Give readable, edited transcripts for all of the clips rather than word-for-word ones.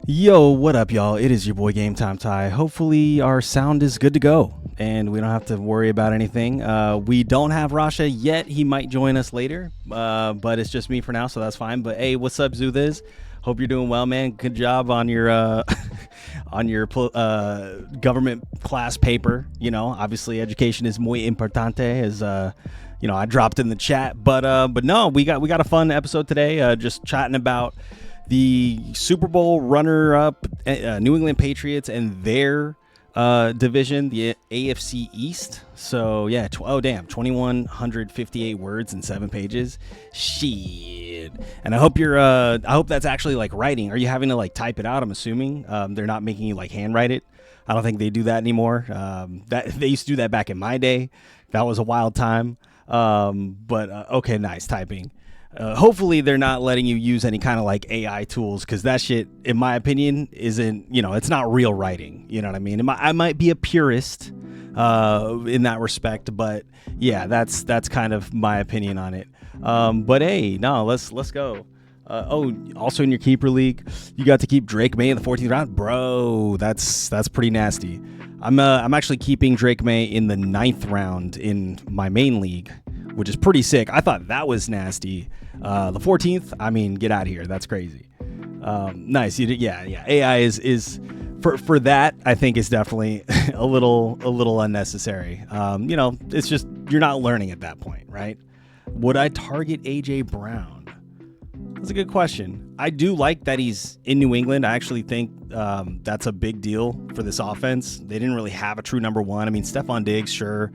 Yo, what up, y'all? It is your boy GameTimeTy. Hopefully, our sound is good to go and we don't have to worry about anything. We don't have Rasha yet. He might join us later, but it's just me for now, so that's fine. But hey, what's up, Zuthis? Hope you're doing well, man. Good job on your on your government class paper. You know, obviously, education is muy importante, as I dropped in the chat. But no, we got a fun episode today. Just chatting about the Super Bowl runner-up New England Patriots and their division, the AFC East. So yeah, 2,158 words in 7 pages. Shit. And I hope I hope that's actually like writing. Are you having to like type it out? I'm assuming they're not making you like handwrite it. I don't think they do that anymore. That they used to do that back in my day. That was a wild time. But okay, nice typing. Hopefully they're not letting you use any kind of like AI tools, because that shit, in my opinion, isn't, it's not real writing. You know what I mean? I might be a purist in that respect, but yeah, that's kind of my opinion on it. But hey, no, let's go. Also in your keeper league, you got to keep Drake May in the 14th round, bro. That's pretty nasty. I'm actually keeping Drake May in the 9th round in my main league, which is pretty sick. I thought that was nasty. The 14th, I mean, get out of here. That's crazy. Nice. Yeah. AI is for that, I think, is definitely a little unnecessary. It's just, you're not learning at that point, right? Would I target AJ Brown? That's a good question. I do like that he's in New England. I actually think that's a big deal for this offense. They didn't really have a true number one. I mean, Stephon Diggs, sure,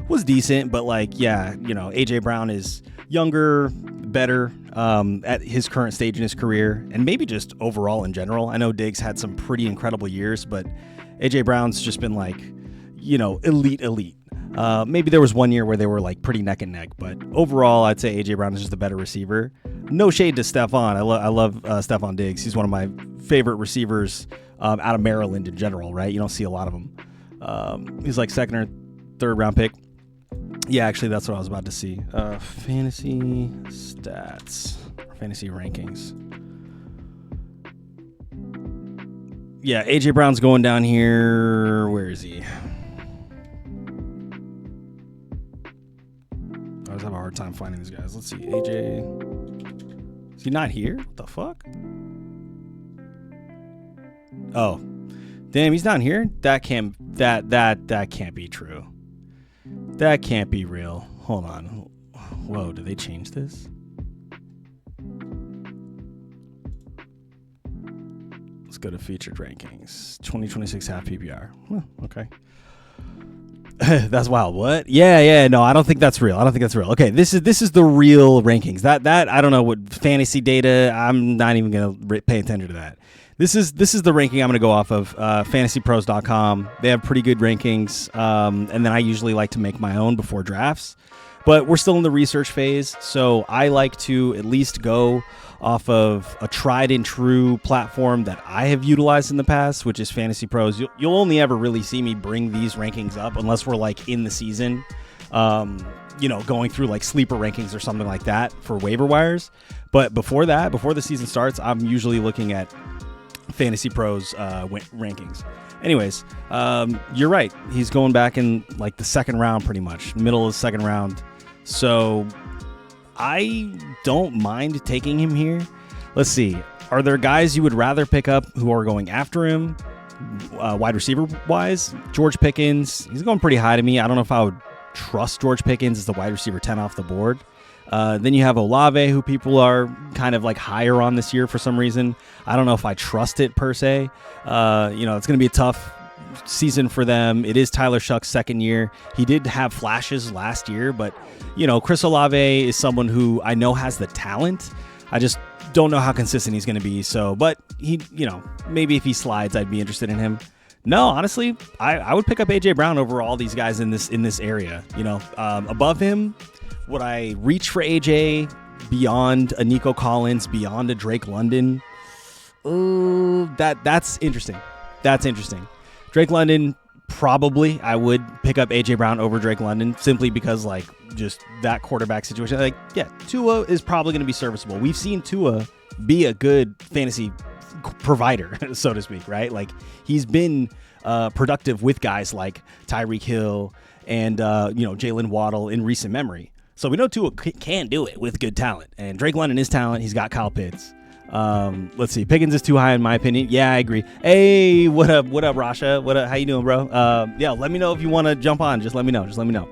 was decent, but AJ Brown is younger, better at his current stage in his career, and maybe just overall in general. I know Diggs had some pretty incredible years, but AJ Brown's just been elite. Maybe there was one year where they were like pretty neck and neck, but overall, I'd say AJ Brown is just a better receiver. No shade to Stephon. I love Stephon Diggs. He's one of my favorite receivers out of Maryland in general, right? You don't see a lot of them. He's like 2nd or 3rd round pick. Yeah, actually, that's what I was about to see. Fantasy stats, fantasy rankings. Yeah, AJ Brown's going down here. Where is he? I always have a hard time finding these guys. Let's see, AJ. Is he not here? What the fuck? Oh, damn, he's down here. That can't be true. That can't be real. Hold on. Whoa, did they change this? Let's go to featured rankings. 2026 half PPR. Okay. That's wild. What? Yeah. No, I don't think that's real. Okay, this is the real rankings. That I don't know what fantasy data. I'm not even gonna pay attention to that. This is the ranking I'm going to go off of, fantasypros.com. They have pretty good rankings, and then I usually like to make my own before drafts. But we're still in the research phase, so I like to at least go off of a tried and true platform that I have utilized in the past, which is Fantasy Pros. You'll only ever really see me bring these rankings up unless we're like in the season, going through like sleeper rankings or something like that for waiver wires. But before that, before the season starts, I'm usually looking at Fantasy Pros rankings. Anyways, you're right. He's going back in like the 2nd round, pretty much middle of the 2nd round. So I don't mind taking him here. Let's see. Are there guys you would rather pick up who are going after him, wide receiver wise? George Pickens, he's going pretty high to me. I don't know if I would trust George Pickens as the wide receiver 10 off the board. Then you have Olave, who people are kind of like higher on this year for some reason. I don't know if I trust it per se. It's going to be a tough season for them. It is Tyler Shuck's 2nd year. He did have flashes last year, but Chris Olave is someone who I know has the talent. I just don't know how consistent he's going to be. So, but he, maybe if he slides, I'd be interested in him. No, honestly, I would pick up AJ Brown over all these guys in this area. Above him. Would I reach for AJ beyond a Nico Collins, beyond a Drake London? That's interesting. Drake London, probably I would pick up AJ Brown over Drake London simply because just that quarterback situation. Tua is probably going to be serviceable. We've seen Tua be a good fantasy provider, so to speak, right? Like he's been productive with guys like Tyreek Hill and Jalen Waddle in recent memory. So we know Tua can do it with good talent, and Drake London is talent. He's got Kyle Pitts. Let's see. Pickens is too high in my opinion. Yeah, I agree. Hey, what up, Rasha? What up? How you doing, bro? Yeah, let me know if you want to jump on. Just let me know.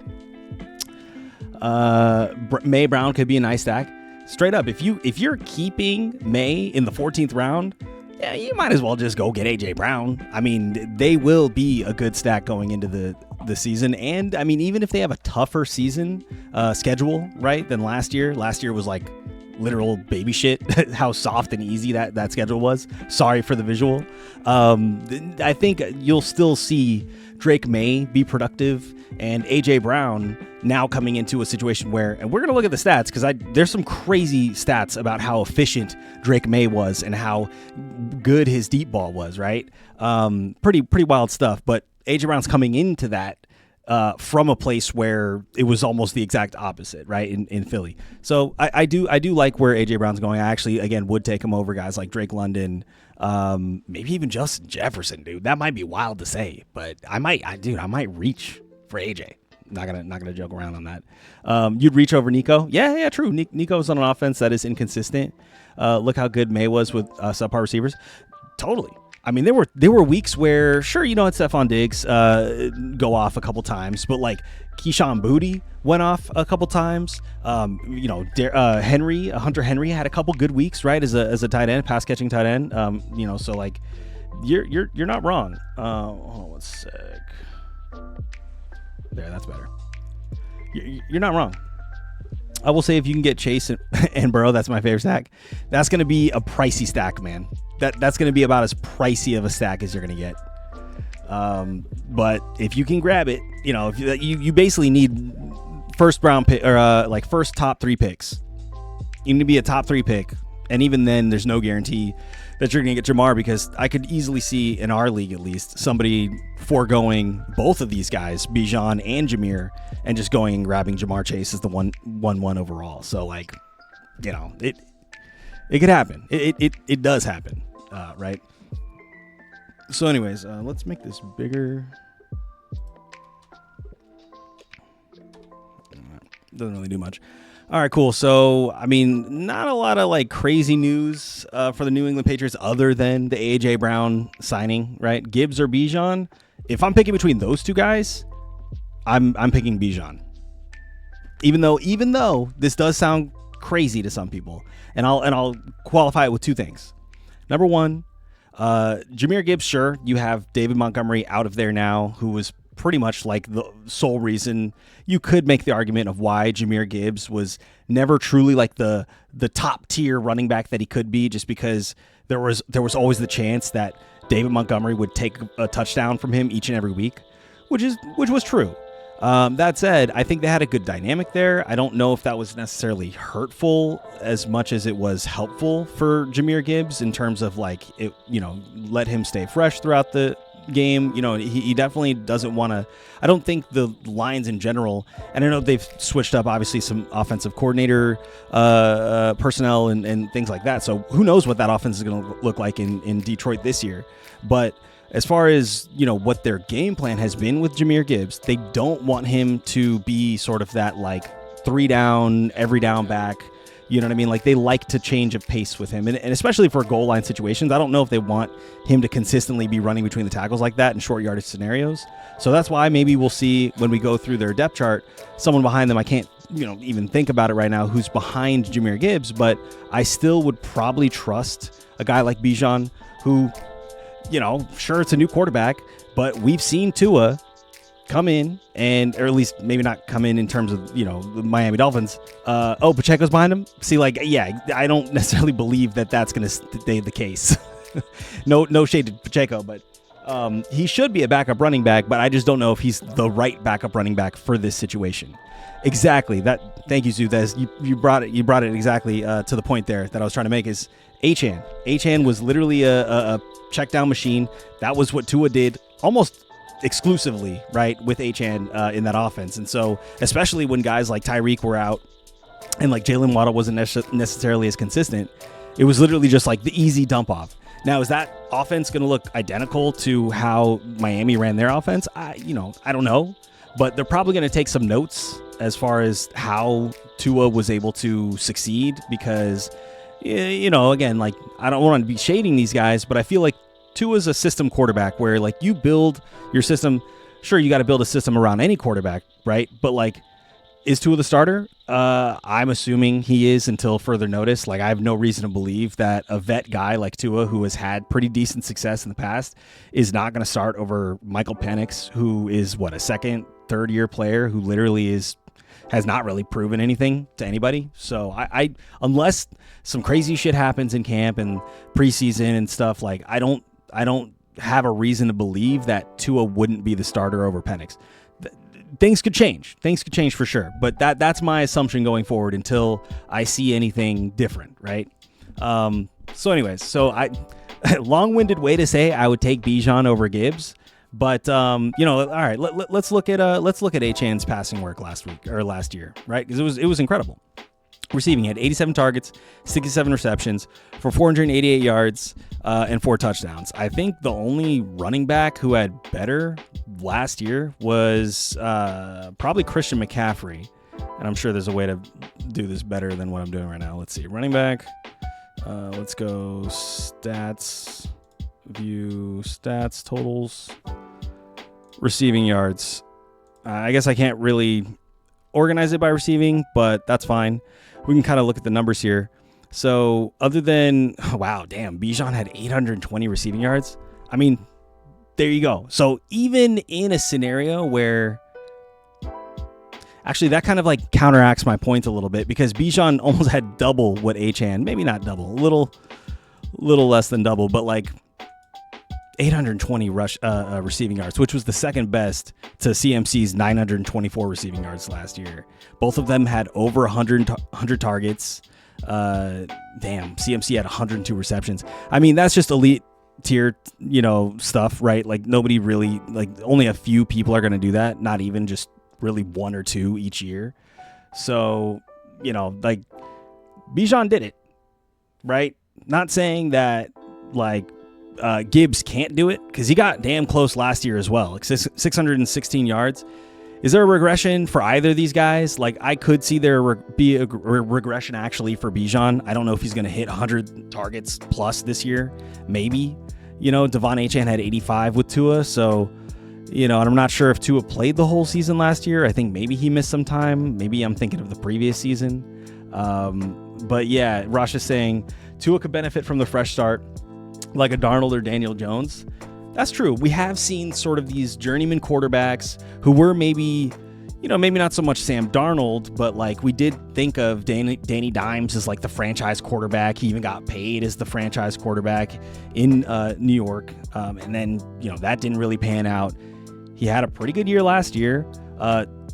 May Brown could be a nice stack. Straight up, if you're keeping May in the 14th round, yeah, you might as well just go get AJ Brown. I mean, they will be a good stack going into the season. And I mean, even if they have a tougher season schedule, right, than last year. Last year was like literal baby shit, how soft and easy that schedule was. Sorry for the visual. I think you'll still see Drake May be productive, and AJ Brown now coming into a situation where, and we're going to look at the stats because there's some crazy stats about how efficient Drake May was and how good his deep ball was, right? Pretty wild stuff. But AJ Brown's coming into that from a place where it was almost the exact opposite, right? In Philly. So I do like where AJ Brown's going. I actually, again, would take him over guys like Drake London, maybe even Justin Jefferson, dude. That might be wild to say, but I might reach for AJ. Not gonna joke around on that. You'd reach over Nico. Yeah, true. Nico's on an offense that is inconsistent. Look how good May was with subpar receivers. Totally. I mean, there were weeks where, sure, it's Stephon Diggs go off a couple times, but like Keyshawn Boutte went off a couple times. Hunter Henry had a couple good weeks, right, as a tight end, pass catching tight end. So like you're not wrong. Hold on one sec. There, that's better. You're not wrong. I will say if you can get Chase and Burrow, that's my favorite stack. That's going to be a pricey stack, man. That's going to be about as pricey of a stack as you're going to get. But if you can grab it, if you basically need first round pick or like first top 3 picks. You need to be a top 3 pick, and even then, there's no guarantee that you're going to get Jamar, because I could easily see in our league, at least, somebody foregoing both of these guys, Bijan and Jameer, and just going and grabbing Jamar Chase as the 1-1 overall. So like, it could happen. It does happen, right? So anyways, let's make this bigger. Doesn't really do much. All right, cool. So, I mean, not a lot of like crazy news for the New England Patriots other than the AJ Brown signing, right? Gibbs or Bijan. If I'm picking between those two guys, I'm picking Bijan. Even though this does sound crazy to some people, and I'll qualify it with 2 things. Number one, Jahmyr Gibbs. Sure, you have David Montgomery out of there now, who was pretty much like the sole reason. You could make the argument of why Jahmyr Gibbs was never truly like the top tier running back that he could be, just because there was always the chance that David Montgomery would take a touchdown from him each and every week, which was true. That said, I think they had a good dynamic there. I don't know if that was necessarily hurtful as much as it was helpful for Jahmyr Gibbs in terms of like it, let him stay fresh throughout the game. He definitely doesn't want to. I don't think the Lions in general, and I know they've switched up obviously some offensive coordinator personnel and things like that, so who knows what that offense is going to look like in Detroit this year. But as far as what their game plan has been with Jahmyr Gibbs, they don't want him to be sort of that like 3 down every down back. You know what I mean? Like, they like to change of pace with him. And especially for goal line situations, I don't know if they want him to consistently be running between the tackles like that in short yardage scenarios. So that's why maybe we'll see when we go through their depth chart, someone behind them. I can't, even think about it right now who's behind Jahmyr Gibbs, but I still would probably trust a guy like Bijan who, sure, it's a new quarterback, but we've seen Tua come in or at least maybe not come in terms of, the Miami Dolphins. Pacheco's behind him. See, I don't necessarily believe that that's going to stay the case. No shade to Pacheco, but he should be a backup running back, but I just don't know if he's the right backup running back for this situation. Exactly. Thank you, Zudez. You brought it exactly to the point there that I was trying to make is Achane. Achane was literally a check down machine. That was what Tua did almost exclusively, right, with Achane in that offense. And so, especially when guys like Tyreek were out and like Jalen Waddle wasn't necessarily as consistent, it was literally just like the easy dump off. Now, is that offense going to look identical to how Miami ran their offense? I don't know, but they're probably going to take some notes as far as how Tua was able to succeed because, again, like I don't want to be shading these guys, but I feel like Tua's a system quarterback where like you build your system. Sure, you got to build a system around any quarterback, right? But like, is Tua the starter? I'm assuming he is until further notice. Like, I have no reason to believe that a vet guy like Tua, who has had pretty decent success in the past, is not going to start over Michael Penix, who is a second, third year player who literally has not really proven anything to anybody. So I unless some crazy shit happens in camp and preseason and stuff, like I don't have a reason to believe that Tua wouldn't be the starter over Penix. Things could change. Things could change for sure. But that's my assumption going forward until I see anything different, right? So anyways, I long-winded way to say I would take Bijan over Gibbs. But all right, let's look at Achan's passing work last year, right? Because it was incredible. Receiving, he had 87 targets, 67 receptions for 488 yards and 4 touchdowns. I think the only running back who had better last year was probably Christian McCaffrey. And I'm sure there's a way to do this better than what I'm doing right now. Let's see. Running back. Let's go stats. View stats, totals. Receiving yards. I guess I can't really organize it by receiving, but that's fine. We can kind of look at the numbers here. So other than, Bijan had 820 receiving yards. I mean, there you go. So even in a scenario where, actually that kind of like counteracts my point a little bit because Bijan almost had double what Achan, maybe not double, a little less than double, but like 820 receiving yards, which was the second best to CMC's 924 receiving yards last year. Both of them had over 100 targets. CMC had 102 receptions. I mean, that's just elite tier, stuff, right? Like nobody really, like only a few people are going to do that. Not even just really one or two each year. So, like Bijan did it, right? Not saying that like, Gibbs can't do it because he got damn close last year as well, like 616 yards. Is there a regression for either of these guys? Like I could see there be a regression actually for Bijan. I don't know if he's going to hit 100 targets plus this year. Maybe, Devon Achan had 85 with Tua. So, and I'm not sure if Tua played the whole season last year. I think maybe he missed some time. Maybe I'm thinking of the previous season. But yeah, Rosh is saying Tua could benefit from the fresh start, like a Darnold or Daniel Jones. That's true. We have seen sort of these journeyman quarterbacks who were maybe not so much Sam Darnold, but like we did think of Danny Dimes as like the franchise quarterback. He even got paid as the franchise quarterback in New York. And then, that didn't really pan out. He had a pretty good year last year.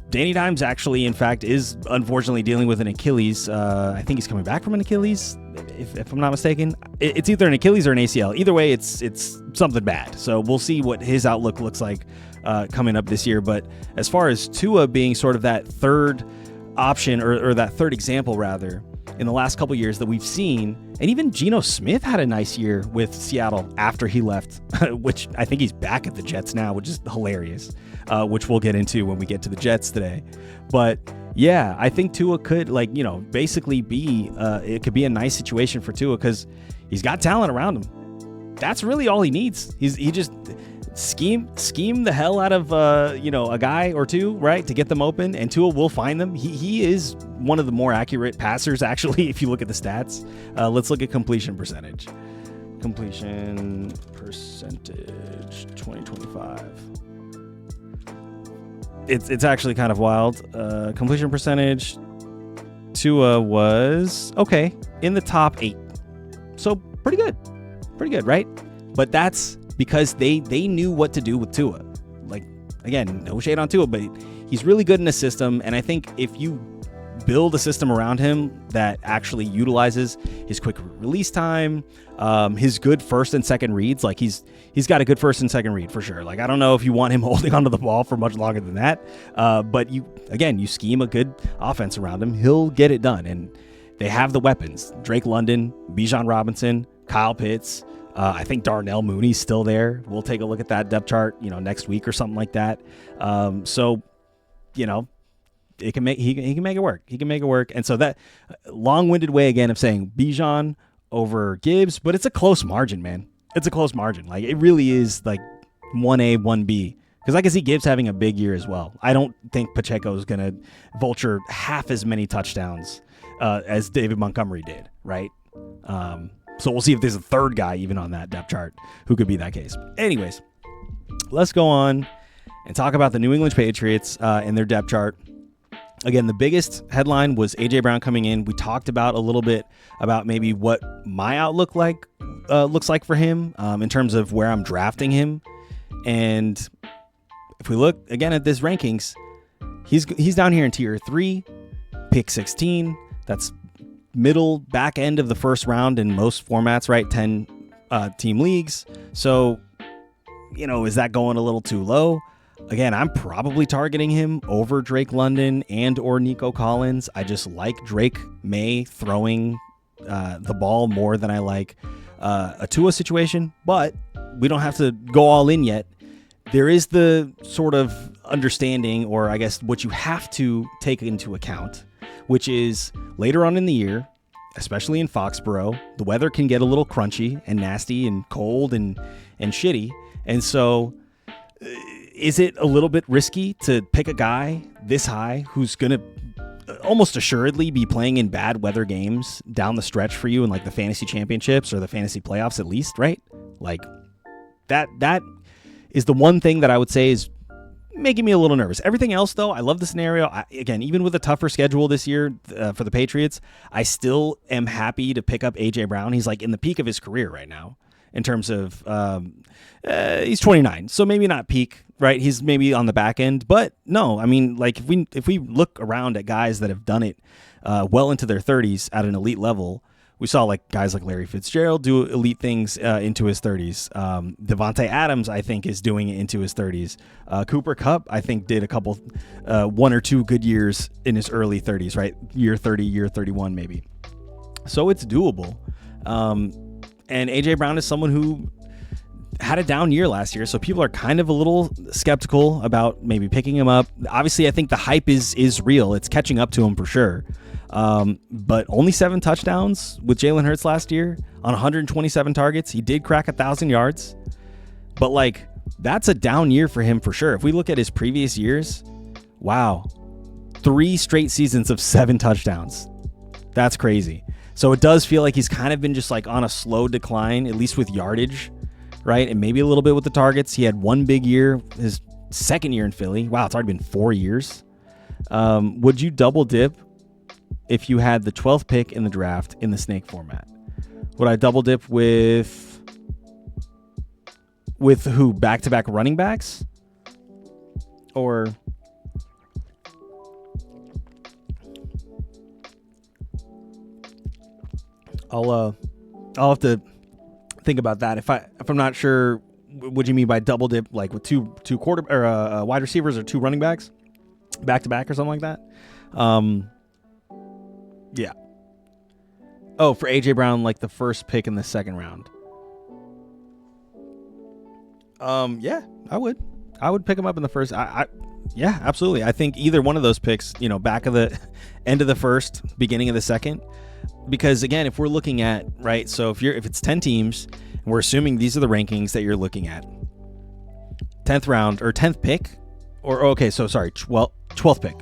Danny Dimes actually, in fact, is unfortunately dealing with an Achilles. I think he's coming back from an Achilles, if I'm not mistaken. It's either an Achilles or an ACL. Either way, it's something bad. So we'll see what his outlook looks like coming up this year. But as far as Tua being sort of that third option or that third example, rather, in the last couple years that we've seen, and even Geno Smith had a nice year with Seattle after he left, which I think he's back at the Jets now, which is hilarious, which we'll get into when we get to the Jets today. But yeah, I think Tua could basically be, it could be a nice situation for Tua because he's got talent around him. That's really all he needs. He just scheme the hell out of a guy or two, right, to get them open, and Tua will find them. He is one of the more accurate passers, actually, if you look at the stats. Let's look at completion percentage. Completion percentage 2025. It's actually kind of wild. Completion percentage, Tua was okay in the top 8, so pretty good, right? But that's because they knew what to do with Tua. Like, again, no shade on Tua, but he's really good in a system. And I think if you build a system around him that actually utilizes his quick release time, his good first and second reads, like he's got a good first and second read for sure. Like, I don't know if you want him holding onto the ball for much longer than that. But you scheme a good offense around him, he'll get it done. And they have the weapons: Drake London, Bijan Robinson, Kyle Pitts, I think Darnell Mooney's still there. We'll take a look at that depth chart, next week or something like that. So, he can make it work. He can make it work. And so that long-winded way again of saying Bijan over Gibbs, but it's a close margin, man. It's a close margin. Like, it really is like 1A, 1B. Because I can see Gibbs having a big year as well. I don't think Pacheco is going to vulture half as many touchdowns as David Montgomery did, right? So we'll see if there's a third guy even on that depth chart who could be that case. Anyways, let's go on and talk about the New England Patriots and their depth chart. Again, the biggest headline was A.J. Brown coming in. We talked about a little bit about maybe what my outlook looks like for him in terms of where I'm drafting him. And if we look again at this rankings, he's down here in tier 3, pick 16. That's middle back end of the first round in most formats, right? 10 team leagues. So, is that going a little too low? Again, I'm probably targeting him over Drake London and or Nico Collins. I just like Drake May throwing the ball more than I like a Tua situation, but we don't have to go all in yet. There is the sort of understanding, or I guess what you have to take into account, which is later on in the year, especially in Foxborough, the weather can get a little crunchy and nasty and cold and shitty. And so is it a little bit risky to pick a guy this high who's going to almost assuredly be playing in bad weather games down the stretch for you in like the fantasy championships or the fantasy playoffs at least, right? Like that is the one thing that I would say is making me a little nervous. Everything else, though, I love the scenario. Again, even with a tougher schedule this year for the Patriots, I still am happy to pick up A.J. Brown. He's like in the peak of his career right now in terms of he's 29, so maybe not peak, right? He's maybe on the back end, but no, I mean, like if we look around at guys that have done it well into their 30s at an elite level, we saw like guys like Larry Fitzgerald do elite things into his 30s. Devontae Adams, I think, is doing it into his 30s. Cooper Kupp, I think, did a couple, 1 or 2 good years in his early 30s, right? Year 30, year 31, maybe. So it's doable. And A.J. Brown is someone who had a down year last year, so people are kind of a little skeptical about maybe picking him up. Obviously, I think the hype is real. It's catching up to him for sure. But only 7 touchdowns with Jalen Hurts last year on 127 targets. He did crack 1,000 yards, but like that's a down year for him for sure. If we look at his previous years, wow, 3 straight seasons of 7 touchdowns. That's crazy. So it does feel like he's kind of been just like on a slow decline, at least with yardage, right? And maybe a little bit with the targets. He had 1 big year, his second year in Philly. Wow, it's already been 4 years. Would you double dip if you had the 12th pick in the draft in the snake format? Would I double dip with who? Back-to-back running backs? Or I'll have to think about that. If I'm not sure what you mean by double dip, like with two quarter or wide receivers or 2 running backs back-to-back or something like that. Yeah. Oh, for A.J. Brown, like the first pick in the second round. Yeah, I would pick him up in the first. Yeah, absolutely. I think either one of those picks, back of the end of the first, beginning of the second, because again, if we're looking at, right, so if it's 10 teams, and we're assuming these are the rankings that you're looking at, 10th round or 10th pick, or okay, so sorry, 12th pick.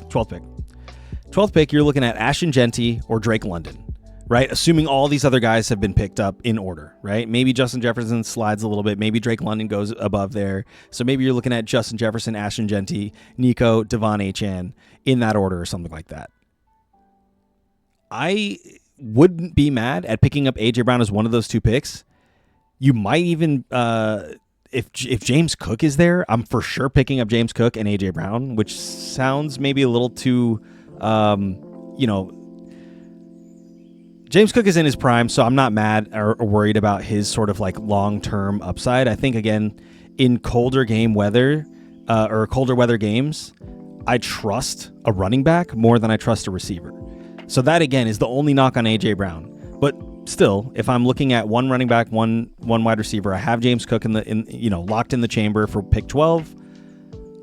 12th pick, you're looking at Ashton Genty or Drake London, right? Assuming all these other guys have been picked up in order, right? Maybe Justin Jefferson slides a little bit. Maybe Drake London goes above there. So maybe you're looking at Justin Jefferson, Ashton Genty, Nico, Devon Achane in that order or something like that. I wouldn't be mad at picking up A.J. Brown as one of those 2 picks. You might even, if James Cook is there, I'm for sure picking up James Cook and A.J. Brown, which sounds maybe a little too... James Cook is in his prime, so I'm not mad or worried about his sort of like long-term upside. I think, again, in colder game weather or colder weather games, I trust a running back more than I trust a receiver. So that, again, is the only knock on A.J. Brown. But still, if I'm looking at one running back, one wide receiver, I have James Cook locked in the chamber for pick 12.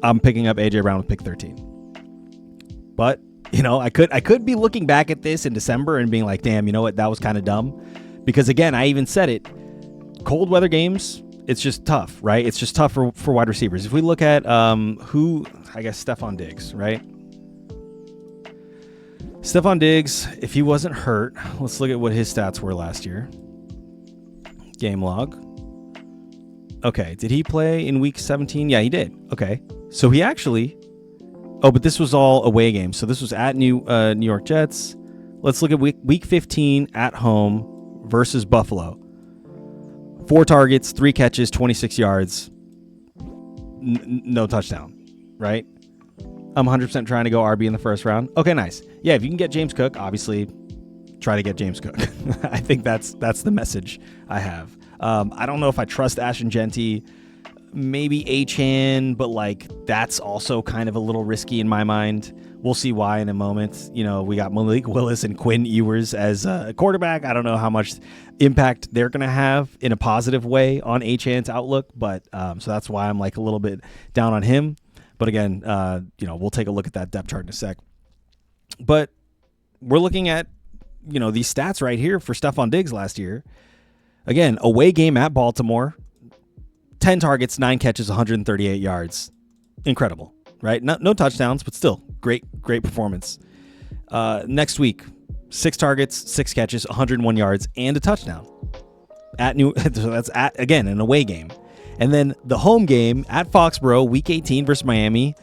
I'm picking up AJ Brown with pick 13. But I could be looking back at this in December and being like, damn, you know what, that was kind of dumb, because again, I even said it. Cold weather games, it's just tough, right? It's just tough for wide receivers. If we look at Stephon Diggs, right? Stephon Diggs, if he wasn't hurt, let's look at what his stats were last year. Game log. Okay, did he play in week 17? Yeah, he did. Okay, so he actually... Oh, but this was all away games. So this was at New York Jets. Let's look at week 15 at home versus Buffalo. 4 targets, 3 catches, 26 yards, no touchdown, right? I'm 100% trying to go RB in the first round. Okay, nice. Yeah, if you can get James Cook, obviously try to get James Cook. I think that's the message I have. I don't know if I trust Ashton Genty, maybe Achane, but like that's also kind of a little risky in my mind. We'll see why in a moment. We got Malik Willis and Quinn Ewers as a quarterback. I don't know how much impact they're going to have in a positive way on Achane's outlook, but so that's why I'm like a little bit down on him. But again, we'll take a look at that depth chart in a sec. But we're looking at, these stats right here for Stephon Diggs last year. Again, away game at Baltimore, 10 targets, 9 catches, 138 yards. Incredible, right? No touchdowns, but still great performance. Next week, 6 targets, 6 catches, 101 yards, and a touchdown. So that's again, an away game. And then the home game at Foxborough, week 18 versus Miami,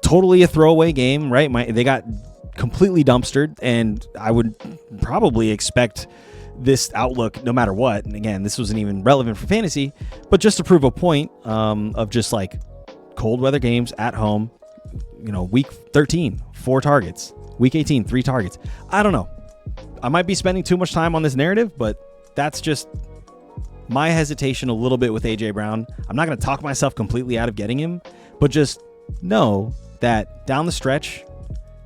totally a throwaway game, right? They got completely dumpstered, and I would probably expect this outlook no matter what. And again, this wasn't even relevant for fantasy, but just to prove a point of just like cold weather games at home, week 13, 4 targets, week 18, 3 targets. I don't know. I might be spending too much time on this narrative, but that's just my hesitation a little bit with AJ Brown. I'm not going to talk myself completely out of getting him, but just know that down the stretch,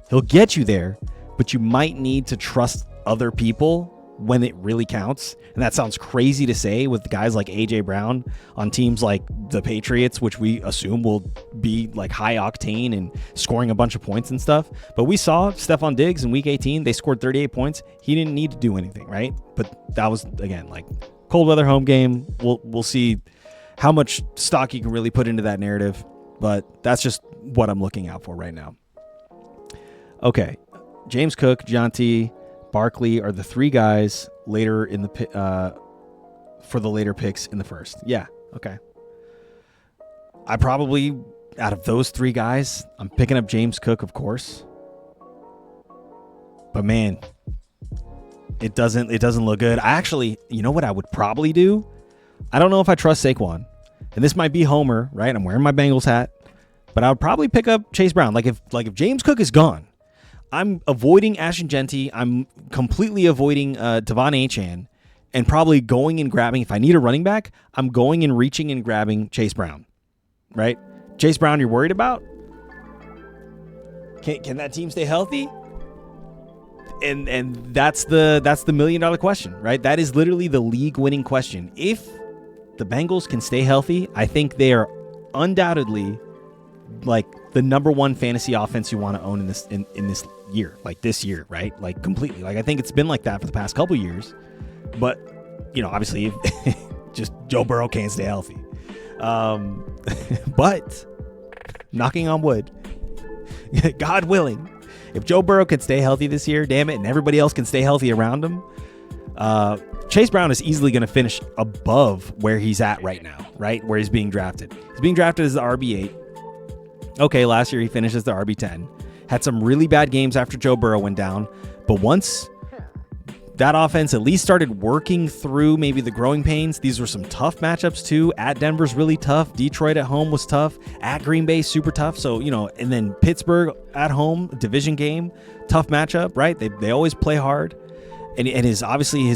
he'll get you there, but you might need to trust other people when it really counts. And that sounds crazy to say with guys like AJ Brown on teams like the Patriots, which we assume will be like high octane and scoring a bunch of points and stuff. But we saw Stephon Diggs in week 18, they scored 38 points. He didn't need to do anything, right? But that was, again, like cold weather home game. We'll see how much stock you can really put into that narrative, but that's just what I'm looking out for right now. Okay, James Cook, Jonty, Barkley are the 3 guys later in the for the later picks in the first. Yeah, okay. I probably, out of those 3 guys, I'm picking up James Cook, of course. But man, it doesn't look good. I actually, you know what I would probably do? I don't know if I trust Saquon. And this might be Homer, right? I'm wearing my Bengals hat. But I would probably pick up Chase Brown. Like if James Cook is gone, I'm avoiding Ashton Genty. I'm completely avoiding Devon Achane, and probably going and grabbing, if I need a running back, I'm going and reaching and grabbing Chase Brown, right? Chase Brown, you're worried about? Can that team stay healthy? And that's the $1 million question, right? That is literally the league winning question. If the Bengals can stay healthy, I think they are undoubtedly like the number 1 fantasy offense you want to own in this year, like this year, right? Like completely. Like I think it's been like that for the past couple years, but obviously if just Joe Burrow can't stay healthy. But knocking on wood, God willing, if Joe Burrow can stay healthy this year, damn it, and everybody else can stay healthy around him, Chase Brown is easily going to finish above where he's at right now, right? Where he's being drafted. He's being drafted as the RB8. Okay, last year he finished as the RB10. Had some really bad games after Joe Burrow went down. But once that offense at least started working through maybe the growing pains, these were some tough matchups too. At Denver's really tough. Detroit at home was tough. At Green Bay, super tough. So, and then Pittsburgh at home, division game, tough matchup, right? They always play hard. And his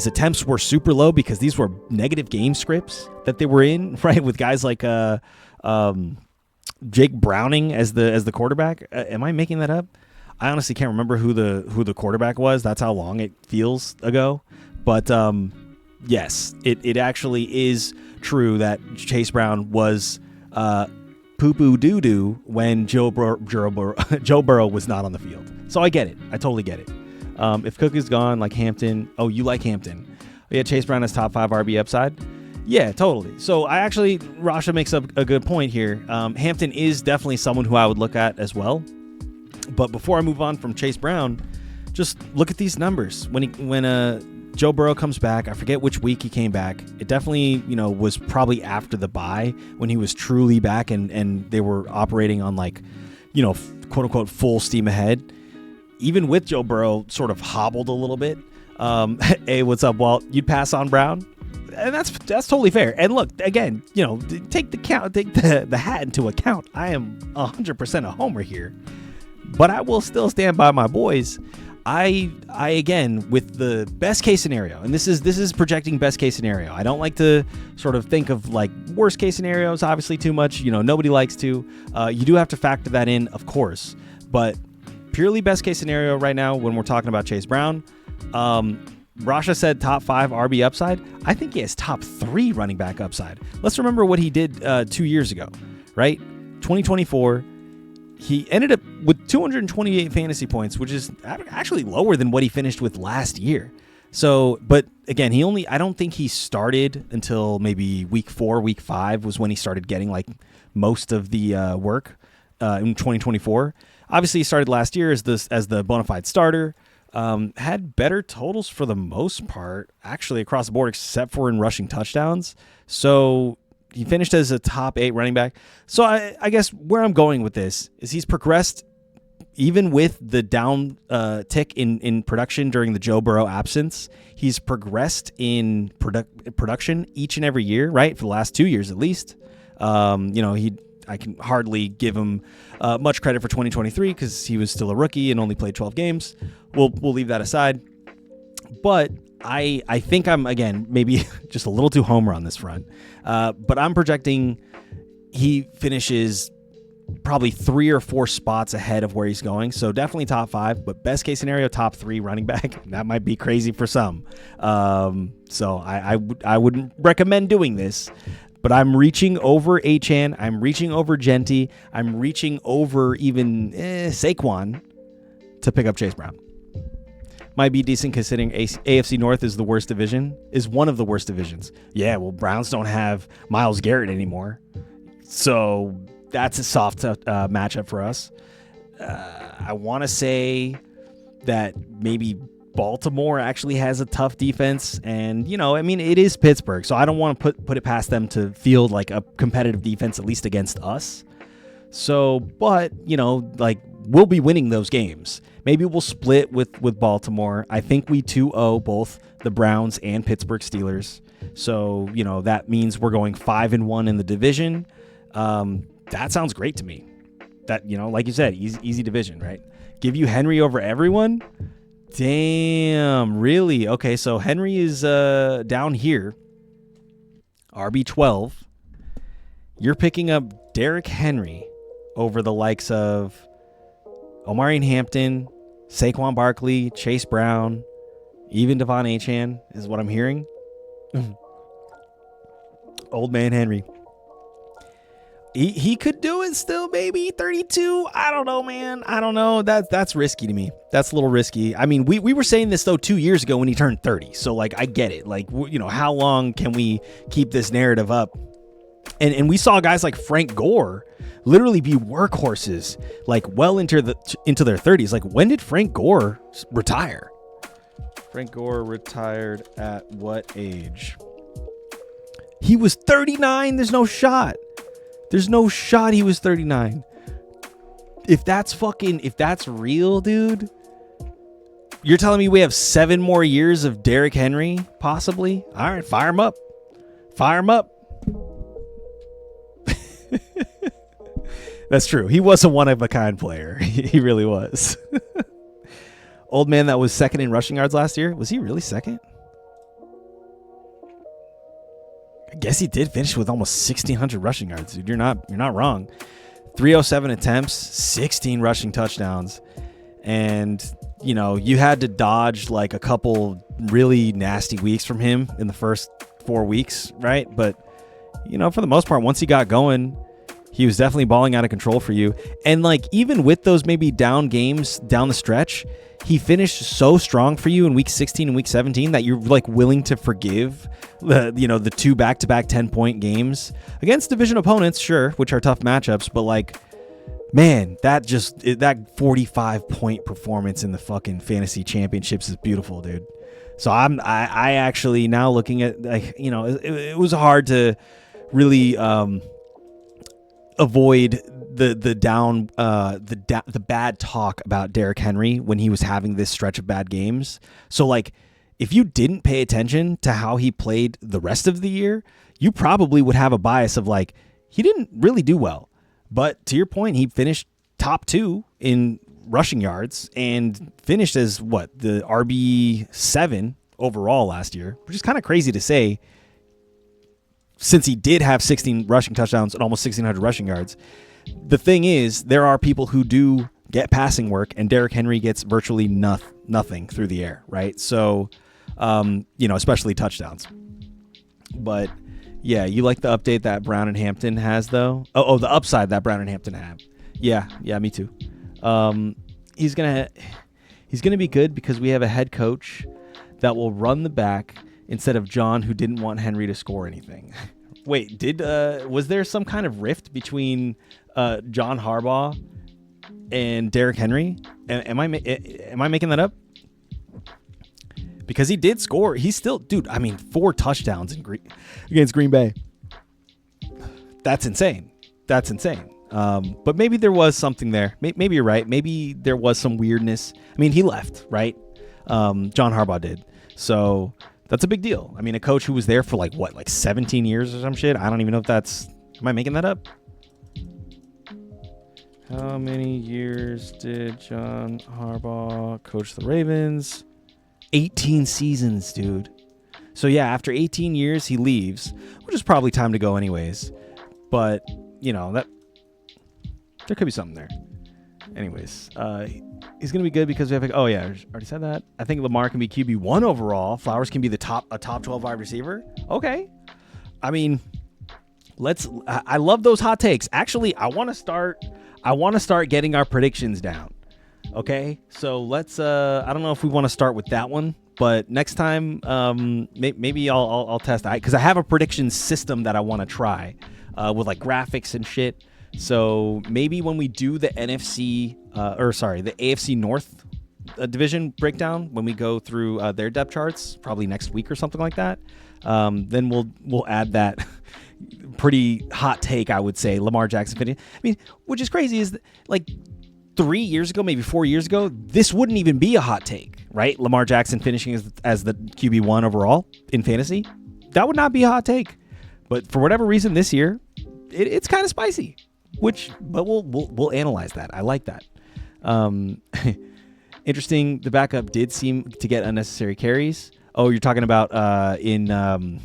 attempts were super low because these were negative game scripts that they were in, right? With guys like Jake Browning as the quarterback. Am I making that up? I honestly can't remember who the quarterback was. That's how long it feels ago. But yes, it actually is true that Chase Brown was poo-poo doo-doo when Joe Burrow was not on the field. So I get it. I totally get it. If Cook is gone, like Hampton, oh, you like Hampton. Yeah, Chase Brown has top 5 RB upside. Yeah, totally. So Rasha makes up a good point here. Hampton is definitely someone who I would look at as well. But before I move on from Chase Brown, just look at these numbers. When Joe Burrow comes back, I forget which week he came back. It definitely, was probably after the bye when he was truly back and they were operating on like, quote unquote full steam ahead. Even with Joe Burrow sort of hobbled a little bit. Hey, what's up, Walt? You'd pass on Brown? And that's totally fair. And look, again, take the hat into account. I am 100% a homer here, but I will still stand by my boys. I again, with the best case scenario, and this is projecting best case scenario. I don't like to sort of think of like worst case scenarios, obviously too much. Nobody likes to. You do have to factor that in, of course, but purely best case scenario right now when we're talking about Chase Brown. Rasha said top 5 RB upside. I think he has top 3 running back upside. Let's remember what he did 2 years ago, right? 2024, he ended up with 228 fantasy points, which is actually lower than what he finished with last year. So, but again, I don't think he started until maybe week 4, week 5 was when he started getting like most of the work in 2024. Obviously, he started last year as the bona fide starter. Had better totals for the most part, actually across the board, except for in rushing touchdowns. So he finished as a top 8 running back. So I guess where I'm going with this is he's progressed even with the down tick in production during the Joe Burrow absence. He's progressed in production each and every year, right? For the last 2 years at least. I can hardly give him much credit for 2023 because he was still a rookie and only played 12 games. We'll leave that aside. But I think I'm, again, maybe just a little too homer on this front. But I'm projecting he finishes probably 3 or 4 spots ahead of where he's going. So definitely top 5, but best case scenario, top 3 running back. That might be crazy for some. So I wouldn't recommend doing this. But I'm reaching over Achane. I'm reaching over Genty. I'm reaching over even Saquon to pick up Chase Brown. Might be decent considering AFC North is one of the worst divisions. Yeah, well, Browns don't have Myles Garrett anymore. So that's a soft matchup for us. I want to say that maybe Baltimore actually has a tough defense, and it is Pittsburgh, so I don't want to put it past them to field like a competitive defense, at least against us. So, but we'll be winning those games. Maybe we'll split with Baltimore. I think we 2-0 both the Browns and Pittsburgh Steelers. So, that means we're going 5-1 in the division. That sounds great to me. That, like you said, easy division, right? Give you Henry over everyone. Damn, really? Okay, so Henry is down here, RB12. You're picking up Derrick Henry over the likes of Omarion Hampton, Saquon Barkley, Chase Brown, even Devon Achane is what I'm hearing. Old man Henry. He could do it still, maybe 32. I don't know, man. I don't know. That's risky to me. That's a little risky. I mean, we were saying this though 2 years ago when he turned 30. So I get it. How long can we keep this narrative up? And we saw guys like Frank Gore literally be workhorses well into their 30s. When did Frank Gore retire? Frank Gore retired at what age? He was 39. There's no shot. There's no shot he was 39. If that's real, dude, you're telling me we have 7 more years of Derrick Henry, possibly? All right, fire him up. Fire him up. That's true. He was a one-of-a-kind player. He really was. Old man that was second in rushing yards last year. Was he really second? I guess he did finish with almost 1,600 rushing yards, dude. You're not wrong. 307 attempts, 16 rushing touchdowns. And, you had to dodge a couple really nasty weeks from him in the first 4 weeks, right? But, for the most part, once he got going, he was definitely balling out of control for you. And like, even with those maybe down games down the stretch, he finished so strong for you in week 16 and week 17 that you're like willing to forgive the 2 back-to-back 10-point games against division opponents, sure, which are tough matchups, but like, man, that 45-point performance in the fucking fantasy championships is beautiful, dude. So I actually now looking at, like, it was hard to really avoid the bad talk about Derrick Henry when he was having this stretch of bad games. So like, if you didn't pay attention to how he played the rest of the year, you probably would have a bias of like, he didn't really do well. But to your point, he finished top 2 in rushing yards and finished as the RB7 overall last year, which is kind of crazy to say since he did have 16 rushing touchdowns and almost 1,600 rushing yards. The thing is, there are people who do get passing work, and Derrick Henry gets virtually nothing through the air, right? So, especially touchdowns. But yeah, you like the update that Brown and Hampton has, though? Oh, the upside that Brown and Hampton have. Yeah, me too. He's gonna be good because we have a head coach that will run the back instead of John, who didn't want Henry to score anything. Wait, was there some kind of rift between John Harbaugh and Derrick Henry? Am I making that up? Because he did score. He's still, dude, 4 touchdowns against Green Bay. That's insane. But maybe there was something there. Maybe you're right. Maybe there was some weirdness. He left, right? John Harbaugh did. So that's a big deal. A coach who was there for like 17 years or some shit. I don't even know if that's, am I making that up? How many years did John Harbaugh coach the Ravens? 18 seasons, dude. So yeah, after 18 years, he leaves, which is probably time to go anyways. But, that there could be something there. Anyways, he's going to be good because we have, I already said that. I think Lamar can be QB1 overall. Flowers can be a top 12 wide receiver. Okay. I love those hot takes. Actually, I want to start getting our predictions down. Okay, so let's. I don't know if we want to start with that one, but next time, maybe I'll test that because I have a prediction system that I want to try with like graphics and shit. So maybe when we do the the AFC North division breakdown, when we go through their depth charts, probably next week or something like that, then we'll add that pretty hot take, I would say, Lamar Jackson. Which is crazy is that, like, 3 years ago, maybe 4 years ago, this wouldn't even be a hot take, right? Lamar Jackson finishing as the QB1 overall in fantasy. That would not be a hot take. But for whatever reason this year, it's kind of spicy, but we'll analyze that. I like that. Interesting. The backup did seem to get unnecessary carries. Oh, you're talking about in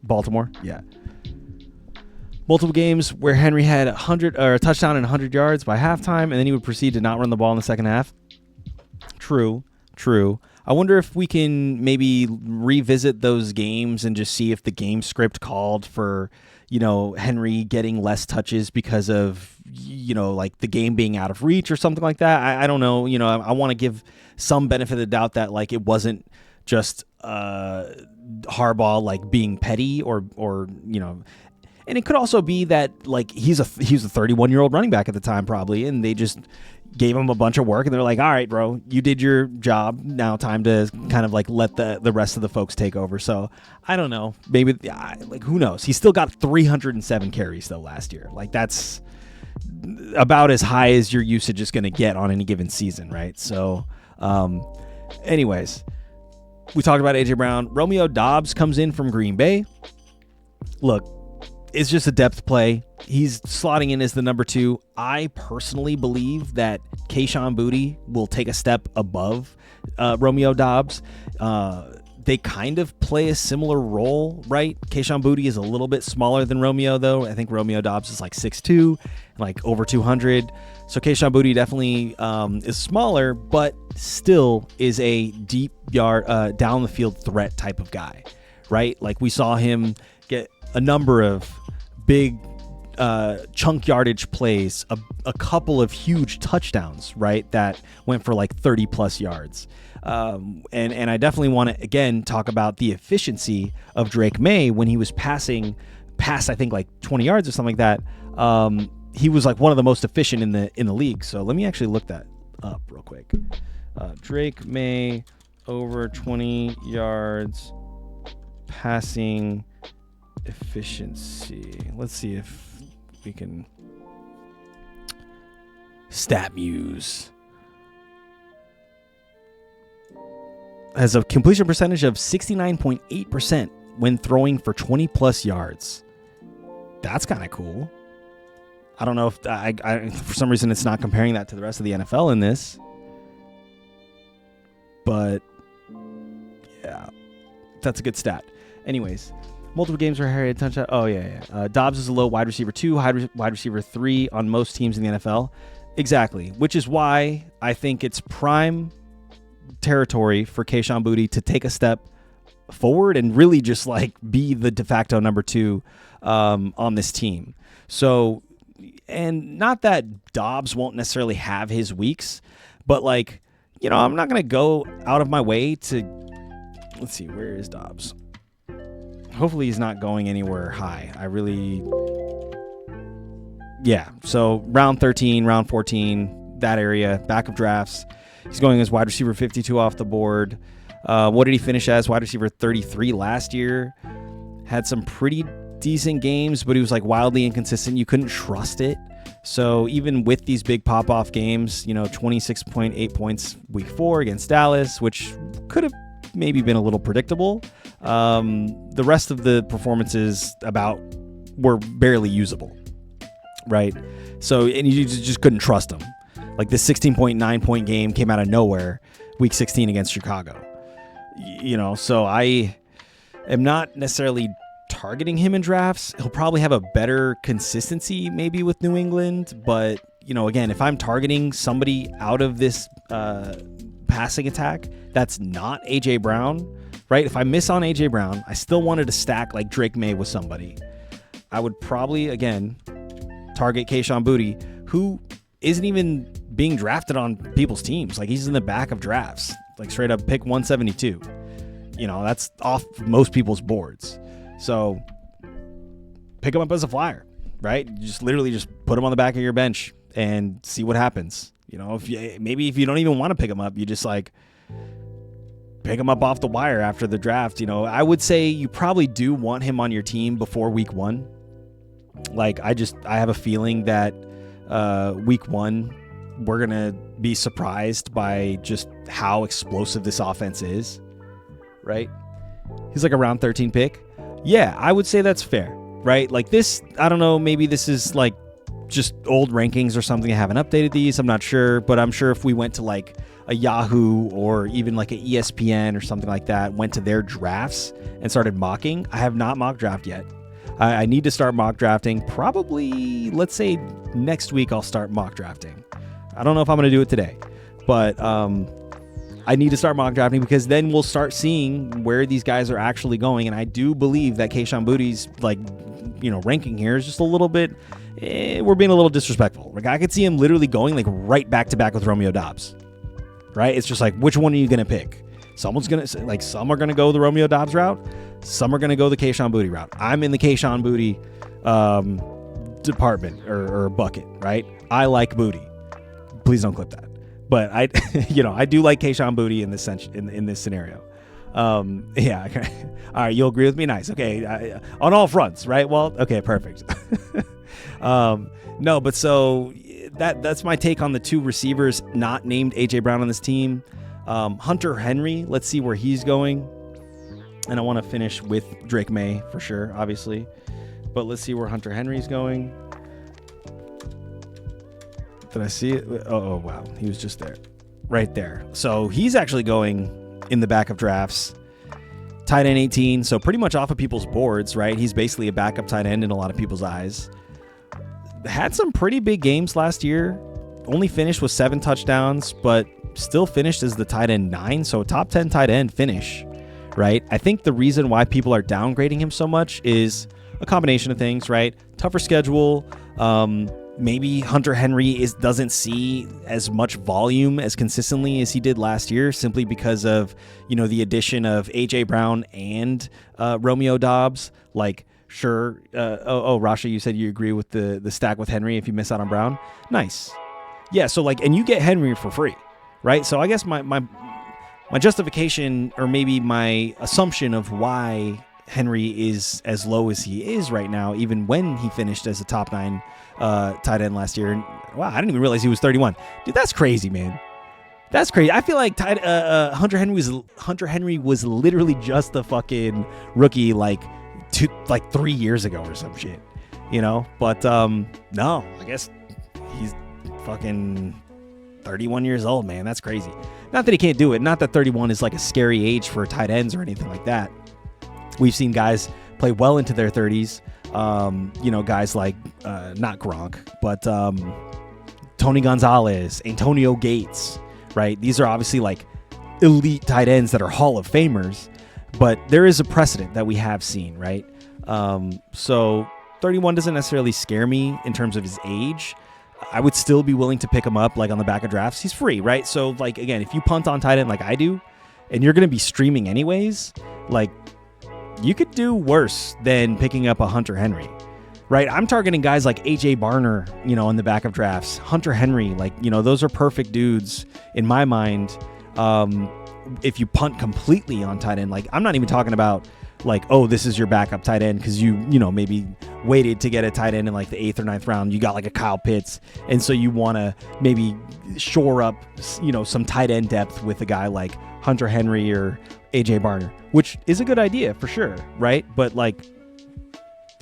Baltimore? Yeah. Multiple games where Henry had a touchdown and 100 yards by halftime, and then he would proceed to not run the ball in the second half. True. I wonder if we can maybe revisit those games and just see if the game script called for, Henry getting less touches because of, like the game being out of reach or something like that. I don't know. I want to give some benefit of the doubt that like it wasn't just Harbaugh like being petty or. And it could also be that like he's a 31-year-old running back at the time probably, and they just gave him a bunch of work, and they're like, all right, bro, you did your job. Now time to kind of like let the rest of the folks take over. So I don't know. Maybe like who knows? He still got 307 carries though last year. Like that's about as high as your usage is going to get on any given season, right? So, anyways, we talked about AJ Brown. Romeo Doubs comes in from Green Bay. Look. It's just a depth play. He's slotting in as the number 2. I personally believe that Kayshon Boutte will take a step above Romeo Doubs. they kind of play a similar role, right? Kayshon Boutte is a little bit smaller than Romeo, though. I think Romeo Doubs is like 6'2", like over 200. So Kayshon Boutte definitely is smaller, but still is a deep yard, down the field threat type of guy, right? Like we saw him get a number of big chunk yardage plays, a couple of huge touchdowns, right? That went for like 30 plus yards. And I definitely want to, again, talk about the efficiency of Drake May when he was passing past, I think like 20 yards or something like that. He was like one of the most efficient in the league. So let me actually look that up real quick. Drake May over 20 yards passing efficiency. Let's see if we can StatMuse. Has a completion percentage of 69.8% when throwing for 20 plus yards. That's kind of cool. I don't know if I for some reason it's not comparing that to the rest of the NFL in this. But yeah, that's a good stat. Anyways, multiple games where Harry had touchdown. Oh yeah. Dobbs is a low wide receiver 2, wide receiver 3 on most teams in the NFL. Exactly, which is why I think it's prime territory for Kayshon Boutte to take a step forward and really just like be the de facto number 2 on this team. So, and not that Dobbs won't necessarily have his weeks, but like, you know, I'm not going to go out of my way to, let's see, where is Dobbs? Hopefully he's not going anywhere high. Yeah. So round 13, round 14, that area, back of drafts. He's going as wide receiver 52 off the board. What did he finish as? Wide receiver 33 last year. Had some pretty decent games, but he was like wildly inconsistent. You couldn't trust it. So even with these big pop-off games, you know, 26.8 points week 4 against Dallas, which could have maybe been a little predictable. The rest of the performances were barely usable, right? So, and you just couldn't trust him. Like this 16.9 point game came out of nowhere week 16 against Chicago. You know, so I am not necessarily targeting him in drafts. He'll probably have a better consistency maybe with New England. But, you know, again, if I'm targeting somebody out of this passing attack that's not A.J. Brown, right? If I miss on A.J. Brown, I still wanted to stack like Drake May with somebody. I would probably, again, target Kayshon Boutte, who isn't even being drafted on people's teams. Like he's in the back of drafts, like straight up pick 172. You know, that's off most people's boards. So pick him up as a flyer, right? You just literally just put him on the back of your bench and see what happens. You know, if you don't even want to pick him up, you just like pick him up off the wire after the draft. You know, I would say you probably do want him on your team before week 1. Like I have a feeling that week 1 we're gonna be surprised by just how explosive this offense is, right? He's like a round 13 pick. Yeah, I would say that's fair, right? Like this, I don't know, maybe this is like just old rankings or something. I haven't updated these, I'm not sure, but I'm sure if we went to like a Yahoo or even like an ESPN or something like that, went to their drafts and started mocking. I have not mock draft yet. I need to start mock drafting. Probably, let's say next week I'll start mock drafting. I don't know if I'm going to do it today, but I need to start mock drafting because then we'll start seeing where these guys are actually going. And I do believe that Kayshon Boutte's like, you know, ranking here is just a little bit, we're being a little disrespectful. Like I could see him literally going like right back to back with Romeo Doubs, right? It's just like, which one are you going to pick? Someone's going to like, some are going to go the Romeo Doubs route. Some are going to go the Kayshon Boutte route. I'm in the Kayshon Boutte department or bucket, right? I like Boutte. Please don't clip that. But I, you know, I do like Kayshon Boutte in this sense, in this scenario. Yeah. Okay. All right. You'll agree with me. Nice. Okay. On all fronts, right? Well, okay, perfect. No, but so that's my take on the 2 receivers not named AJ Brown on this team. Hunter Henry, let's see where he's going. And I want to finish with Drake May for sure, obviously. But let's see where Hunter Henry's going. Did I see it? Oh, wow. He was just there. Right there. So he's actually going in the back of drafts. tight end 18, so pretty much off of people's boards, right? He's basically a backup tight end in a lot of people's eyes. Had some pretty big games last year. Only finished with 7 touchdowns, but still finished as the tight end 9, so a top 10 tight end finish, right? I think the reason why people are downgrading him so much is a combination of things, right? Tougher schedule. Maybe Hunter Henry doesn't see as much volume as consistently as he did last year, simply because of, the addition of AJ Brown and Romeo Dobbs. Like, sure. Rasha, you said you agree with the stack with Henry if you miss out on Brown. Nice. Yeah. So and you get Henry for free, right? So I guess my justification, or maybe my assumption of why Henry is as low as he is right now, even when he finished as a top 9 tight end last year. And wow, I didn't even realize he was 31. Dude, that's crazy, man. That's crazy. I feel like Hunter Henry was literally just a fucking rookie like 3 years ago or some shit, But no, I guess he's fucking 31 years old, man. That's crazy. Not that he can't do it. Not that 31 is like a scary age for tight ends or anything like that. We've seen guys play well into their 30s. Guys like, not Gronk, but Tony Gonzalez, Antonio Gates, right? These are obviously like elite tight ends that are Hall of Famers, but there is a precedent that we have seen, right? So 31 doesn't necessarily scare me in terms of his age. I would still be willing to pick him up like on the back of drafts. He's free, right? So like, again, if you punt on tight end like I do, and you're going to be streaming anyways, like, you could do worse than picking up a Hunter Henry, right? I'm targeting guys like AJ Barner, in the back of drafts. Hunter Henry, like, those are perfect dudes in my mind. If you punt completely on tight end, like, I'm not even talking about like, oh, this is your backup tight end because you maybe waited to get a tight end in like the 8th or 9th round. You got like a Kyle Pitts, and so you want to maybe shore up, some tight end depth with a guy like Hunter Henry or AJ Barner, which is a good idea for sure, right? But like,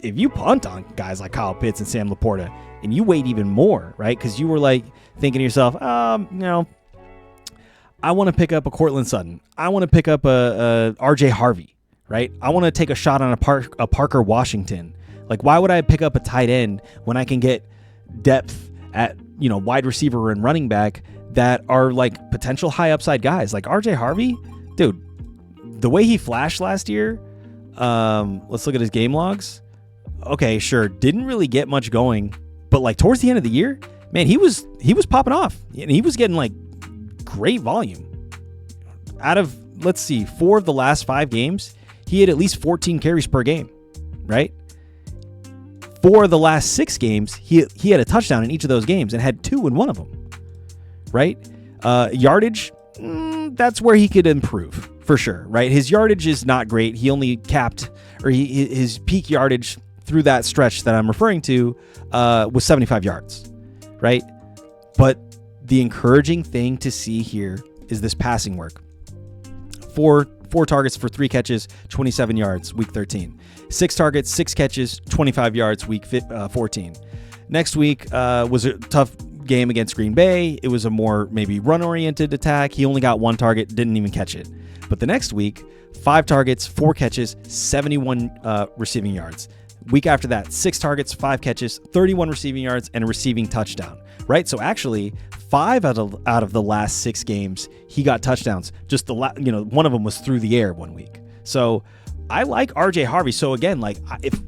if you punt on guys like Kyle Pitts and Sam Laporta, and you wait even more, right? Because you were like thinking to yourself, I want to pick up a Cortland Sutton. I want to pick up a RJ Harvey, right? I want to take a shot on a Parker Washington. Like, why would I pick up a tight end when I can get depth at, wide receiver and running back that are like potential high upside guys? Like RJ Harvey, dude, the way he flashed last year, let's look at his game logs. Okay, sure, didn't really get much going, but like towards the end of the year, man, he was popping off, and he was getting like great volume. Out of, let's see, 4 of the last 5 games, he had at least 14 carries per game, right? 4 of the last 6 games, he had a touchdown in each of those games and had 2 in one of them, right? Yardage, that's where he could improve for sure, right? His yardage is not great. He only capped, or his peak yardage through that stretch that I'm referring to was 75 yards, right? But the encouraging thing to see here is this passing work. 4 targets for 3 catches, 27 yards, week 13. 6 targets, 6 catches, 25 yards, week 14. Next week was a tough game against Green Bay. It was a more maybe run-oriented attack. He only got 1 target, didn't even catch it. But the next week, 5 targets, 4 catches, 71 receiving yards. Week after that, 6 targets, 5 catches, 31 receiving yards, and a receiving touchdown, right? So actually, 5 out of the last 6 games, he got touchdowns. Just one of them was through the air one week. So I like RJ Harvey. So again, like, if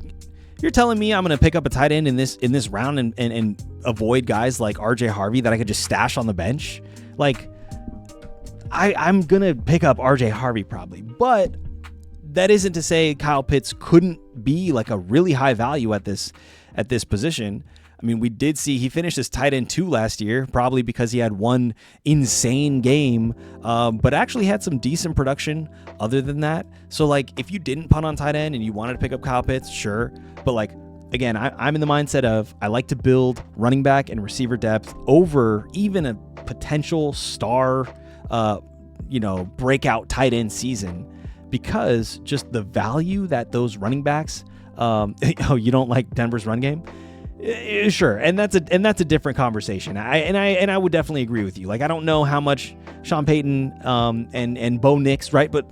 you're telling me I'm going to pick up a tight end in this round and avoid guys like RJ Harvey that I could just stash on the bench, like, I'm going to pick up RJ Harvey probably. But that isn't to say Kyle Pitts couldn't be like a really high value at this position. I mean, we did see he finished as tight end 2 last year, probably because he had one insane game, but actually had some decent production other than that. So, like, if you didn't punt on tight end and you wanted to pick up Kyle Pitts, sure. But, like, again, I'm in the mindset of I like to build running back and receiver depth over even a potential star, breakout tight end season, because just the value that those running backs, you don't like Denver's run game? Sure, and that's a different conversation. I would definitely agree with you. Like, I don't know how much Sean Payton and Bo Nix, right? But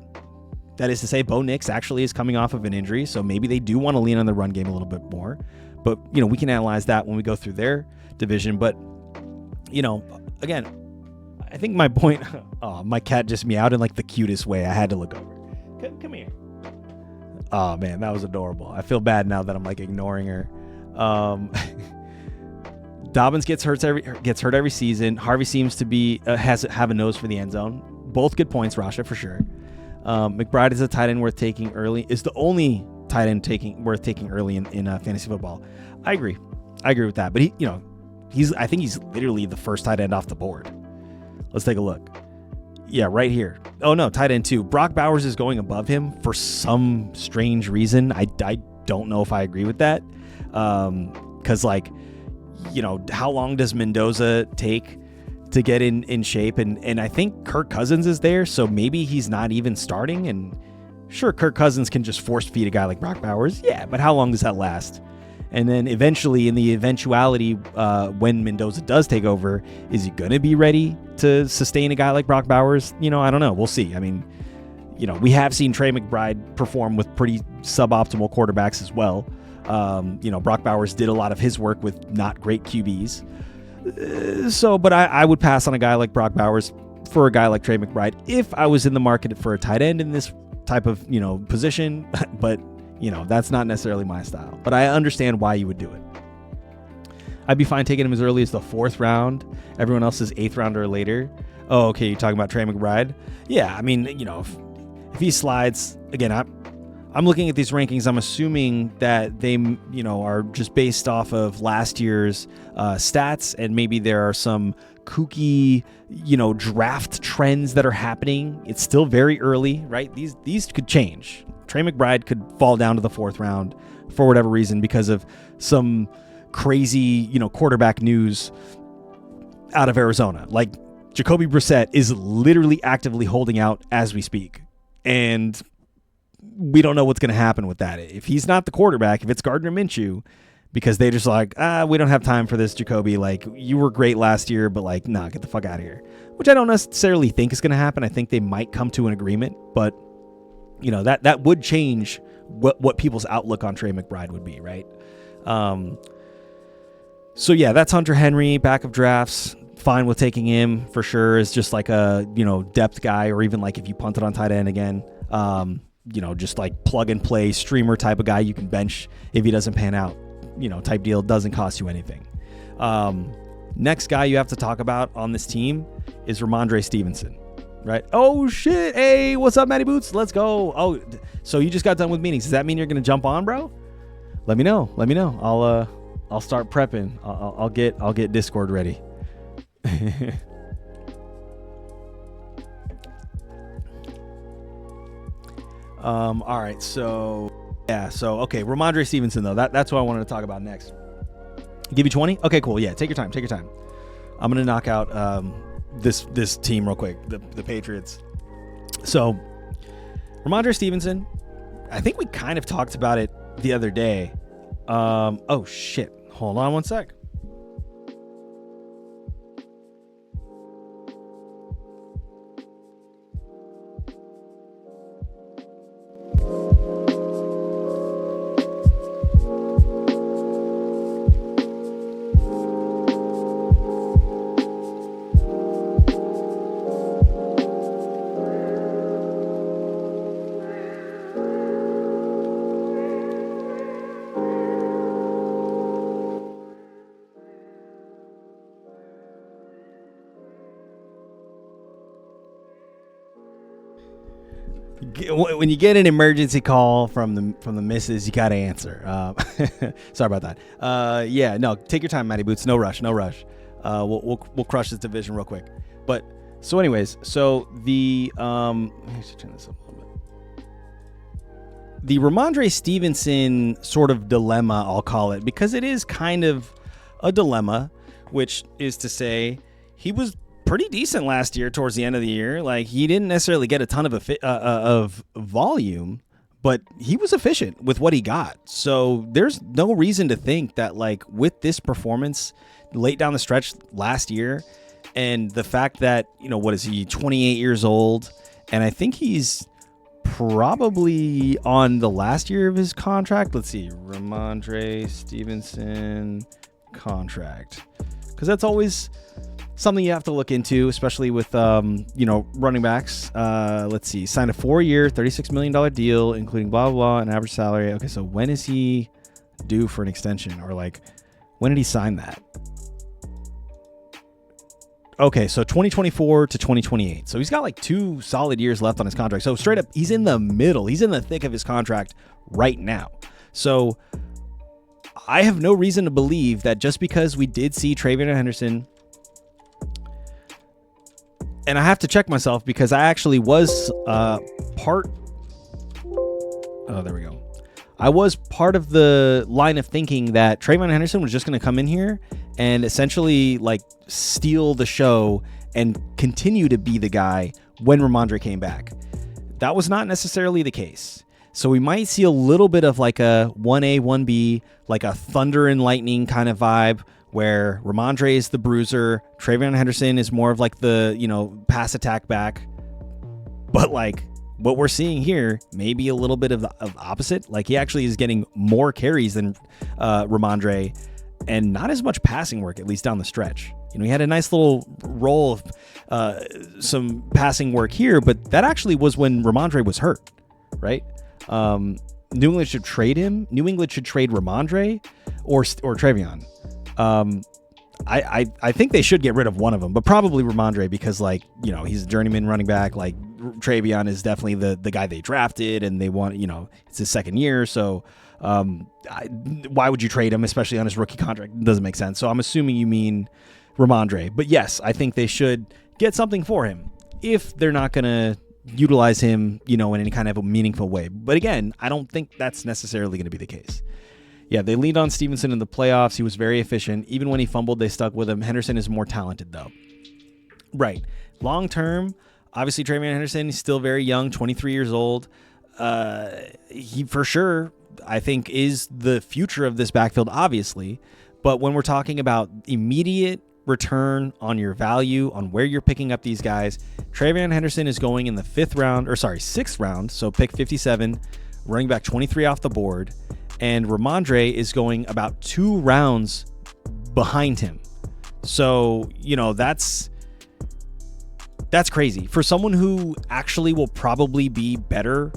That is to say, Bo Nix actually is coming off of an injury, so maybe they do want to lean on the run game a little bit more. But, we can analyze that when we go through their division. But, again, I think my point... Oh, my cat just meowed in, like, the cutest way. I had to look over. Come here. Oh, man, that was adorable. I feel bad now that I'm, like, ignoring her. Dobbins gets hurt every season. Harvey seems to be have a nose for the end zone. Both good points, Rasha, for sure. McBride is a tight end worth taking early. Is the only tight end worth taking early in fantasy football. I agree with that. But I think he's literally the first tight end off the board. Let's take a look. Yeah, right here. Oh no, tight end 2. Brock Bowers is going above him for some strange reason. I don't know if I agree with that. Because how long does Mendoza take to get in shape? And I think Kirk Cousins is there, so maybe he's not even starting. And sure, Kirk Cousins can just force feed a guy like Brock Bowers. Yeah, but how long does that last? And then eventually, in the eventuality, when Mendoza does take over, is he going to be ready to sustain a guy like Brock Bowers? I don't know. We'll see. I mean, we have seen Trey McBride perform with pretty suboptimal quarterbacks as well. Brock Bowers did a lot of his work with not great QBs. But I would pass on a guy like Brock Bowers for a guy like Trey McBride if I was in the market for a tight end in this type of, position. But, that's not necessarily my style. But I understand why you would do it. I'd be fine taking him as early as the 4th round. Everyone else is 8th round or later. Oh, okay, you're talking about Trey McBride? Yeah, I mean, if he slides, again, I'm looking at these rankings. I'm assuming that they, are just based off of last year's stats, and maybe there are some kooky, draft trends that are happening. It's still very early, right? These could change. Trey McBride could fall down to the 4th round for whatever reason because of some crazy, quarterback news out of Arizona. Like Jacoby Brissett is literally actively holding out as we speak, and we don't know what's going to happen with that. If he's not the quarterback, if it's Gardner Minshew, because they just like, we don't have time for this, Jacoby. Like, you were great last year, but like, nah, get the fuck out of here. Which I don't necessarily think is going to happen. I think they might come to an agreement, but that would change what people's outlook on Trey McBride would be, right? So yeah, that's Hunter Henry, back of drafts. Fine with taking him for sure. Is just like a, depth guy, or even like if you punt it on tight end again, just like plug and play streamer type of guy you can bench if he doesn't pan out, type deal. Doesn't cost you anything. Next guy you have to talk about on this team is Ramondre Stevenson, right? Oh shit. Hey, what's up, Matty Boots? Let's go. Oh, so you just got done with meetings. Does that mean you're going to jump on, bro? Let me know. I'll start prepping. I'll get Discord ready. All right, so okay, Ramondre Stevenson though. That's what I wanted to talk about next. Give you 20? Okay, cool. Yeah, take your time. I'm gonna knock out this team real quick, the Patriots. So Ramondre Stevenson, I think we kind of talked about it the other day. Oh shit. Hold on one sec. When you get an emergency call from the missus, you gotta answer. Sorry about that. Yeah, no, take your time, Matty Boots. No rush. We'll crush this division real quick. But so, anyways, so the let me just turn this up a little bit. The Ramondre Stevenson sort of dilemma, I'll call it, because it is kind of a dilemma, which is to say, he was pretty decent last year towards the end of the year. Like, he didn't necessarily get a ton of volume, but he was efficient with what he got. So there's no reason to think that, like, with this performance late down the stretch last year, and the fact that, what is he, 28 years old, and I think he's probably on the last year of his contract. Let's see, Ramondre Stevenson contract, because that's always something you have to look into, especially with running backs. Let's see, signed a 4-year, $36 million deal, including blah blah blah, an average salary. Okay, so when is he due for an extension, or like when did he sign that? Okay, so 2024 to 2028. So he's got like 2 solid years left on his contract. So straight up, he's in the middle. He's in the thick of his contract right now. So I have no reason to believe that just because we did see TreVeyon Henderson, and I have to check myself because I actually was part. Oh, there we go. I was part of the line of thinking that TreVeyon Henderson was just going to come in here and essentially like steal the show and continue to be the guy when Ramondre came back. That was not necessarily the case. So we might see a little bit of like a 1A, 1B, like a thunder and lightning kind of vibe where Ramondre is the bruiser. TreVeyon Henderson is more of like the, pass attack back. But like what we're seeing here, maybe a little bit of opposite. Like he actually is getting more carries than Ramondre, and not as much passing work, at least down the stretch. He had a nice little roll of some passing work here, but that actually was when Ramondre was hurt, right? New England should trade him. New England should trade Ramondre or TreVeyon. I think they should get rid of one of them, but probably Ramondre because he's a journeyman running back. Like TreVeyon is definitely the guy they drafted, and they want, it's his second year. So why would you trade him, especially on his rookie contract? It doesn't make sense. So I'm assuming you mean Ramondre, but yes, I think they should get something for him if they're not going to utilize him, in any kind of a meaningful way. But again, I don't think that's necessarily going to be the case. Yeah, they leaned on Stevenson in the playoffs. He was very efficient. Even when he fumbled, they stuck with him. Henderson is more talented, though. Right. Long term, obviously, TreVeyon Henderson is still very young, 23 years old. He, for sure, I think, is the future of this backfield, obviously. But when we're talking about immediate return on your value, on where you're picking up these guys, TreVeyon Henderson is going in the 6th round, so pick 57, running back 23 off the board. And Ramondre is going about 2 rounds behind him. So, that's crazy. For someone who actually will probably be better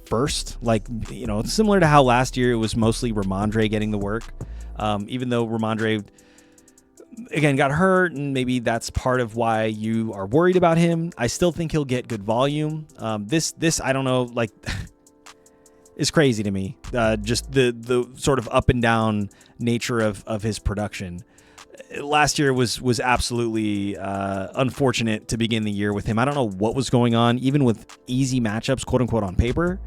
first, similar to how last year it was mostly Ramondre getting the work. Even though Ramondre, again, got hurt, and maybe that's part of why you are worried about him, I still think he'll get good volume. This I don't know, is crazy to me. Just the sort of up and down nature of his production. Last year was absolutely unfortunate to begin the year with him. I don't know what was going on, even with easy matchups, quote unquote, on paper.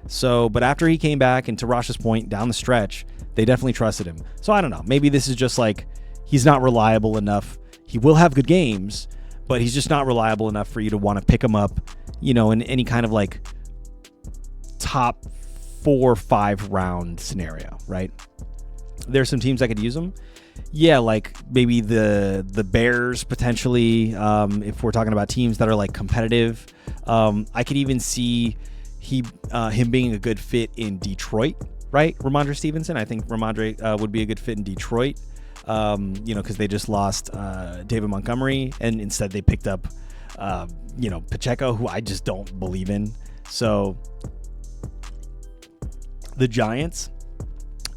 So, but after he came back, and to Rash's point, down the stretch, they definitely trusted him. So I don't know. Maybe this is just he's not reliable enough. He will have good games, but he's just not reliable enough for you to want to pick him up, in any kind of top 4 or 5 round scenario, right? There's some teams that could use him. Yeah, maybe the Bears potentially. If we're talking about teams that are competitive, I could even see him being a good fit in Detroit, right? Ramondre Stevenson. I think Ramondre would be a good fit in Detroit. Because they just lost David Montgomery, and instead they picked up Pacheco, who I just don't believe in. So the Giants,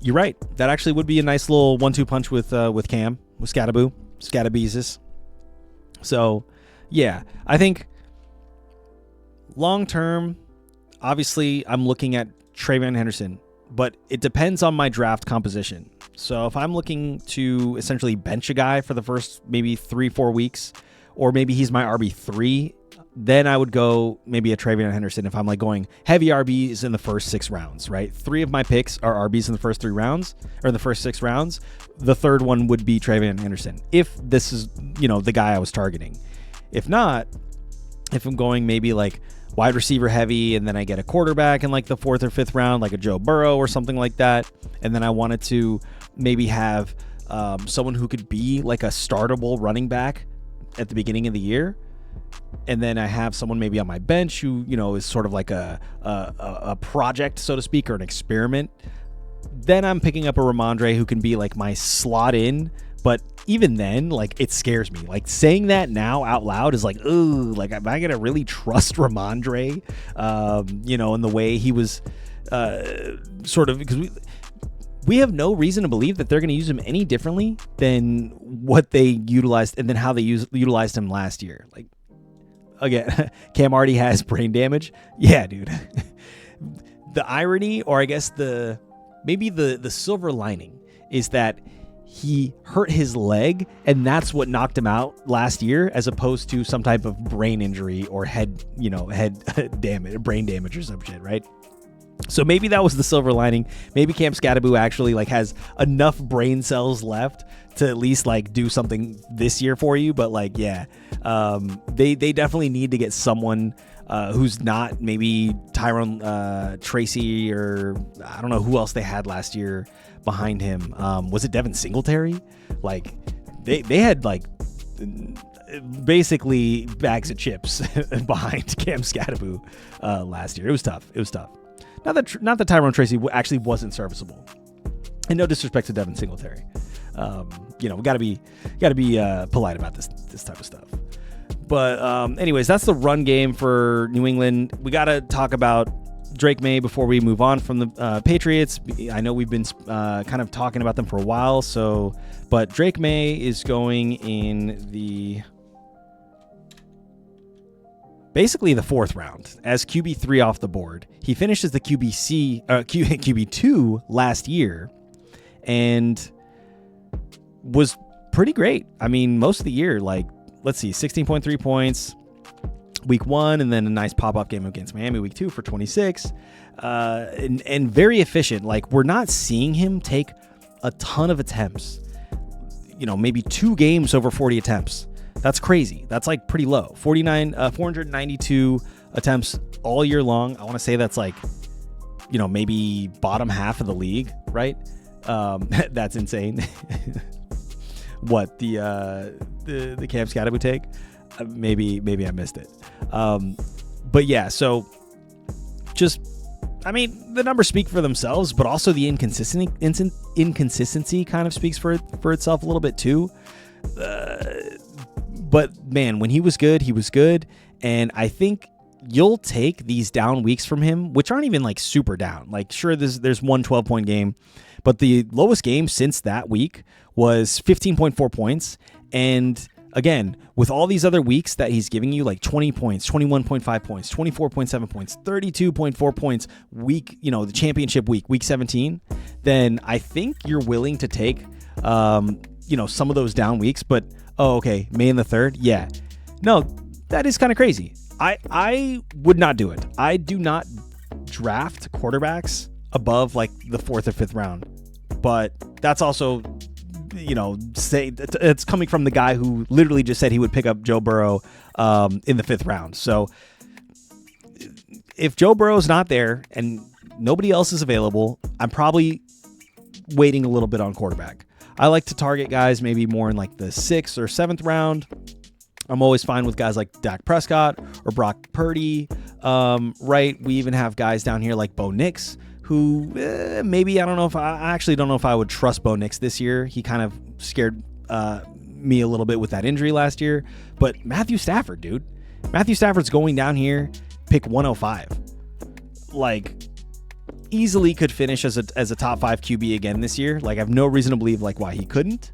you're right. That actually would be a nice little 1-2 punch with Cam, with Scadabeezus. So, yeah, I think long term, obviously, I'm looking at TreVeyon Henderson, but it depends on my draft composition. So if I'm looking to essentially bench a guy for the first maybe 3-4 weeks, or maybe he's my RB3, then I would go maybe a TreVeyon Henderson if I'm going heavy RBs in the first 6 rounds, right? 3 of my picks are RBs in the first 3 rounds, or the first 6 rounds. The third one would be TreVeyon Henderson, if this is, the guy I was targeting. If not, if I'm going maybe wide receiver heavy, and then I get a quarterback in the 4th or 5th round, like a Joe Burrow or something like that, and then I wanted to maybe have someone who could be a startable running back at the beginning of the year, and then I have someone maybe on my bench who, is sort of like a project, so to speak, or an experiment, then I'm picking up a Ramondre who can be like my slot in. But even then, like, it scares me. Like, saying that now out loud is like, ooh, like, am I going to really trust Ramondre? In the way he was sort of, because we have no reason to believe that they're going to use him any differently than what they utilized and then how they utilized him last year. Like, again, Cam already has brain damage. Yeah, dude. The irony, or I guess maybe the silver lining, is that he hurt his leg, and that's what knocked him out last year, as opposed to some type of brain injury or head damage, brain damage or some shit, right? So maybe that was the silver lining. Maybe Cam Scatterbo actually like has enough brain cells left to at least like do something this year for you. But like, yeah, they definitely need to get someone who's not maybe Tyrone Tracy, or I don't know who else they had last year behind him. Was it Devin Singletary? Like they had like basically bags of chips behind Cam Scatterbo last year. It was tough. Not that Tyrone Tracy actually wasn't serviceable, and no disrespect to Devin Singletary. We gotta be polite about this type of stuff. But anyways, that's the run game for New England. We gotta talk about Drake May before we move on from the Patriots. I know we've been kind of talking about them for a while, but Drake May is going in basically the 4th round as QB3 off the board. He finished as the QB2 last year and was pretty great. I mean, most of the year, like, let's see, 16.3 points week 1, and then a nice pop-up game against Miami week 2 for 26, and very efficient. Like, we're not seeing him take a ton of attempts, maybe 2 games over 40 attempts. That's crazy. That's like pretty low. 492 attempts all year long. I want to say that's like, maybe bottom half of the league, right? That's insane. What the Cam Scatterbo take? Maybe I missed it. But yeah, so the numbers speak for themselves, but also the inconsistency kind of speaks for itself a little bit too. But man, when he was good, and I think you'll take these down weeks from him, which aren't even like super down. Like, sure, there's one 12-point game, but the lowest game since that week was 15.4 points. And again, with all these other weeks that he's giving you, like 20 points, 21.5 points, 24.7 points, 32.4 points week, the championship week 17, then I think you're willing to take, some of those down weeks. But, oh, okay, May in the 3rd? Yeah. No, that is kind of crazy. I would not do it. I do not draft quarterbacks above like the 4th or 5th round. But that's also, it's coming from the guy who literally just said he would pick up Joe Burrow in the 5th round. So if Joe Burrow's not there and nobody else is available, I'm probably waiting a little bit on quarterback. I like to target guys maybe more in like the 6th or 7th round. I'm always fine with guys like Dak Prescott or Brock Purdy. Right. We even have guys down here like Bo Nix, who maybe I actually don't know if I would trust Bo Nix this year. He kind of scared me a little bit with that injury last year. But Matthew Stafford, dude. Matthew Stafford's going down here, pick 105. Like, easily could finish as a top 5 QB again this year. Like, I have no reason to believe like why he couldn't.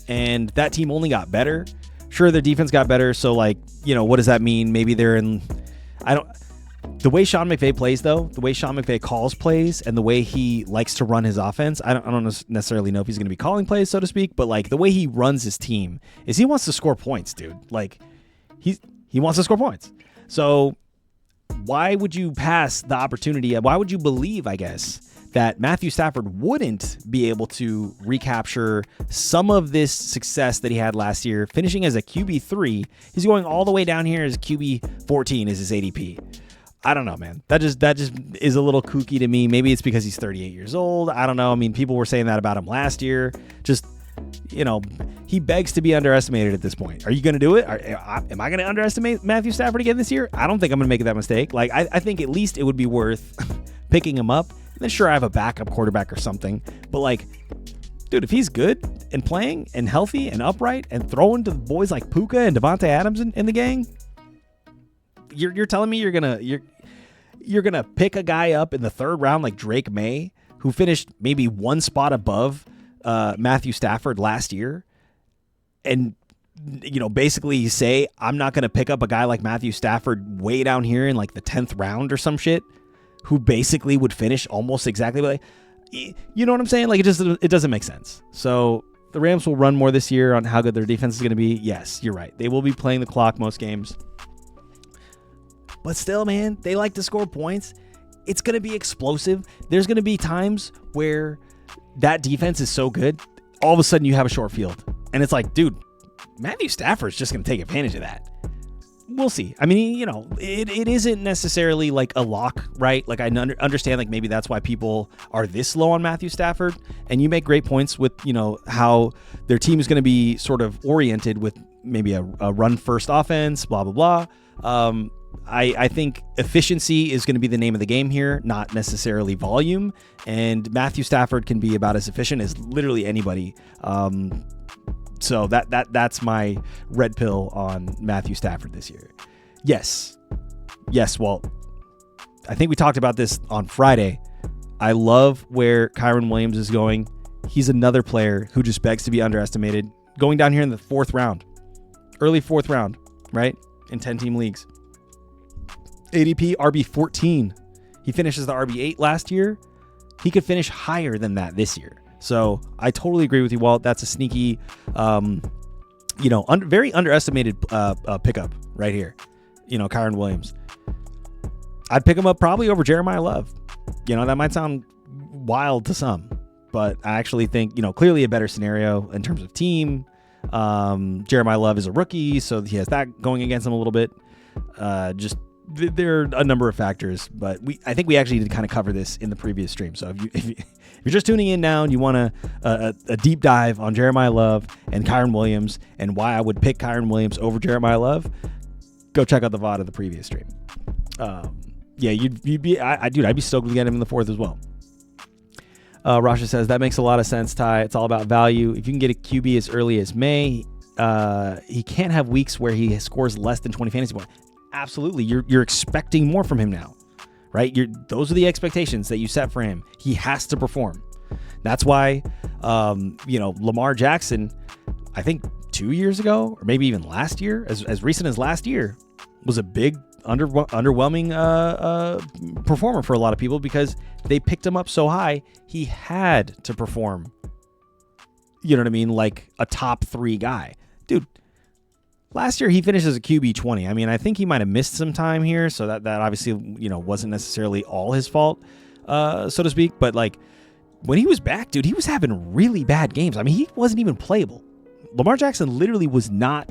And that team only got better. Sure, their defense got better. So like, what does that mean? Maybe they're in. The way Sean McVay plays, though, the way Sean McVay calls plays, and the way he likes to run his offense, I don't necessarily know if he's going to be calling plays, so to speak, but like the way he runs his team is he wants to score points, dude. Like he wants to score points. So why would you pass the opportunity? Why would you believe, I guess, that Matthew Stafford wouldn't be able to recapture some of this success that he had last year, finishing as a QB3? He's going all the way down here as QB14 is his ADP. I don't know, man. That just is a little kooky to me. Maybe it's because he's 38 years old. I don't know. I mean, people were saying that about him last year. Just he begs to be underestimated at this point. Are you going to do it? Am I going to underestimate Matthew Stafford again this year? I don't think I'm going to make that mistake. Like, I think at least it would be worth picking him up. And then sure, I have a backup quarterback or something. But like, dude, if he's good and playing and healthy and upright and throwing to boys like Puka and Devontae Adams in the gang, you're telling me you're gonna pick a guy up in the third round like Drake May, who finished maybe one spot above Matthew Stafford last year, and basically say I'm not gonna pick up a guy like Matthew Stafford way down here in like the 10th round or some shit, who basically would finish almost exactly like, you know what I'm saying? Like it doesn't make sense. So the Rams will run more this year on how good their defense is going to be. Yes, you're right. They will be playing the clock most games. But still, man, they like to score points. It's going to be explosive. There's going to be times where that defense is so good, all of a sudden you have a short field. And it's like, dude, Matthew Stafford's just going to take advantage of that. We'll see. I mean, it isn't necessarily like a lock, right? Like I understand like maybe that's why people are this low on Matthew Stafford. And you make great points with, how their team is going to be sort of oriented with maybe a run first offense, blah, blah, blah. I think efficiency is going to be the name of the game here, not necessarily volume. And Matthew Stafford can be about as efficient as literally anybody. So that's my red pill on Matthew Stafford this year. Yes, Walt. I think we talked about this on Friday. I love where Kyren Williams is going. He's another player who just begs to be underestimated. Going down here in the 4th round, early 4th round, right? In 10-team leagues. ADP RB14. He finishes the RB8 last year. He could finish higher than that this year. So I totally agree with you, Walt. That's a sneaky, very underestimated pickup right here. Kyren Williams. I'd pick him up probably over Jeremiah Love. That might sound wild to some, but I actually think, clearly a better scenario in terms of team. Jeremiah Love is a rookie, so he has that going against him a little bit. There are a number of factors, but I think we actually did kind of cover this in the previous stream. So if you're just tuning in now and you want a deep dive on Jeremiah Love and Kyren Williams and why I would pick Kyren Williams over Jeremiah Love, go check out the VOD of the previous stream. I'd be stoked to get him in the 4th as well. Rasha says that makes a lot of sense, Ty. It's all about value. If you can get a QB as early as May, he can't have weeks where he scores less than 20 fantasy points. Absolutely. You're expecting more from him now, right? Those are the expectations that you set for him. He has to perform. That's why, Lamar Jackson, I think 2 years ago, or maybe even last year, as recent as last year, was a big underwhelming performer for a lot of people because they picked him up so high. He had to perform, you know what I mean? Like a top 3 guy. Dude, last year he finished as a QB 20. I mean, I think he might have missed some time here, so that obviously, wasn't necessarily all his fault, so to speak. But like when he was back, dude, he was having really bad games. I mean, he wasn't even playable. Lamar Jackson literally was not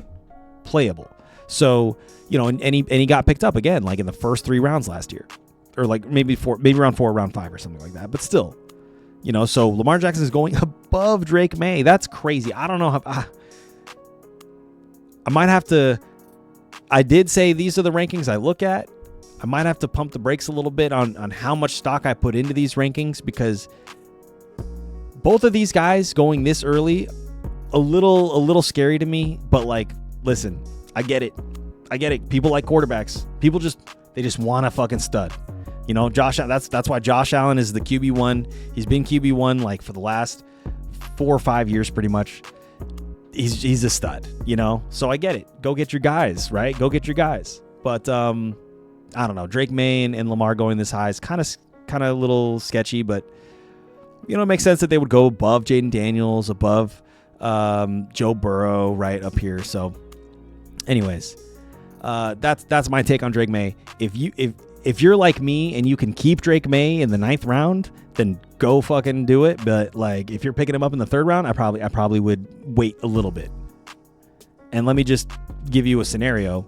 playable. So, and he got picked up again, like in the first 3 rounds last year, or like maybe round 4, round 5 or something like that. But still, so Lamar Jackson is going above Drake May. That's crazy. I don't know how. I might have to. I did say these are the rankings I look at. I might have to pump the brakes a little bit on how much stock I put into these rankings because both of these guys going this early, a little scary to me. But like, listen, I get it. People like quarterbacks. People just want a fucking stud. Josh. That's why Josh Allen is the QB1. He's been QB1 like for the last 4 or 5 years, pretty much. He's a stud, So I get it. Go get your guys, right? Go get your guys. But I don't know. Drake May and Lamar going this high is kind of a little sketchy, but it makes sense that they would go above Jaden Daniels, above Joe Burrow, right up here. So, anyways, that's my take on Drake May. If you're like me and you can keep Drake May in the 9th round, then go fucking do it. But like, if you're picking him up in the 3rd round, I probably would wait a little bit. And let me just give you a scenario.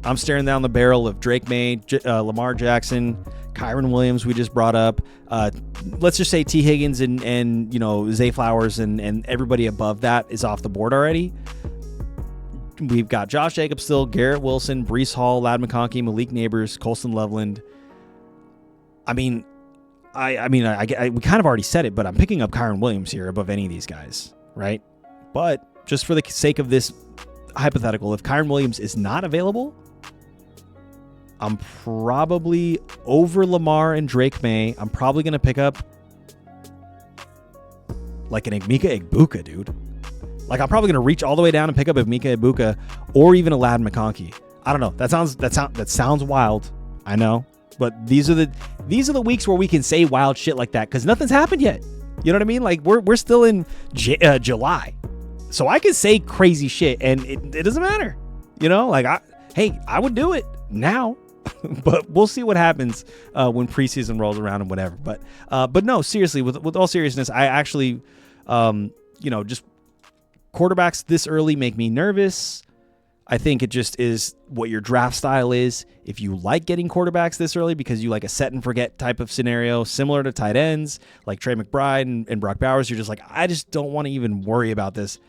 I'm staring down the barrel of Drake May, Lamar Jackson, Kyron Williams we just brought up. Let's just say T. Higgins and Zay Flowers and everybody above that is off the board already. We've got Josh Jacobs still, Garrett Wilson, Breece Hall, Ladd McConkey, Malik Neighbors, Colston Loveland. I mean, we kind of already said it, but I'm picking up Kyron Williams here above any of these guys, right? But just for the sake of this hypothetical, if Kyron Williams is not available, I'm probably over Lamar and Drake May. I'm probably going to pick up like an Emeka Egbuka, dude. Like, I'm probably going to reach all the way down and pick up Emeka Egbuka or even a Ladd McConkey. I don't know. That sounds wild. I know. But these are the weeks where we can say wild shit like that because nothing's happened yet. You know what I mean? Like, we're still in July. So I can say crazy shit and it doesn't matter. You know, like, I would do it now. But we'll see what happens when preseason rolls around and whatever. But no, seriously, with all seriousness, I actually, just quarterbacks this early make me nervous. I think it just is what your draft style is. If you like getting quarterbacks this early because you like a set and forget type of scenario, similar to tight ends like Trey McBride and Brock Bowers, you're just like, I just don't want to even worry about this.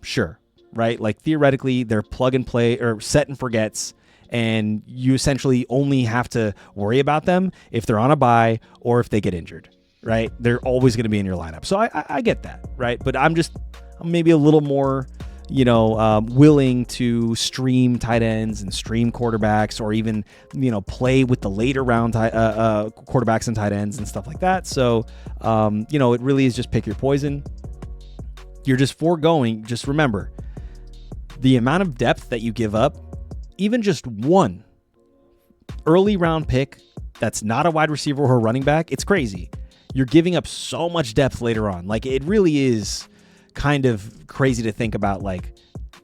Sure, right? Like theoretically, they're plug and play or set and forgets. And you essentially only have to worry about them if they're on a bye or if they get injured, right? They're always going to be in your lineup. So I get that, right? But I'm maybe a little more, willing to stream tight ends and stream quarterbacks or even, play with the later round quarterbacks and tight ends and stuff like that. So, it really is just pick your poison. You're just foregoing. Just remember the amount of depth that you give up. Even just one early round pick that's not a wide receiver or a running back, it's crazy. You're giving up so much depth later on. Like, it really is kind of crazy to think about, like,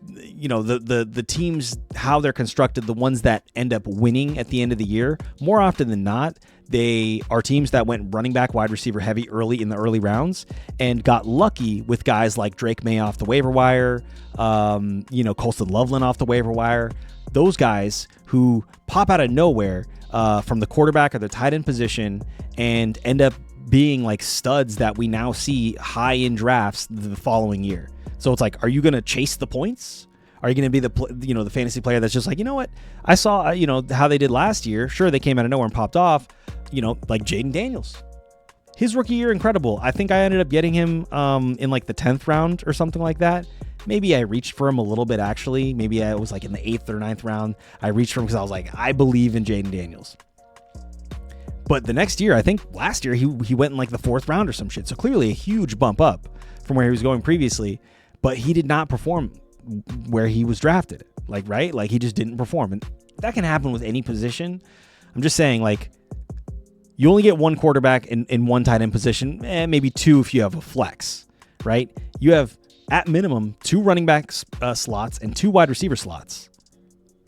the teams, how they're constructed, the ones that end up winning at the end of the year. More often than not, they are teams that went running back, wide receiver heavy early in the early rounds and got lucky with guys like Drake May off the waiver wire, Colston Loveland off the waiver wire. Those guys who pop out of nowhere from the quarterback or the tight end position and end up being like studs that we now see high in drafts the following year. So it's like, are you going to chase the points? Are you going to be the fantasy player that's just like, you know what? I saw, how they did last year. Sure, they came out of nowhere and popped off, like Jaden Daniels. His rookie year, incredible. I think I ended up getting him in like the 10th round or something like that. Maybe I reached for him a little bit, actually. Maybe I was like in the 8th or 9th round. I reached for him because I was like, I believe in Jaden Daniels. But the next year, I think last year, he went in like the 4th round or some shit. So clearly a huge bump up from where he was going previously. But he did not perform where he was drafted. Like, right? Like, he just didn't perform. And that can happen with any position. I'm just saying, like, you only get one quarterback in one tight end position, maybe two if you have a flex, right? You have, at minimum, 2 running back slots and 2 wide receiver slots.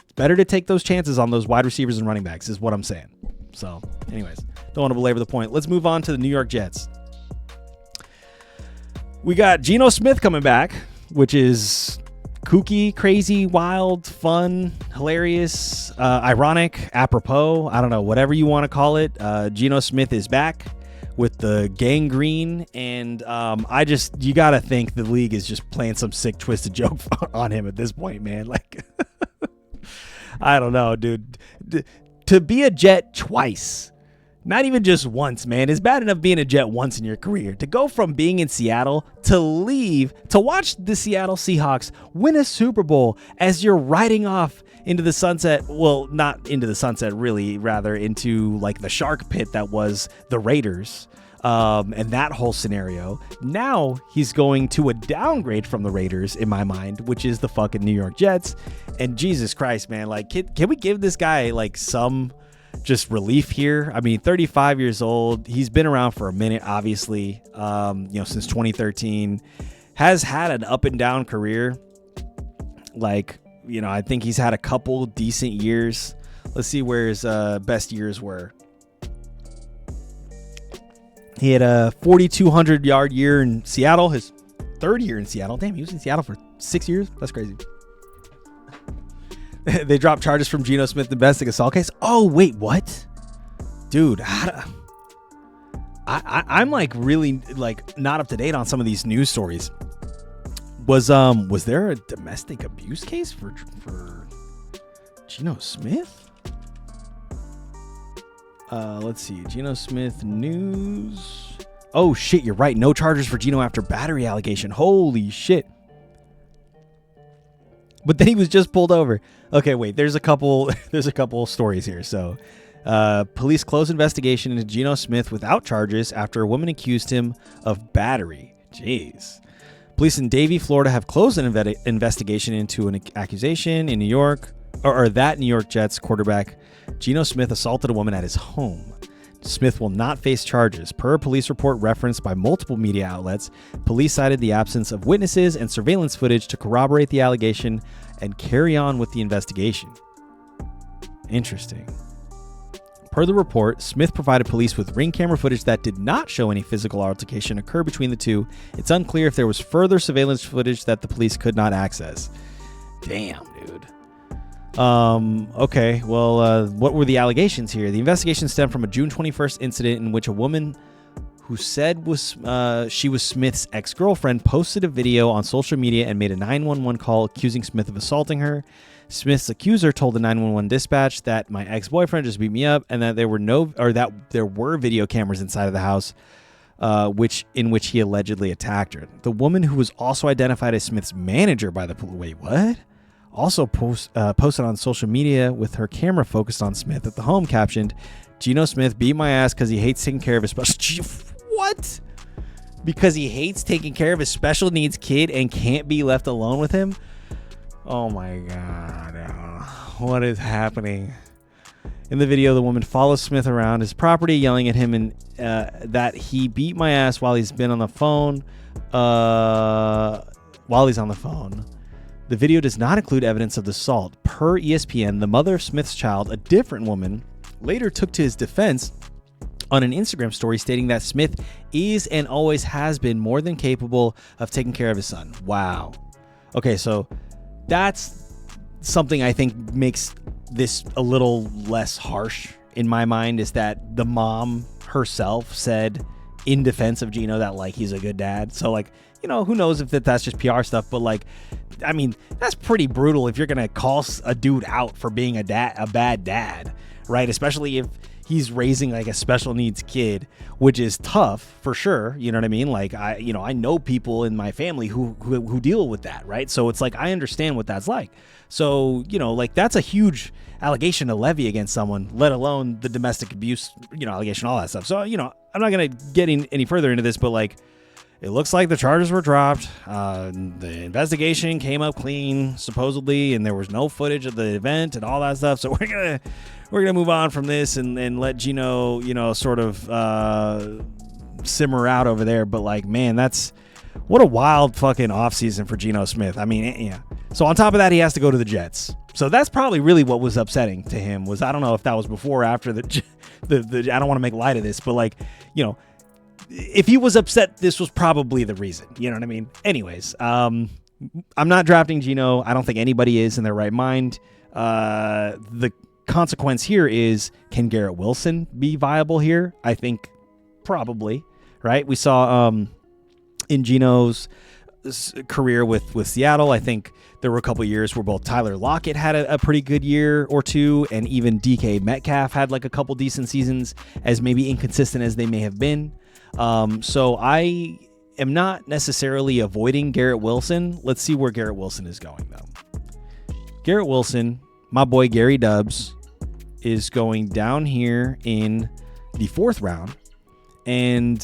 It's better to take those chances on those wide receivers and running backs is what I'm saying. So, anyways, don't want to belabor the point. Let's move on to the New York Jets. We got Geno Smith coming back, which is kooky, crazy, wild, fun, hilarious, ironic, apropos. I don't know, whatever you want to call it. Geno Smith is back with the gangrene, and you got to think the league is just playing some sick, twisted joke on him at this point, man. Like, I don't know, dude. To be a Jet twice, not even just once, man, is bad enough being a Jet once in your career. To go from being in Seattle to leave, to watch the Seattle Seahawks win a Super Bowl as you're riding off into the sunset. Well, not into the sunset, really, rather into like the shark pit that was the Raiders. And that whole scenario. Now he's going to a downgrade from the Raiders in my mind, which is the fucking New York Jets. And Jesus Christ, man, like, can we give this guy like some just relief here? I mean, 35 years old. He's been around for a minute, obviously, since 2013. Has had an up and down career. Like, I think he's had a couple decent years. Let's see where his best years were. He had a 4,200 yard year in Seattle, his 3rd year in Seattle. Damn, he was in Seattle for 6 years. That's crazy. They dropped charges from Geno Smith, the domestic assault case. Oh, wait, what? dude, I'm like really like not up to date on some of these news stories. Was there a domestic abuse case for Geno Smith? Let's see, Geno Smith news. Oh shit, you're right. No charges for Geno after battery allegation. Holy shit. But then he was just pulled over. Okay, wait. There's a couple stories here. So, police closed investigation into Geno Smith without charges after a woman accused him of battery. Jeez. Police in Davie, Florida, have closed an investigation into an accusation in New York, or that New York Jets quarterback Geno Smith assaulted a woman at his home. Smith will not face charges. Per a police report referenced by multiple media outlets, police cited the absence of witnesses and surveillance footage to corroborate the allegation and carry on with the investigation. Interesting. Per the report, Smith provided police with ring camera footage that did not show any physical altercation occur between the two. It's unclear if there was further surveillance footage that the police could not access. Damn, dude. Okay, well, what were the allegations here? The investigation stemmed from a June 21st incident in which a woman who said she was Smith's ex-girlfriend posted a video on social media and made a 911 call accusing Smith of assaulting her. Smith's accuser told the 911 dispatch that my ex-boyfriend just beat me up and that there were video cameras inside of the house in which he allegedly attacked her. The woman, who was also identified as Smith's manager by the police, wait, what? Also posted on social media with her camera focused on Smith at the home, captioned, "Geno Smith beat my ass because he hates taking care of his special..." What? Because he hates taking care of his special needs kid and can't be left alone with him? Oh my God. What is happening? In the video, the woman follows Smith around his property, yelling at him and that he beat my ass while he's been on the phone. The video does not include evidence of the assault. Per ESPN, the mother of Smith's child, a different woman, later took to his defense on an Instagram story stating that Smith is and always has been more than capable of taking care of his son. Wow. Okay, so that's something I think makes this a little less harsh in my mind, is that the mom herself said in defense of Geno that, like, he's a good dad. So, like, you know, who knows if that's just PR stuff, but, like, I mean, that's pretty brutal if you're going to call a dude out for being a bad dad, right? Especially if he's raising like a special needs kid, which is tough for sure. You know what I mean? Like, I know people in my family who deal with that, right? So it's like, I understand what that's like. So, you know, like, that's a huge allegation to levy against someone, let alone the domestic abuse, allegation, all that stuff. So, I'm not going to get any further into this, but, like, it looks like the charges were dropped. The investigation came up clean, supposedly, and there was no footage of the event and all that stuff. So we're gonna move on from this and let Geno, sort of simmer out over there. But, like, man, what a wild fucking offseason for Geno Smith. I mean, yeah. So on top of that, he has to go to the Jets. So that's probably really what was upsetting to him. I don't know if that was before or after the I don't want to make light of this, but, like, if he was upset, this was probably the reason. You know what I mean? Anyways, I'm not drafting Geno. I don't think anybody is in their right mind. The consequence here is, can Garrett Wilson be viable here? I think probably, right? We saw in Geno's career with Seattle, I think there were a couple years where both Tyler Lockett had a pretty good year or two, and even DK Metcalf had like a couple decent seasons, as maybe inconsistent as they may have been. So I am not necessarily avoiding Garrett Wilson. Let's see where Garrett Wilson is going, though. Garrett Wilson, my boy Gary Dubs, is going down here in the 4th round, and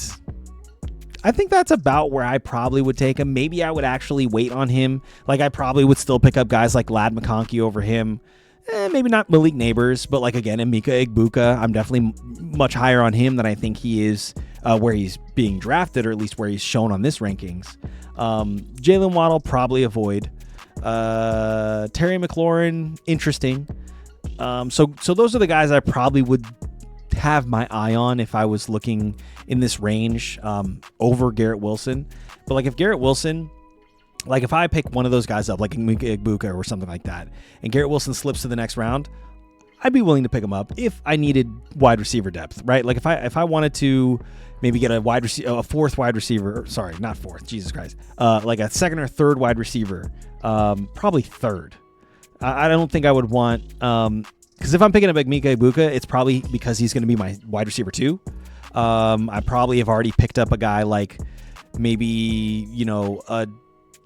I think that's about where I probably would take him. Maybe I would actually wait on him. Like, I probably would still pick up guys like Ladd McConkey over him. Maybe not Malik Neighbors, but, like, again, Emeka Egbuka, I'm definitely much higher on him than I think he is where he's being drafted, or at least where he's shown on this rankings. Jalen Waddle, probably avoid. Terry McLaurin, interesting. So those are the guys I probably would have my eye on if I was looking in this range over Garrett Wilson. But, like, if Garrett Wilson, like, if I pick one of those guys up, like Emeka Egbuka or something like that, and Garrett Wilson slips to the next round, I'd be willing to pick him up if I needed wide receiver depth, right? Like if I wanted to maybe get a fourth wide receiver. Sorry, not fourth. Jesus Christ. Like a second or third wide receiver. Probably third. I don't think I would want. Because if I'm picking up Mika Ibuka, it's probably because he's going to be my wide receiver too. I probably have already picked up a guy like maybe a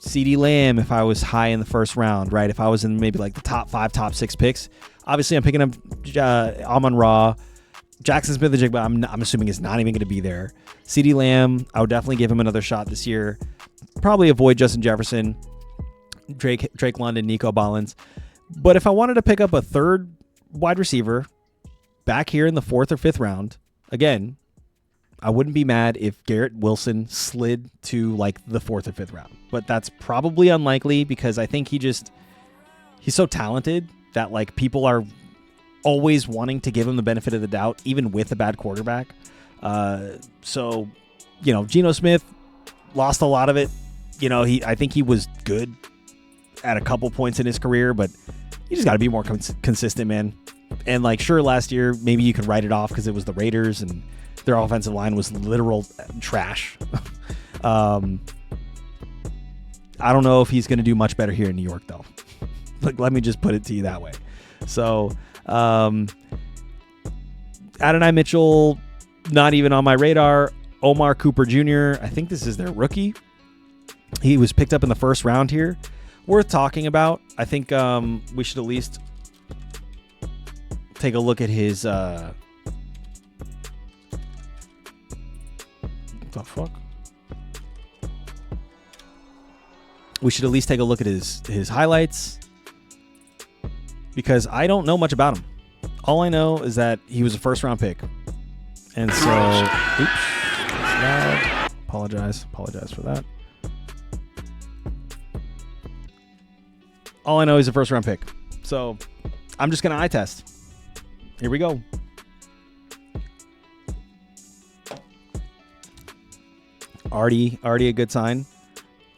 CeeDee Lamb if I was high in the first round, right? If I was in maybe like the top 5, top 6 picks. Obviously, I'm picking up Amon-Ra. Jackson Smith-Njigba, I'm assuming is not even going to be there. CeeDee Lamb, I would definitely give him another shot this year. Probably avoid Justin Jefferson, Drake London, Nico Ballins. But if I wanted to pick up a third wide receiver back here in the 4th or 5th round, again, I wouldn't be mad if Garrett Wilson slid to like the 4th or 5th round. But that's probably unlikely because I think he's so talented that like people are always wanting to give him the benefit of the doubt, even with a bad quarterback. So, Geno Smith lost a lot of it. I think he was good at a couple points in his career, but you just got to be more consistent, man. And like, sure, last year, maybe you could write it off because it was the Raiders and their offensive line was literal trash. I don't know if he's going to do much better here in New York, though. Like, let me just put it to you that way. So, Adonai Mitchell, not even on my radar. Omar Cooper Jr., I think this is their rookie. He was picked up in the first round here. Worth talking about. I think we should at least take a look at his... the fuck? We should at least take a look at his highlights. Because I don't know much about him. All I know is that he was a first-round pick. And so... Oops. That's loud. Apologize for that. All I know is a first-round pick. So, I'm just going to eye test. Here we go. Already a good sign.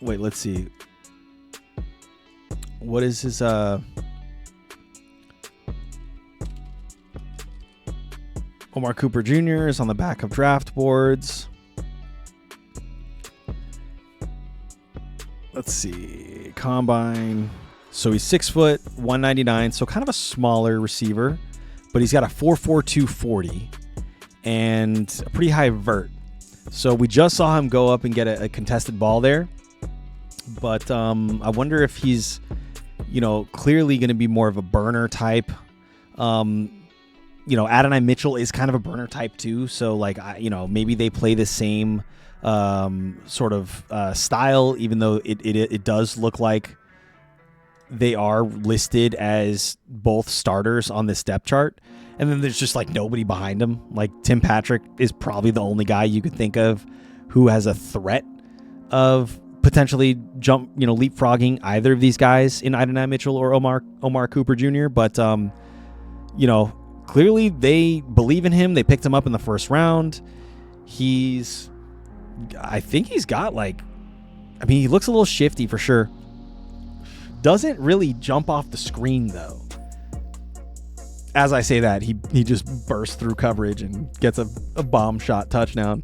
Wait, let's see. What is his... Omar Cooper Jr. is on the back of draft boards. Let's see. Combine. So he's 6 foot, 199. So kind of a smaller receiver, but he's got a 4.42 40 and a pretty high vert. So we just saw him go up and get a contested ball there. But I wonder if he's, clearly going to be more of a burner type. Adonai Mitchell is kind of a burner type too. So like, maybe they play the same sort of style, even though it does look like they are listed as both starters on this depth chart. And then there's just like nobody behind him. Like Tim Patrick is probably the only guy you could think of who has a threat of potentially leapfrogging either of these guys in Adonai Mitchell or Omar Cooper Jr. But, clearly they believe in him. They picked him up in the first round. I think he's got he looks a little shifty for sure. Doesn't really jump off the screen though. As I say that, he just bursts through coverage and gets a bomb shot touchdown.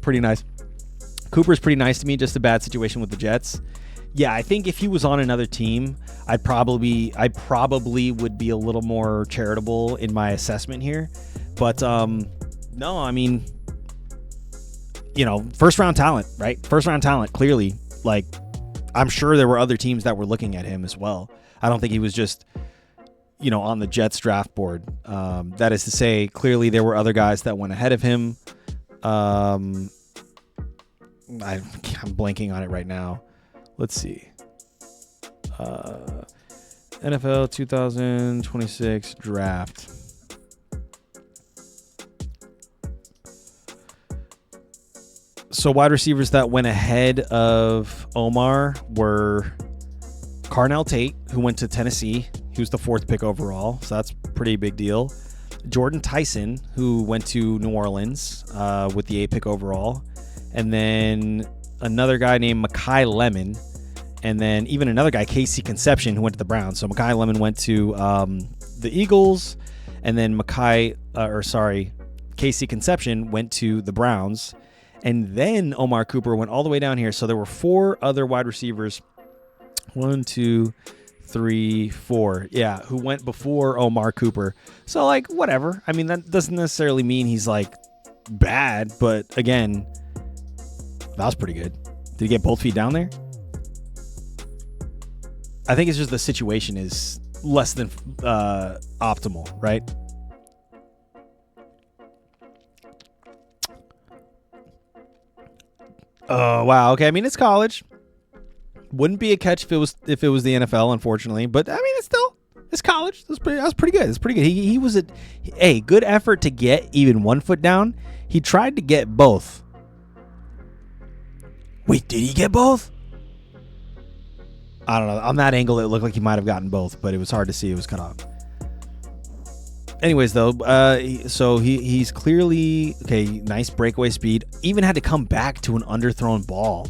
Pretty nice. Cooper's pretty nice to me, just a bad situation with the Jets. Yeah, I think if he was on another team, I probably would be a little more charitable in my assessment here. But no, I mean, first round talent, right? First round talent, clearly. Like, I'm sure there were other teams that were looking at him as well. I don't think he was just, on the Jets draft board. That is to say, clearly there were other guys that went ahead of him. I'm blanking on it right now. Let's see. NFL 2026 draft. So wide receivers that went ahead of Omar were Carnell Tate, who went to Tennessee. He was the 4th pick overall, so that's a pretty big deal. Jordan Tyson, who went to New Orleans with the 8th pick overall. And then another guy named Mekhi Lemon. And then even another guy, Casey Conception, who went to the Browns. So Mekhi Lemon went to the Eagles, and then Casey Conception went to the Browns. And then Omar Cooper went all the way down here. So there were 4 other wide receivers. 1, 2, 3, 4. Yeah, who went before Omar Cooper. So, like, whatever. I mean, that doesn't necessarily mean he's, like, bad. But, again, that was pretty good. Did he get both feet down there? I think it's just the situation is less than optimal, right? Oh, wow. Okay, I mean, it's college. Wouldn't be a catch if it was the NFL, unfortunately. But, I mean, it's college. That was pretty good. It's pretty good. He was a good effort to get even 1 foot down. He tried to get both. Wait, did he get both? I don't know. On that angle, it looked like he might have gotten both, but it was hard to see. It was cut off. Anyways, though, so he's clearly, okay, nice breakaway speed. Even had to come back to an underthrown ball.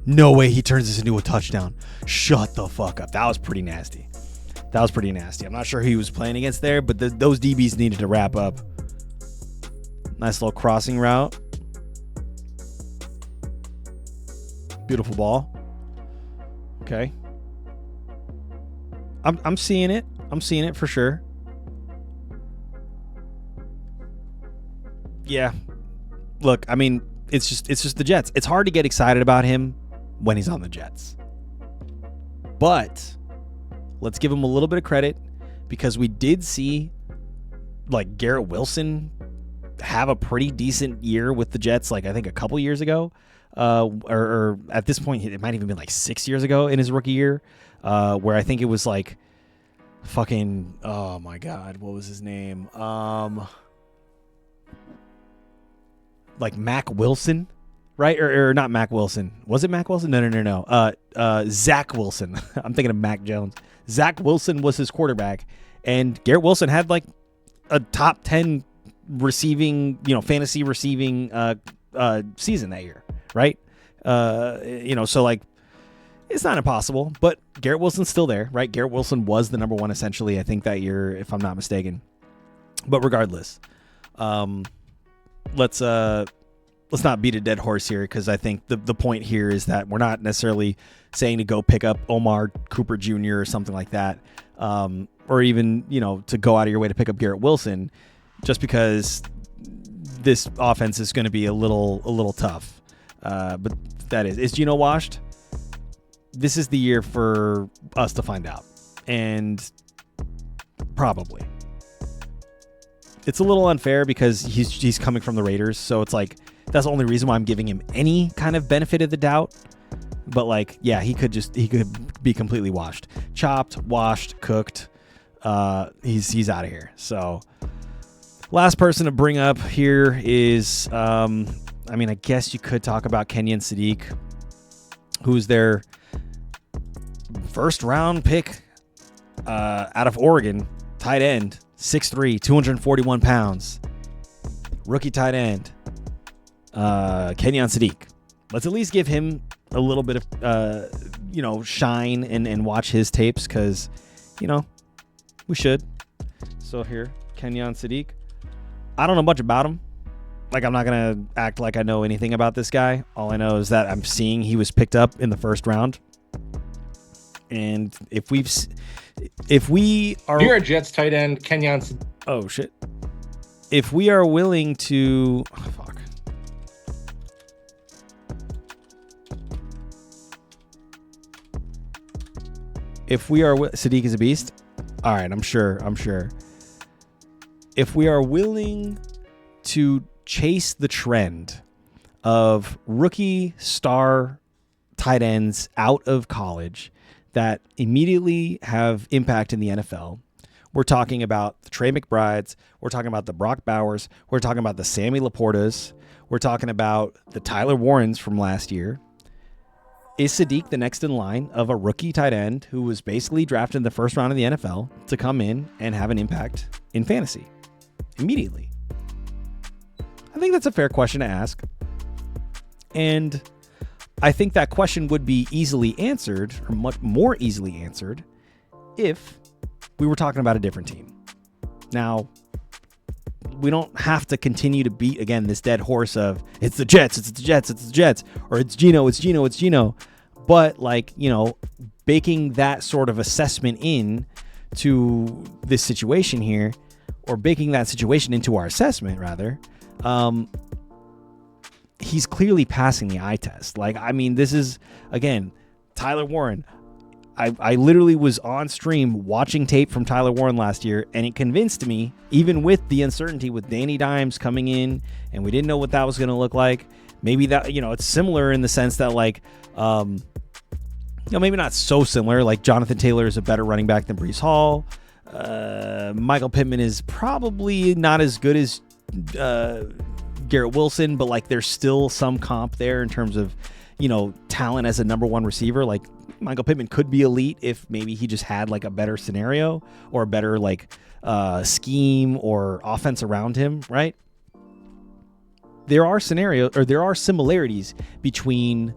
No way he turns this into a touchdown. Shut the fuck up. That was pretty nasty. I'm not sure who he was playing against there, but those DBs needed to wrap up. Nice little crossing route. Beautiful ball. Okay. I'm seeing it. I'm seeing it for sure. Yeah. Look, I mean, it's just the Jets. It's hard to get excited about him when he's on the Jets. But let's give him a little bit of credit because we did see like Garrett Wilson have a pretty decent year with the Jets, like I think a couple years ago. Or at this point, it might even been like 6 years ago in his rookie year, where I think it was like fucking, oh my God, what was his name? Like Mac Wilson, right? Or not Mac Wilson. Was it Mac Wilson? No. Zach Wilson. I'm thinking of Mac Jones. Zach Wilson was his quarterback, and Garrett Wilson had like a top 10 receiving, fantasy receiving season that year. Right? So like it's not impossible, but Garrett Wilson's still there, right? Garrett Wilson was the number 1 essentially, I think, that year, if I'm not mistaken. But regardless, let's not beat a dead horse here, because I think the point here is that we're not necessarily saying to go pick up Omar Cooper Jr. or something like that, or even to go out of your way to pick up Garrett Wilson, just because this offense is going to be a little tough. But that is Geno washed? This is the year for us to find out. And probably. It's a little unfair because he's coming from the Raiders, so it's like that's the only reason why I'm giving him any kind of benefit of the doubt. But like, yeah, he could be completely washed. Chopped, washed, cooked. He's out of here. So last person to bring up here is I guess you could talk about Kenyon Sadiq, who's their first round pick out of Oregon, tight end, 6'3", 241 pounds, rookie tight end, Kenyon Sadiq. Let's at least give him a little bit of, shine and watch his tapes because, we should. So here, Kenyon Sadiq. I don't know much about him. Like, I'm not going to act like I know anything about this guy. All I know is that I'm seeing he was picked up in the first round. And if we are... You're a Jets tight end, Kenyon. Oh, shit. If we are willing to... Oh, fuck. If we are... Sadiq is a beast? All right, I'm sure. If we are willing to chase the trend of rookie star tight ends out of college that immediately have impact in the NFL. We're talking about the Trey McBrides. We're talking about the Brock Bowers. We're talking about the Sammy Laportas. We're talking about the Tyler Warrens from last year. Is Sadiq the next in line of a rookie tight end who was basically drafted in the first round of the NFL to come in and have an impact in fantasy immediately? I think that's a fair question to ask. And I think that question would be easily answered, or much more easily answered, if we were talking about a different team. Now, we don't have to continue to beat, again, this dead horse of it's the Jets, it's the Jets, it's the Jets, or it's Geno, it's Geno, it's Geno. But, like, you know, baking that sort of assessment in to this situation here, or baking that situation into our assessment, rather, he's clearly passing the eye test. Like, I mean, this is, again, Tyler Warren. I literally was on stream watching tape from Tyler Warren last year, and it convinced me, even with the uncertainty with Danny Dimes coming in, and we didn't know what that was going to look like. Maybe that, you know, it's similar in the sense that, like, you know, maybe not so similar. Like, Jonathan Taylor is a better running back than Breece Hall. Michael Pittman is probably not as good as Garrett Wilson, but, like, there's still some comp there in terms of, you know, talent as a number one receiver. Like, Michael Pittman could be elite if maybe he just had, like, a better scenario or a better, like, scheme or offense around him, right? There are similarities between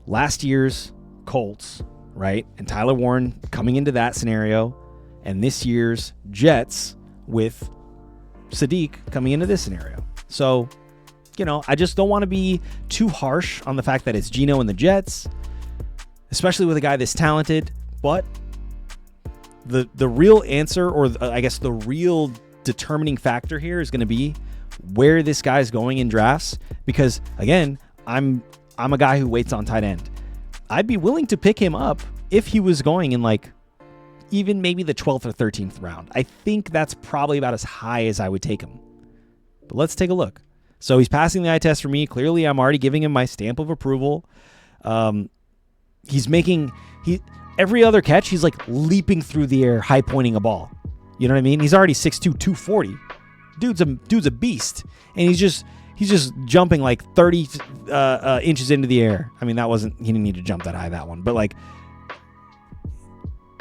last year's Colts, right, and Tyler Warren coming into that scenario, and this year's Jets with Sadiq coming into this scenario. So, you know, I just don't want to be too harsh on the fact that it's Geno and the Jets, especially with a guy this talented. But the real answer, or I guess the real determining factor here, is going to be where this guy's going in drafts. Because, again, I'm a guy who waits on tight end. I'd be willing to pick him up if he was going in, like, even maybe the 12th or 13th round. I think that's probably about as high as I would take him. But let's take a look. So he's passing the eye test for me. Clearly, I'm already giving him my stamp of approval. He's making every other catch, he's like leaping through the air, high pointing a ball. You know what I mean? He's already 6'2", 240. Dude's a beast, and he's just jumping like 30 inches into the air. I mean, he didn't need to jump that high, that one, but like,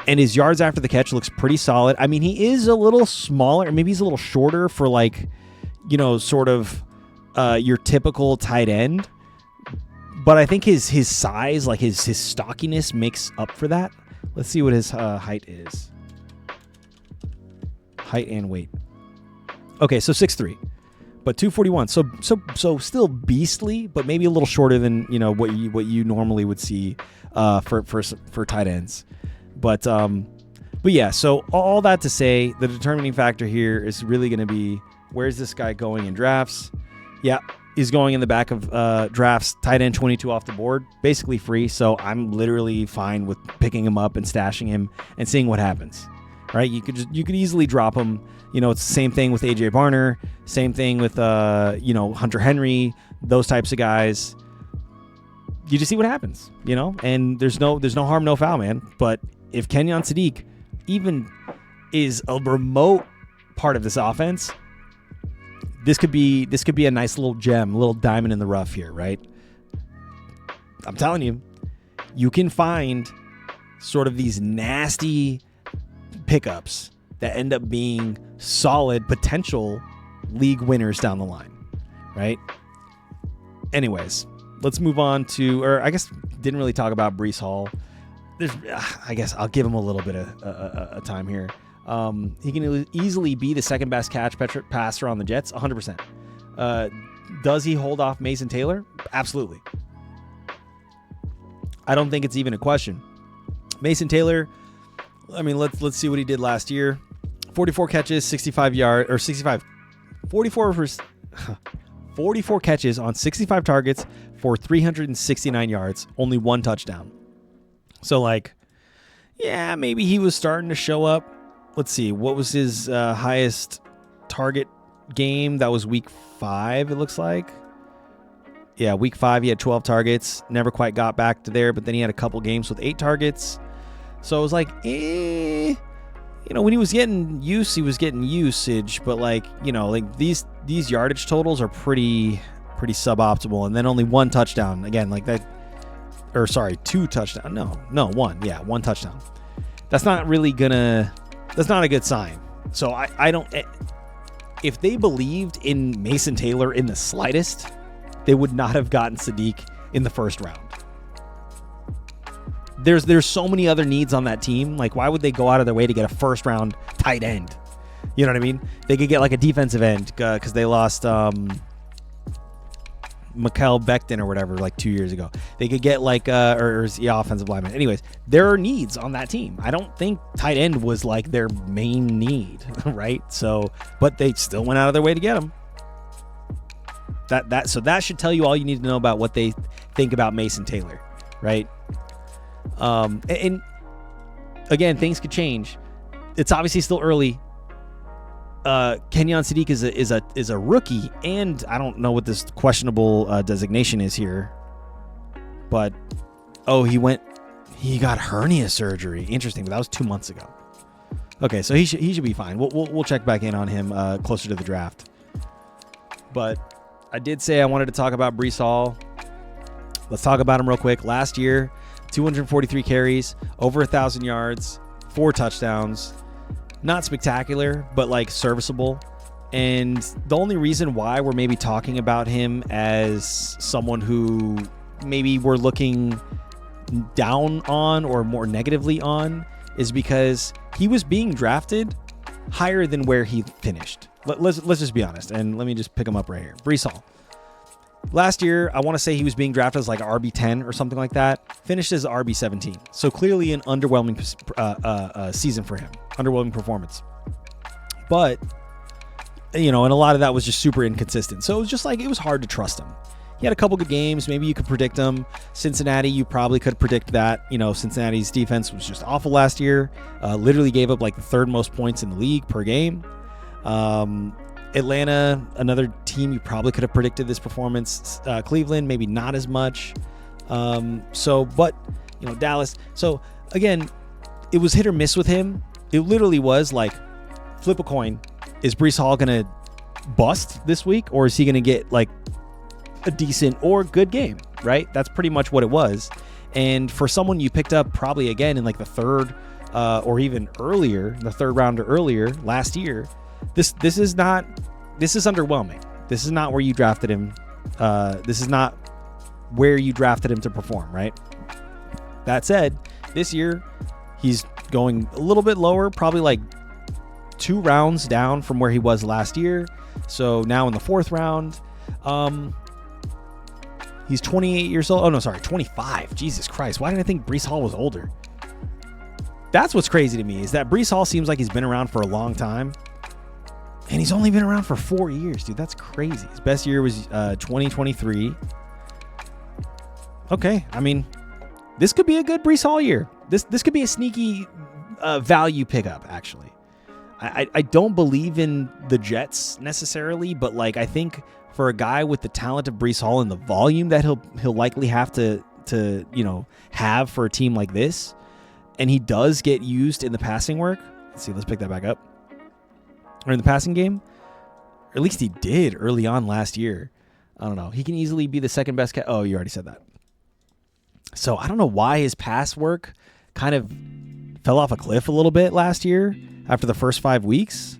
and his yards after the catch looks pretty solid. I mean, he is a little smaller, or maybe he's a little shorter for, like, you know, sort of your typical tight end. But I think his size, like his stockiness, makes up for that. Let's see what his height is. Height and weight. Okay, so 6'3", but 241. So still beastly, but maybe a little shorter than, you know, what you normally would see for tight ends. But yeah. So all that to say, the determining factor here is really going to be, where's this guy going in drafts? Yeah. He's going in the back of drafts, tight end 22 off the board, basically free. So I'm literally fine with picking him up and stashing him and seeing what happens. Right? You could easily drop him. You know, it's the same thing with AJ Barner, same thing with you know, Hunter Henry, those types of guys. You just see what happens, you know? And there's no harm, no foul, man. But if Kenyon Sadiq even is a remote part of this offense, this could be a nice little gem, a little diamond in the rough here, right? I'm telling you, you can find sort of these nasty pickups that end up being solid potential league winners down the line, right? Anyways, let's move on to, or I guess didn't really talk about Breece Hall. I guess I'll give him a little bit of time here. He can easily be the second best catch passer on the Jets, 100%. Does he hold off Mason Taylor? Absolutely. I don't think it's even a question. Mason Taylor, I mean, let's see what he did last year. 44 catches, 44 catches on 65 targets for 369 yards, only one touchdown. So, like, yeah, maybe he was starting to show up. Let's see, what was his highest target game? That was week 5, it looks like. Yeah, week 5, he had 12 targets. Never quite got back to there, but then he had a couple games with 8 targets. So it was like, you know, when he was getting use, he was getting usage, but, like, you know, like these yardage totals are pretty suboptimal. And then only one touchdown again, like that, or sorry, 2 touchdowns. No, one. Yeah, 1 touchdown. That's not a good sign. So I don't, if they believed in Mason Taylor in the slightest, they would not have gotten Sadiq in the first round. There's so many other needs on that team. Like, why would they go out of their way to get a first round tight end? You know what I mean? They could get like a defensive end because they lost Mikael Becton or whatever like 2 years ago. They could get like offensive lineman. Anyways, there are needs on that team. I don't think tight end was like their main need, right? So, but they still went out of their way to get him. So that should tell you all you need to know about what they think about Mason Taylor, right? And again, things could change. It's obviously still early. Kenyon Sadiq is a rookie, and I don't know what this questionable designation is here, but he got hernia surgery. Interesting, but that was 2 months ago. Okay, so he should be fine. We'll check back in on him closer to the draft. But I did say I wanted to talk about Breece Hall. Let's talk about him real quick. Last year, 243 carries, over 1,000 yards, 4 touchdowns. Not spectacular, but like serviceable. And the only reason why we're maybe talking about him as someone who maybe we're looking down on or more negatively on is because he was being drafted higher than where he finished. Let's just be honest, and let me just pick him up right here. Breece Hall. Last year, I want to say he was being drafted as like RB10 or something like that. Finished as RB17. So clearly an underwhelming season for him. Underwhelming performance. But, and a lot of that was just super inconsistent. So it was just like, it was hard to trust him. He had a couple good games. Maybe you could predict him. Cincinnati, you probably could predict that. Cincinnati's defense was just awful last year. Literally gave up like the 3rd most points in the league per game. Atlanta, another team you probably could have predicted this performance. Cleveland, maybe not as much. But Dallas. So again, it was hit or miss with him. It literally was like flip a coin. Is Breece Hall going to bust this week, or is he going to get like a decent or good game, right? That's pretty much what it was. And for someone you picked up probably again in like the 3rd or even earlier, the 3rd round or earlier last year, This is underwhelming. This is not where you drafted him. This is not where you drafted him to perform, right? That said, this year he's going a little bit lower, probably like 2 rounds down from where he was last year. So now in the 4th round, he's 28 years old. Oh no, sorry, 25. Jesus Christ. Why did I think Breece Hall was older? That's what's crazy to me, is that Breece Hall seems like he's been around for a long time. And he's only been around for 4 years, dude. That's crazy. His best year was 2023. Okay, I mean, this could be a good Breece Hall year. This could be a sneaky value pickup, actually. I don't believe in the Jets necessarily, but like I think for a guy with the talent of Breece Hall and the volume that he'll likely have to have for a team like this, and he does get used in the passing work. Let's see, let's pick that back up. Or in the passing game, or at least he did early on last year. I don't know. He can easily be the 2nd best. Oh, you already said that. So I don't know why his pass work kind of fell off a cliff a little bit last year after the first 5 weeks.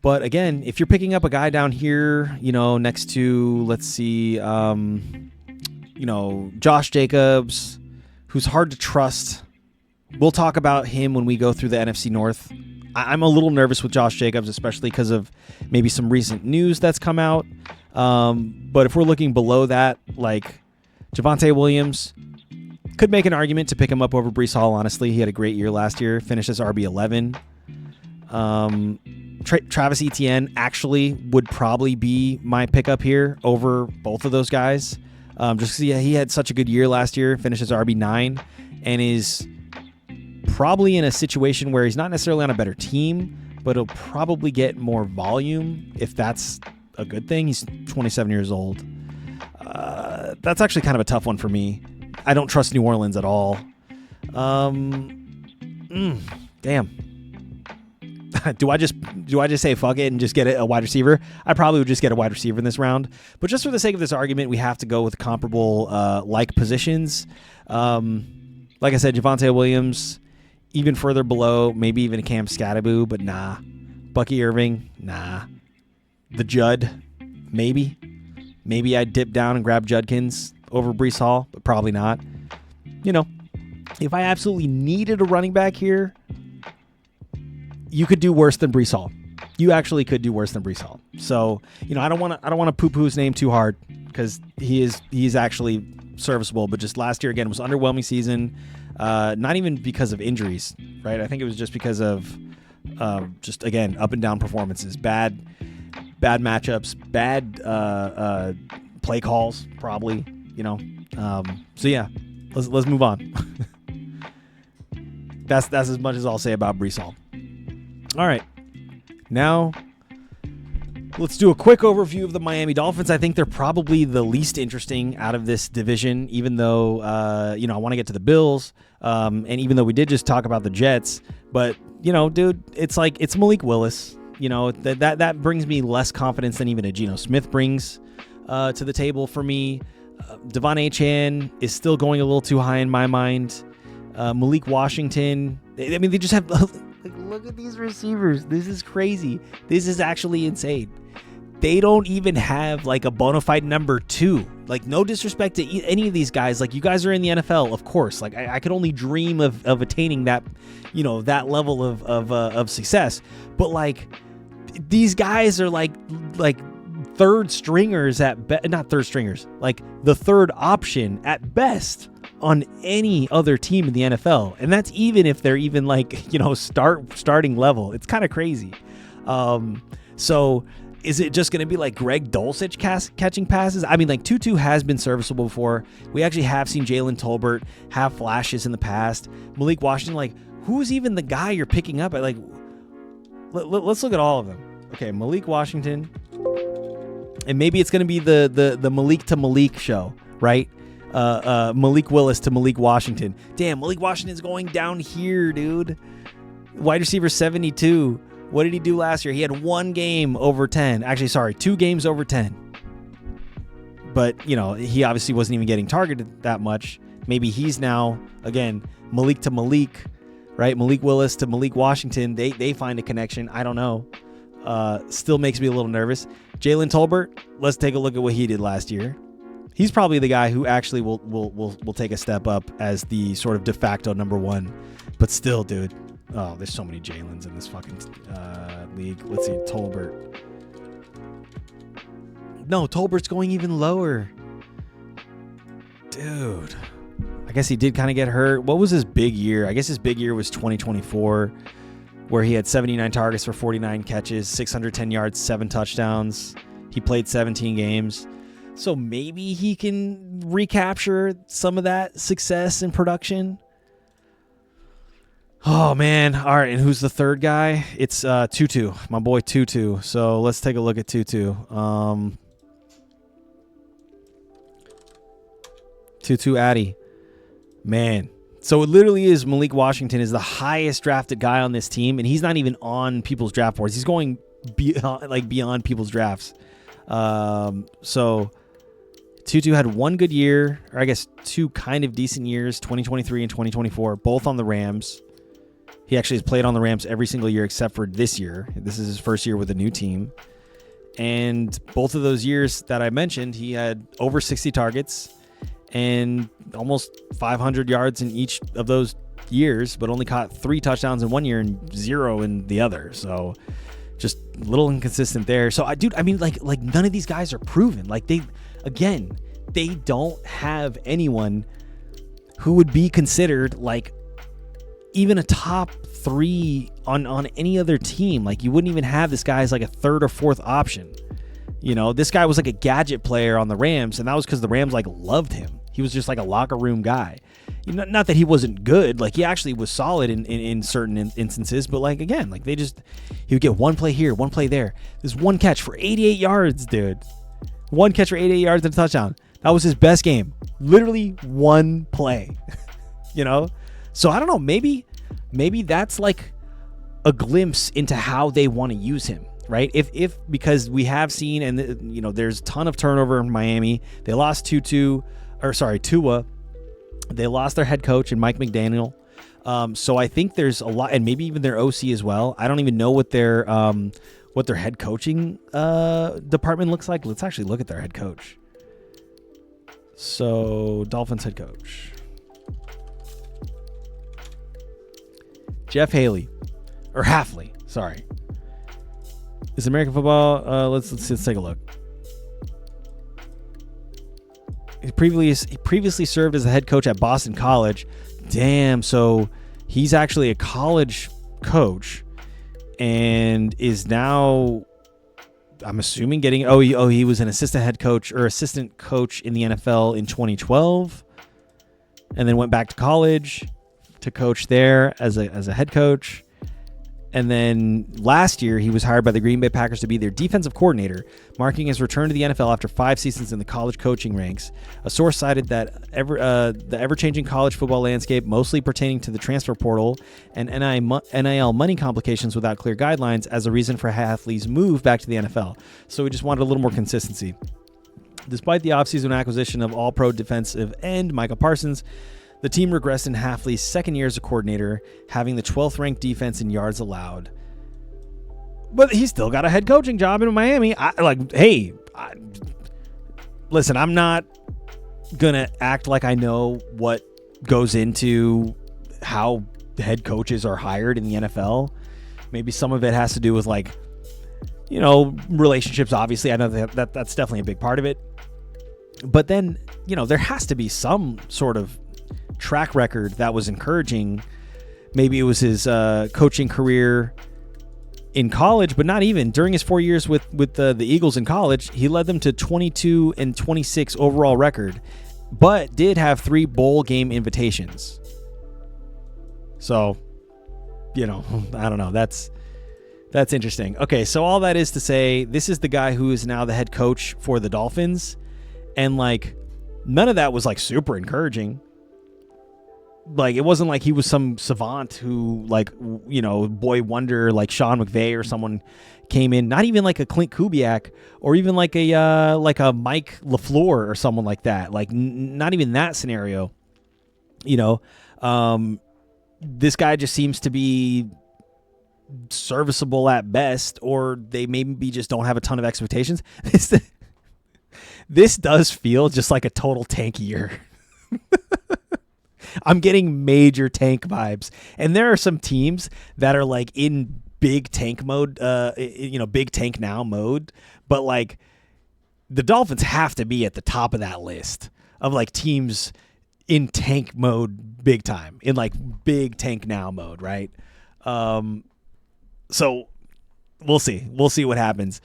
But again, if you're picking up a guy down here, next to, let's see, Josh Jacobs, who's hard to trust. We'll talk about him when we go through the NFC North. I'm a little nervous with Josh Jacobs, especially because of maybe some recent news that's come out. But if we're looking below that, like Javonte Williams, could make an argument to pick him up over Breece Hall, honestly. He had a great year last year, finished as RB11. Travis Etienne actually would probably be my pickup here over both of those guys. Just because he had such a good year last year, finished as RB9, and is probably in a situation where he's not necessarily on a better team, but he'll probably get more volume if that's a good thing. He's 27 years old. That's actually kind of a tough one for me. I don't trust New Orleans at all. Damn. Do I just say fuck it and just get a wide receiver? I probably would just get a wide receiver in this round. But just for the sake of this argument, we have to go with comparable like positions. Like I said, Javonte Williams, even further below, maybe even a Cam Scatterbo, but nah. Bucky Irving, nah. The Judd, maybe. Maybe I'd dip down and grab Judkins over Breece Hall, but probably not. if I absolutely needed a running back here, you could do worse than Breece Hall. You actually could do worse than Breece Hall. So, I don't want to poo-poo his name too hard because he's actually serviceable. But just last year again was underwhelming season. Not even because of injuries, right? I think it was just because of just again up and down performances, bad matchups, bad play calls, probably. So yeah, let's move on. That's as much as I'll say about Breece Hall. All right. Now, let's do a quick overview of the Miami Dolphins. I think they're probably the least interesting out of this division, even though, I want to get to the Bills. And even though we did just talk about the Jets. But, dude, it's Malik Willis. That brings me less confidence than even a Geno Smith brings to the table for me. Devon Achane is still going a little too high in my mind. Malik Washington, they just have... look at these receivers. This is crazy. This is actually insane. They don't even have a bona fide number 2. No disrespect to any of these guys. You guys are in the NFL, of course. I could only dream of attaining that, that level of success. But these guys are third stringers not third stringers, the third option at best on any other team in the NFL. And that's even if they're even starting level. It's kind of crazy. So is it just going to be Greg Dulcich catching passes? Tutu has been serviceable before. We actually have seen Jalen Tolbert have flashes in the past. Malik Washington, who's even the guy you're picking up at? Let's look at all of them. Okay, Malik Washington. And maybe it's going to be the Malik to Malik show, right? Malik Willis to Malik Washington. Damn, Malik Washington's going down here, dude. Wide receiver 72. What did he do last year? He had 1 game over 10. Actually, sorry, 2 games over 10. But, he obviously wasn't even getting targeted that much. Maybe he's now, again, Malik to Malik, right? Malik Willis to Malik Washington. They find a connection. I don't know. Still makes me a little nervous. Jalen Tolbert, let's take a look at what he did last year. He's probably the guy who actually will take a step up as the sort of de facto number 1. But still, dude. Oh, there's so many Jalens in this fucking league. Let's see, Tolbert. No, Tolbert's going even lower. Dude. I guess he did kind of get hurt. What was his big year? I guess his big year was 2024, where he had 79 targets for 49 catches, 610 yards, 7 touchdowns. He played 17 games. So maybe he can recapture some of that success and production. Oh, man. All right, and who's the third guy? It's Tutu, my boy Tutu. So let's take a look at Tutu. Tutu Addy. Man. So it literally is Malik Washington is the highest drafted guy on this team, and he's not even on people's draft boards. He's going beyond people's drafts. So Tutu had 1 good year, or I guess 2 kind of decent years, 2023 and 2024, both on the Rams. He actually has played on the Rams every single year except for this year. This is his first year with a new team. And both of those years that I mentioned, he had over 60 targets and almost 500 yards in each of those years, but only caught 3 touchdowns in 1 year and 0 in the other. So just a little inconsistent there. So none of these guys are proven. They don't have anyone who would be considered even a top 3 on any other team. You wouldn't even have this guy as a 3rd or 4th option. This guy was a gadget player on the Rams, and that was because the Rams loved him. He was just a locker room guy. Not that he wasn't good. He actually was solid in certain instances, but he would get 1 play here, 1 play there. There's 1 catch for 88 yards, dude. 1 catch for 88 yards and a touchdown. That was his best game. Literally 1 play. So I don't know. Maybe that's a glimpse into how they want to use him, right? If because we have seen, and there's a ton of turnover in Miami. They lost Tua. They lost their head coach and Mike McDaniel. So I think there's a lot, and maybe even their OC as well. I don't even know what their head coaching department looks like. Let's actually look at their head coach. So Dolphins head coach. Jeff Haley. Or Hafley, sorry. Is American football, let's take a look. He previously served as a head coach at Boston College. Damn, so he's actually a college coach and is now, I'm assuming, getting he was an assistant coach in the NFL in 2012 and then went back to college to coach there as a head coach. And then last year, he was hired by the Green Bay Packers to be their defensive coordinator, marking his return to the NFL after 5 seasons in the college coaching ranks. A source cited that the ever-changing college football landscape, mostly pertaining to the transfer portal and NIL money complications without clear guidelines, as a reason for Hafley's move back to the NFL. So we just wanted a little more consistency. Despite the offseason acquisition of all-pro defensive end Michael Parsons, the team regressed in Hafley's second year as a coordinator, having the 12th ranked defense in yards allowed. But he's still got a head coaching job in Miami. Listen, I'm not going to act like I know what goes into how head coaches are hired in the NFL. Maybe some of it has to do with relationships. Obviously, I know that's definitely a big part of it. But then, there has to be some sort of track record that was encouraging. Maybe it was his coaching career in college, but not even. During his 4 years with the Eagles in college, he led them to 22-26 overall record, but did have 3 bowl game invitations. So, I don't know. That's interesting. Okay, so all that is to say, this is the guy who is now the head coach for the Dolphins, and none of that was super encouraging. It wasn't like he was some savant who, boy wonder, like Sean McVay or someone came in. Not even like a Clint Kubiak or even like a Mike LaFleur or someone like that. Not even that scenario. This guy just seems to be serviceable at best, or they maybe just don't have a ton of expectations. This does feel just like a total tank year. I'm getting major tank vibes. And there are some teams that are in big tank mode, big tank now mode. But the Dolphins have to be at the top of that list of teams in tank mode big time, in big tank now mode, right? So we'll see. We'll see what happens.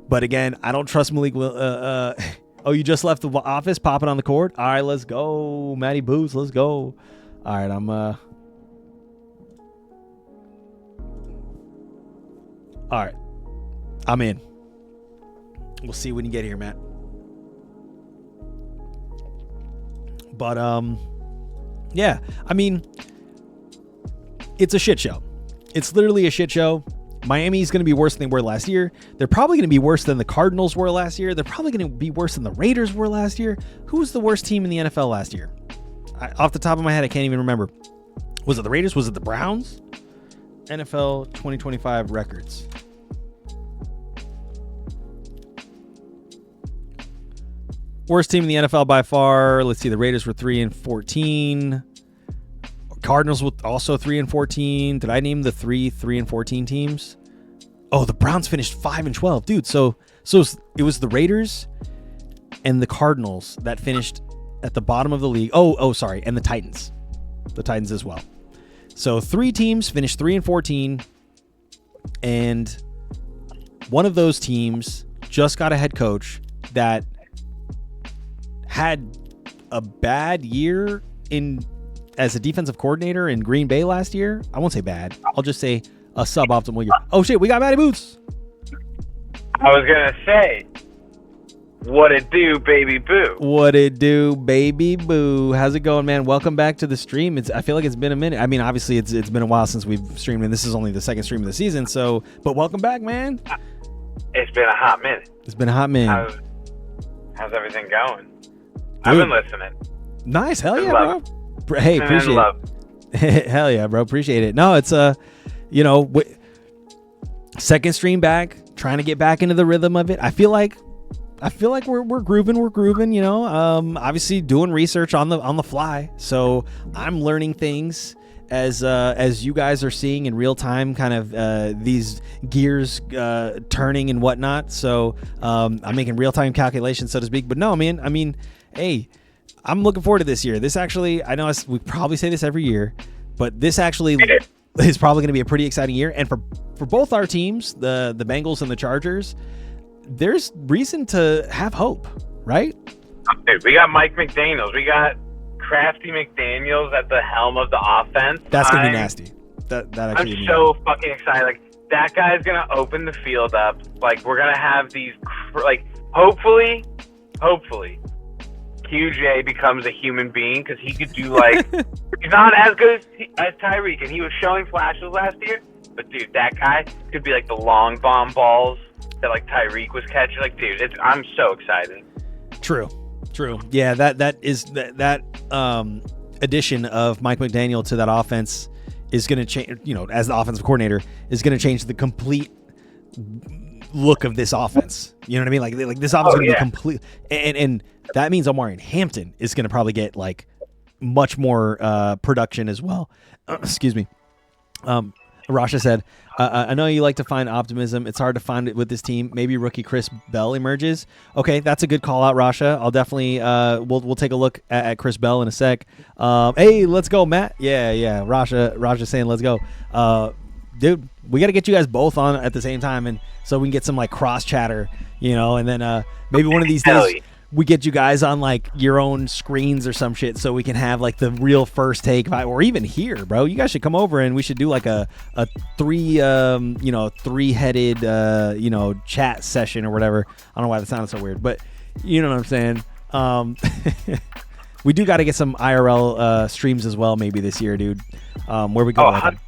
But again, I don't trust Malik. Oh, you just left the office, popping on the court? All right, let's go. Matty Boots, let's go. All right, all right, I'm in. We'll see when you get here, Matt. But, yeah, I mean, it's a shit show. It's literally a shit show. Miami's going to be worse than they were last year. They're probably going to be worse than the Cardinals were last year. They're probably going to be worse than the Raiders were last year. Who was the worst team in the NFL last year? Off the top of my head, I can't even remember. Was it the Raiders? Was it the Browns? NFL 2025 records. Worst team in the NFL by far. Let's see. The Raiders were 3-14. Cardinals with also 3-14. Did I name the 3-14 teams? Oh, the Browns finished 5-12, dude. So it was the Raiders and the Cardinals that finished at the bottom of the league. Sorry, and the Titans as well. So 3 teams finished 3-14, and one of those teams just got a head coach that had a bad year as a defensive coordinator in Green Bay last year. I won't say bad. I'll just say a suboptimal year. Oh, shit. We got Matty Boots. I was going to say, what it do, baby boo? What it do, baby boo? How's it going, man? Welcome back to the stream. I feel like it's been a minute. I mean, obviously, it's been a while since we've streamed, and this is only the second stream of the season. But welcome back, man. It's been a hot minute. It's been a hot minute. How's everything going? Dude. I've been listening. Nice. Hell yeah, bro. Hey, appreciate it. Hell yeah, bro. Appreciate it. No, it's second stream back, trying to get back into the rhythm of it. I feel like I feel like we're grooving. We're grooving. You know, obviously doing research on the fly. So I'm learning things as you guys are seeing in real time, kind of these gears turning and whatnot. So I'm making real time calculations, so to speak. But no, man. I mean, hey, I'm looking forward to this year. This actually, I know we probably say this every year, but this actually is probably going to be a pretty exciting year. And for both our teams, the Bengals and the Chargers, there's reason to have hope, right? Dude, we got Mike McDaniels. We got Crafty McDaniels at the helm of the offense. That's going to be nasty. That actually I'm so fucking excited. Like, that guy's going to open the field up. Like, we're going to have these, like, hopefully, QJ becomes a human being, because he could do, like, he's not as good as Tyreek, and he was showing flashes last year. But, dude, that guy could be, like, the long bomb balls that, like, Tyreek was catching. Like, dude, I'm so excited. True. Yeah, that addition of Mike McDaniel to that offense is going to change, you know, as the offensive coordinator, is going to change the complete look of this offense. You know what I mean? Like this offense is going to be complete, and that means Omarion Hampton is going to probably get, like, much more production as well. Excuse me. Rasha said, I know you like to find optimism. It's hard to find it with this team. Maybe rookie Chris Bell emerges. Okay, that's a good call out, Rasha. I'll definitely we'll take a look at Chris Bell in a sec. Hey, let's go, Matt. Yeah. Rasha saying let's go. Dude, we got to get you guys both on at the same time, and so we can get some, like, cross chatter, you know, and then maybe one of these days we get you guys on, like, your own screens or some shit, so we can have, like, the real first take, or even here, bro. You guys should come over and we should do, like, a three-headed chat session or whatever. I don't know why that sounded so weird, but you know what I'm saying. We do got to get some IRL streams as well, maybe this year, dude. Where we go to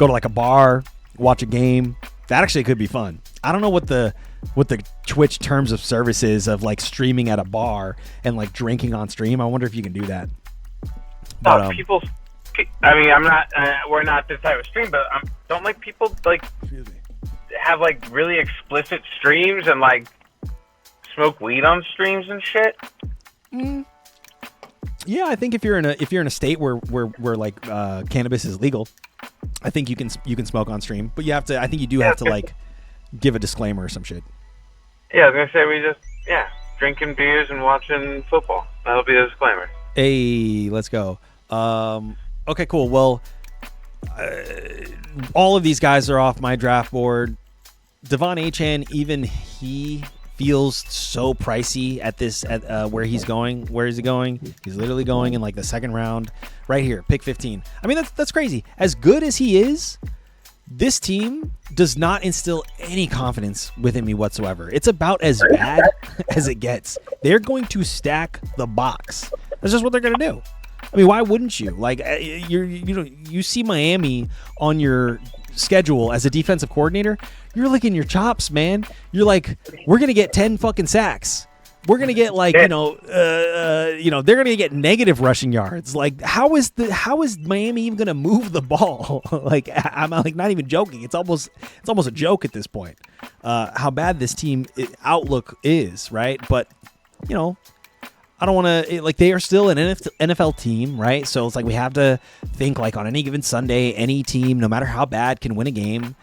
like a bar, watch a game. That actually could be fun. I don't know what the Twitch terms of service is of, like, streaming at a bar and, like, drinking on stream. I wonder if you can do that. But, people. I mean, I'm not. We're not this type of stream, but don't, like, people, like, have, like, really explicit streams and, like, smoke weed on streams and shit. Yeah, I think if you're in a state where like cannabis is legal, I think you can smoke on stream, but you have to. I think you do have to, like, give a disclaimer or some shit. Yeah, I was gonna say we just drinking beers and watching football. That'll be the disclaimer. Hey, let's go. Okay, cool. Well, all of these guys are off my draft board. Devon Achane, even he feels so pricey at where he's going. Where is he going? He's literally going in, like, the second round, right here, pick 15. I mean, that's crazy. As good as he is, this team does not instill any confidence within me whatsoever. It's about as bad as it gets. They're going to stack the box. That's just what they're going to do. I mean, why wouldn't you? Like, you see Miami on your schedule as a defensive coordinator, you're licking your chops, man. You're like, we're going to get 10 fucking sacks. We're going to get, like, they're going to get negative rushing yards. Like, how is Miami even going to move the ball? Like, I'm, like, not even joking. It's almost a joke at this point. How bad this team outlook is, right? But, you know, I don't want to, like, they are still an NFL team, right? So it's like we have to think, like, on any given Sunday, any team, no matter how bad, can win a game.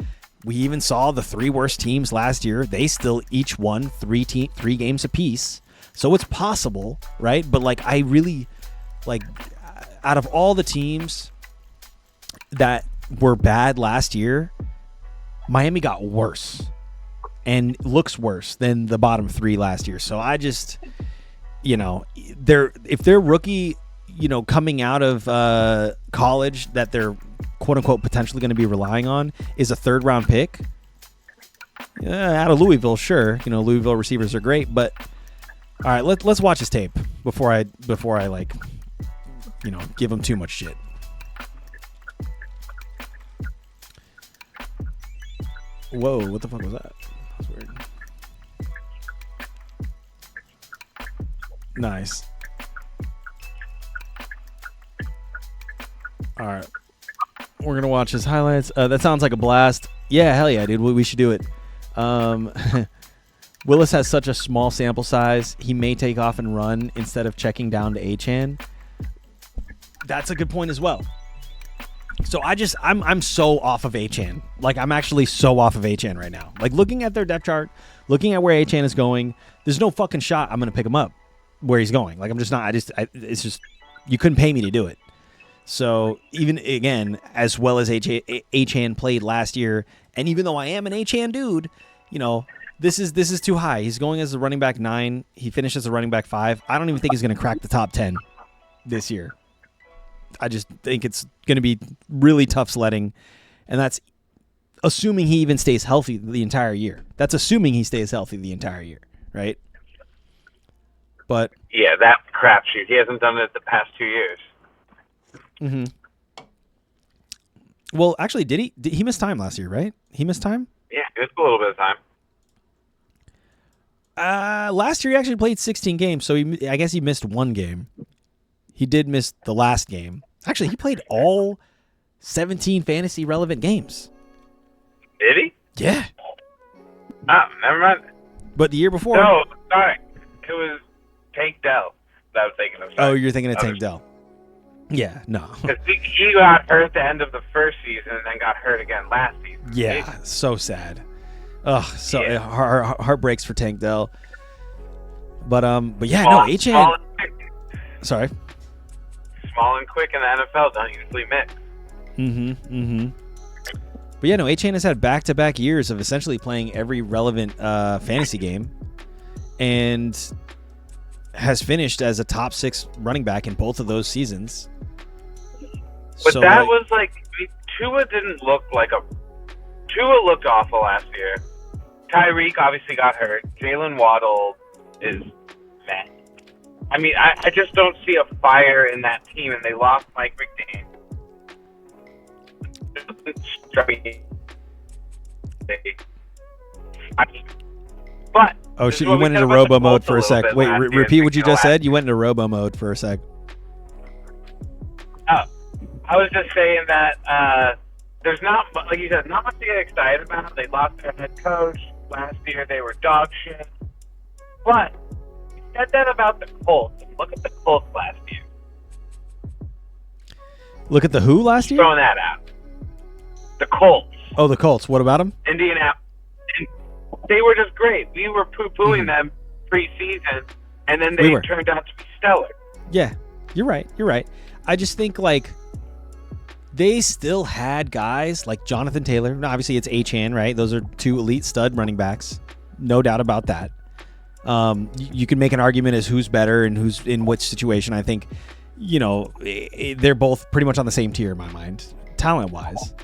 We even saw the three worst teams last year. They still each won three games apiece. So it's possible, right? But, like, I really, like, out of all the teams that were bad last year, Miami got worse and looks worse than the bottom three last year. So I just, you know, if they're rookie, you know, coming out of college that they're quote unquote potentially going to be relying on is a third round pick out of Louisville, sure. You know, Louisville receivers are great, but all right, let's watch his tape before I like, you know, give him too much shit. Whoa, what the fuck was that? That's weird. Nice. All right. We're going to watch his highlights. That sounds like a blast. Yeah, hell yeah, dude. We should do it. Willis has such a small sample size, he may take off and run instead of checking down to Achane. That's a good point as well. So I'm so off of Achane. Like, I'm actually so off of Achane right now. Like, looking at their depth chart, looking at where Achane is going, there's no fucking shot I'm going to pick him up where he's going. Like, I'm just not. It's just, you couldn't pay me to do it. So even, again, as well as Achane played last year, and even though I am an Achane dude, this is too high. He's going as a running back 9. He finished as a running back 5. I don't even think he's going to crack the top 10 this year. I just think it's going to be really tough sledding, and that's assuming he even stays healthy the entire year. That's assuming he stays healthy the entire year, right? But yeah, that crapshoot. He hasn't done it the past 2 years. Mm-hmm. Well, actually, did he miss time last year, right? He missed time? Yeah, he missed a little bit of time. Last year he actually played 16 games, so I guess he missed one game. He did miss the last game. Actually, he played all 17 fantasy relevant games. Did he? Yeah. Oh, never mind. But the year before... No, sorry. It was Tank Dell that I was thinking of. Oh, you're thinking of Tank Dell. Yeah, no. Because he got hurt at the end of the first season and then got hurt again last season. Yeah, so sad. Ugh, so yeah. Heartbreaks for Tank Dell. But yeah, no, Achane. Sorry. Small and quick in the NFL don't usually mix. But yeah, no, Achane has had back-to-back years of essentially playing every relevant fantasy game, and has finished as a top 6 running back in both of those seasons. But so, that was like, Tua didn't look like Tua looked awful last year. Tyreek obviously got hurt. Jalen Waddle is meh. I mean, I just don't see a fire in that team, and they lost Mike McDaniel. But oh shit, you went into robo mode for a sec. Wait, repeat what you just said. You went into robo mode for a sec. Oh, I was just saying that there's not, like you said, not much to get excited about. They lost their head coach last year. They were dog shit. But you said that about the Colts. Look at the Colts last year. Look at the who last year? Throwing that out. The Colts. Oh, the Colts. What about them? Indianapolis. They were just great. We were poo-pooing them pre-season, and then they turned out to be stellar. Yeah, you're right. You're right. I just think, like, they still had guys like Jonathan Taylor. Now, obviously, it's Achane, right? Those are 2 elite stud running backs. No doubt about that. You can make an argument as who's better and who's in which situation. I think, they're both pretty much on the same tier in my mind, talent-wise.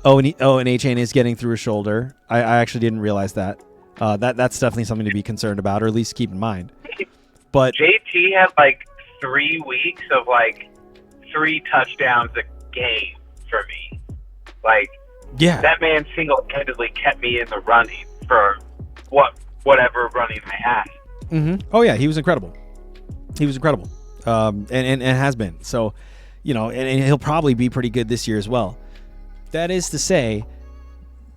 And Achane is getting through his shoulder. I actually didn't realize that. That's definitely something to be concerned about, or at least keep in mind. But JT had like 3 weeks of like 3 touchdowns a game for me. Like, yeah, that man single-handedly kept me in the running for whatever running I had. Mm-hmm. Oh yeah, he was incredible. And has been. So, and he'll probably be pretty good this year as well. That is to say,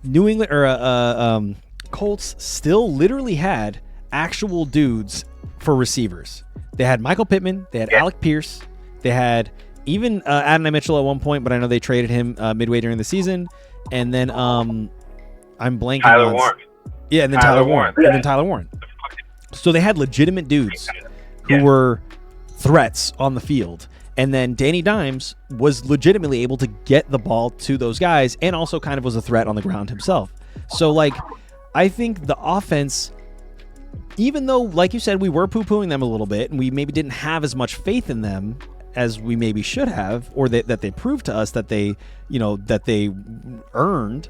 New England or Colts still literally had actual dudes for receivers. They had Michael Pittman, they had Alec Pierce, they had even Adonai Mitchell at one point, but I know they traded him midway during the season. And then I'm blanking on Warren. Yeah, and then Tyler Warren. And then Tyler Warren. So they had legitimate dudes who were threats on the field. And then Danny Dimes was legitimately able to get the ball to those guys and also kind of was a threat on the ground himself. So, like, I think the offense, even though, like you said, we were poo-pooing them a little bit and we maybe didn't have as much faith in them as we maybe should have, or that they proved to us that they earned,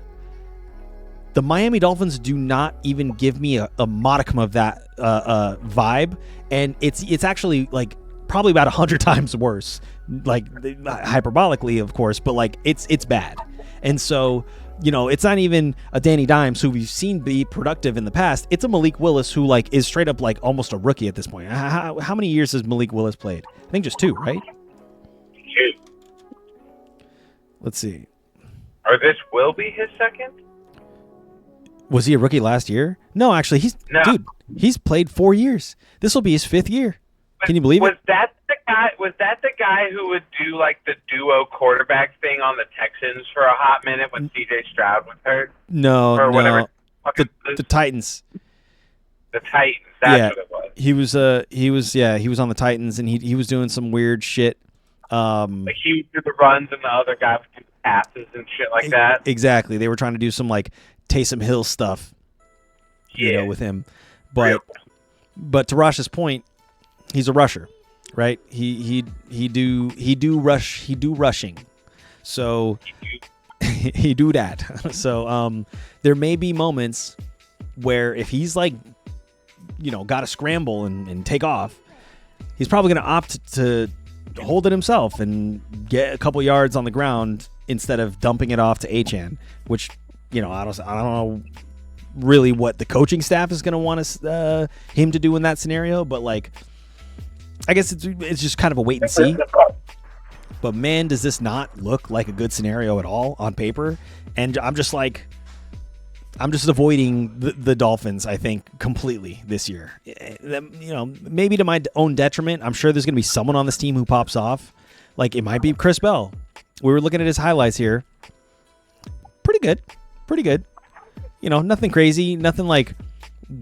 the Miami Dolphins do not even give me a modicum of that vibe. And it's actually, like, probably about 100 times worse, like, hyperbolically, of course, but like it's bad. And so, it's not even a Danny Dimes who we've seen be productive in the past. It's a Malik Willis who, like, is straight up like almost a rookie at this point. How many years has Malik Willis played? I think just 2, right? 2. Let's see. Or this will be his second? Was he a rookie last year? No, actually, he's played 4 years. This will be his 5th year. Can you believe it? Was that the guy who would do like the duo quarterback thing on the Texans for a hot minute when C.J. Stroud was hurt? No, or whatever. The Titans. The Titans. That's what it was. He was on the Titans, and he was doing some weird shit. Like he would do the runs, and the other guy would do the passes and shit like that. Exactly. They were trying to do some like Taysom Hill stuff, with him. But to Rosh's point, he's a rusher, right? He do rushing. So he do that. So there may be moments where if he's like, got to scramble and take off, he's probably going to opt to hold it himself and get a couple yards on the ground instead of dumping it off to Achane, which, I don't know really what the coaching staff is going to want him to do in that scenario, but like, I guess it's just kind of a wait and see. But man, does this not look like a good scenario at all on paper? And I'm just avoiding the Dolphins, I think, completely this year. Maybe to my own detriment. I'm sure there's going to be someone on this team who pops off. Like, it might be Chris Bell. We were looking at his highlights here. Pretty good. Nothing crazy, nothing like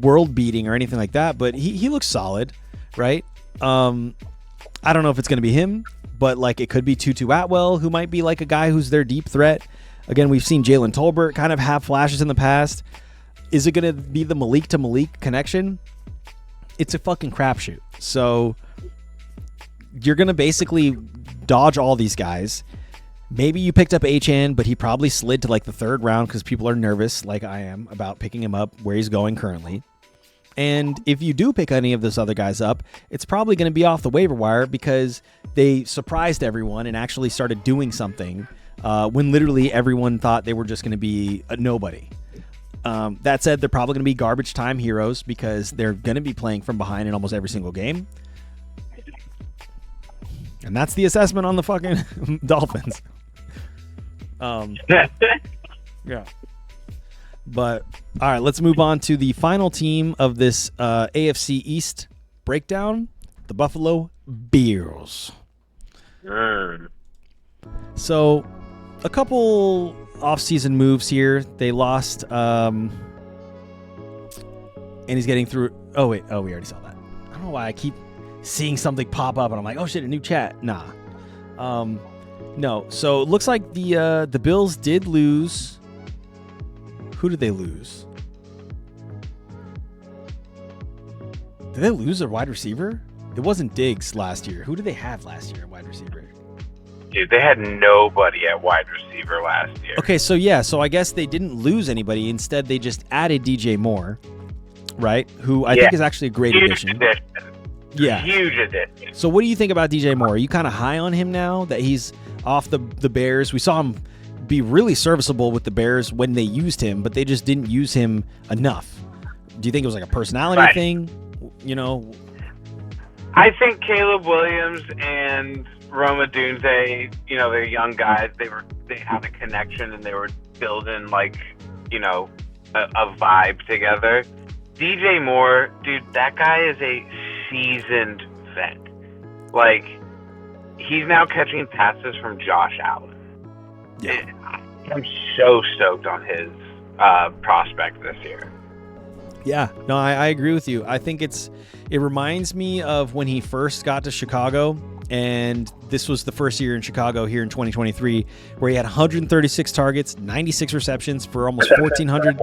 world-beating or anything like that, but he looks solid, right? I don't know if it's going to be him, but like it could be Tutu Atwell, who might be like a guy who's their deep threat. Again, we've seen Jalen Tolbert kind of have flashes in the past. Is it going to be the Malik to Malik connection? It's a fucking crapshoot. So you're going to basically dodge all these guys. Maybe you picked up Achane, but he probably slid to like the 3rd round because people are nervous, like I am, about picking him up where he's going currently. And if you do pick any of those other guys up, it's probably going to be off the waiver wire because they surprised everyone and actually started doing something when literally everyone thought they were just going to be a nobody. That said, they're probably going to be garbage time heroes because they're going to be playing from behind in almost every single game. And that's the assessment on the fucking Dolphins. Yeah. But, all right, let's move on to the final team of this AFC East breakdown, the Buffalo Bills. So, a couple offseason moves here. They lost, and he's getting through. Oh, wait. Oh, we already saw that. I don't know why I keep seeing something pop up, and I'm like, oh, shit, a new chat. Nah. No. So, it looks like the Bills did lose. Who did they lose? Did they lose a wide receiver? It wasn't Diggs last year. Who did they have last year at wide receiver? Dude, they had nobody at wide receiver last year. Okay, so yeah, so I guess they didn't lose anybody. Instead, they just added DJ Moore, right? Who I think is actually a great addition. Yeah. Huge addition. So what do you think about DJ Moore? Are you kind of high on him now that he's off the Bears? We saw him be really serviceable with the Bears when they used him, but they just didn't use him enough. Do you think it was like a personality thing? I think Caleb Williams and Roma Dunze, they're young guys. They had a connection and they were building like, a vibe together. DJ Moore, dude, that guy is a seasoned vet. Like, he's now catching passes from Josh Allen. Yeah. I'm so stoked on his prospect this year. Yeah, no, I agree with you. I think it reminds me of when he first got to Chicago, and this was the first year in Chicago here in 2023, where he had 136 targets, 96 receptions for almost 1,400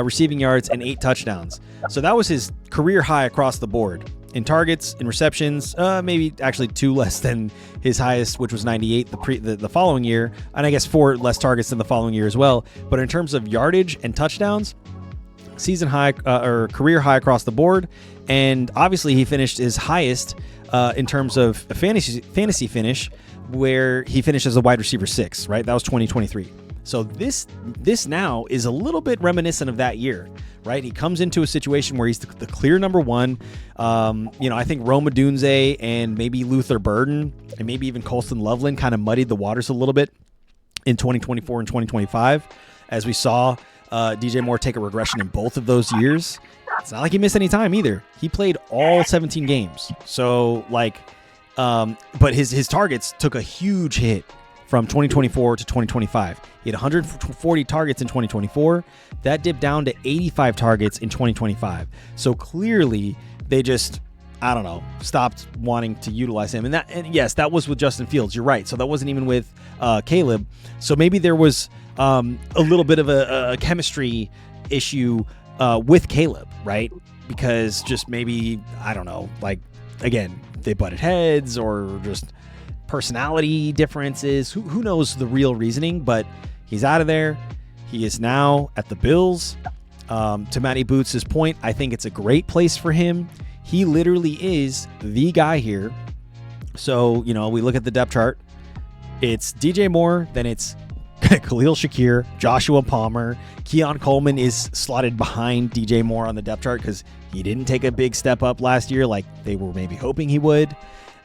receiving yards and 8 touchdowns. So that was his career high across the board. In targets, in receptions, maybe actually 2 less than his highest, which was 98 the following year, and I guess 4 less targets than the following year as well. But in terms of yardage and touchdowns, season high or career high across the board, and obviously he finished his highest in terms of a fantasy finish, where he finished as a wide receiver 6. Right, that was 2023. So this now is a little bit reminiscent of that year. Right, he comes into a situation where he's the clear number 1. I think Roma Dunze and maybe Luther Burden and maybe even Colston Loveland kind of muddied the waters a little bit in 2024 and 2025, as we saw DJ Moore take a regression in both of those years, it's not like he missed any time either. He played all 17 games. So, like, but his targets took a huge hit from 2024 to 2025. He had 140 targets in 2024. That dipped down to 85 targets in 2025. So clearly they just, I don't know, stopped wanting to utilize him. And yes, that was with Justin Fields. You're right. So that wasn't even with Caleb. So maybe there was a little bit of a chemistry issue with Caleb, right? Because just maybe, I don't know, like, again, they butted heads or just personality differences. Who knows the real reasoning, but he's out of there. He is now at the Bills. To Matty Boots' point, I think it's a great place for him. He literally is the guy here. So, we look at the depth chart. It's DJ Moore, then it's Khalil Shakir, Joshua Palmer. Keon Coleman is slotted behind DJ Moore on the depth chart because he didn't take a big step up last year like they were maybe hoping he would.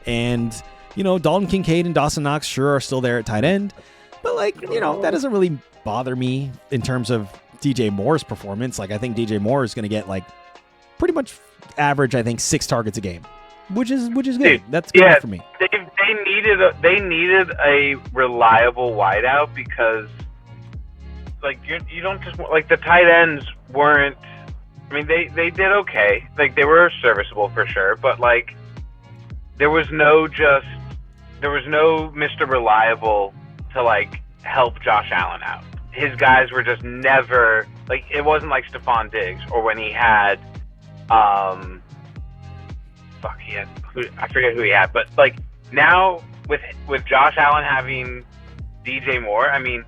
And, Dalton Kincaid and Dawson Knox sure are still there at tight end. But, that doesn't really bother me in terms of DJ Moore's performance. Like, I think DJ Moore is going to get, pretty much average, 6 targets a game, which is good. Dude, that's good for me. They needed a reliable wideout because, you don't just, the tight ends weren't, they did okay. They were serviceable for sure, but, there was no Mr. Reliable to, help Josh Allen out. His guys were just never, it wasn't like Stephon Diggs or when he had, I forget who he had, but, now with Josh Allen having DJ Moore, I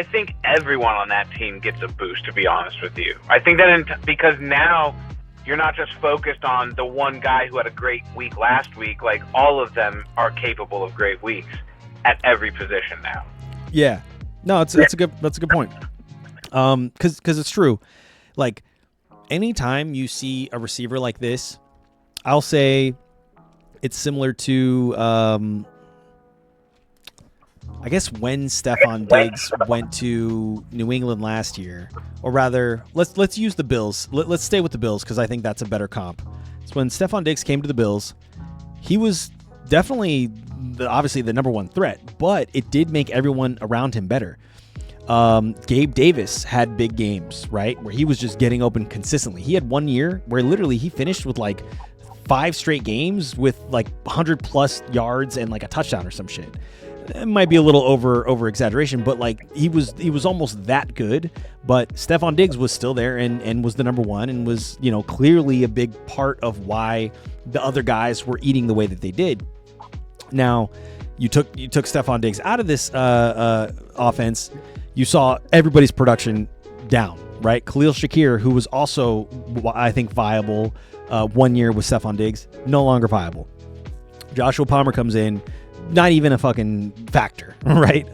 think everyone on that team gets a boost, to be honest with you. I think that because now you're not just focused on the one guy who had a great week last week. All of them are capable of great weeks at every position now. Yeah, no, that's a good point. Because it's true. Anytime you see a receiver like this, I'll say it's similar to I guess when Stephon Diggs went to New England last year, or rather, let's use the Bills. Let's stay with the Bills because I think that's a better comp. So when Stephon Diggs came to the Bills, he was definitely obviously the number one threat, but it did make everyone around him better. Gabe Davis had big games, right, where he was just getting open consistently. He had 1 year where literally he finished with 5 straight games with 100 plus yards and a touchdown or some shit. It might be a little over exaggeration, but he was almost that good. But Stephon Diggs was still there and was the number one and was clearly a big part of why the other guys were eating the way that they did. Now you took Stephon Diggs out of this offense, you saw everybody's production down, right? Khalil Shakir, who was also I think viable 1 year with Stephon Diggs, no longer viable. Joshua Palmer comes in. Not even a fucking factor, right?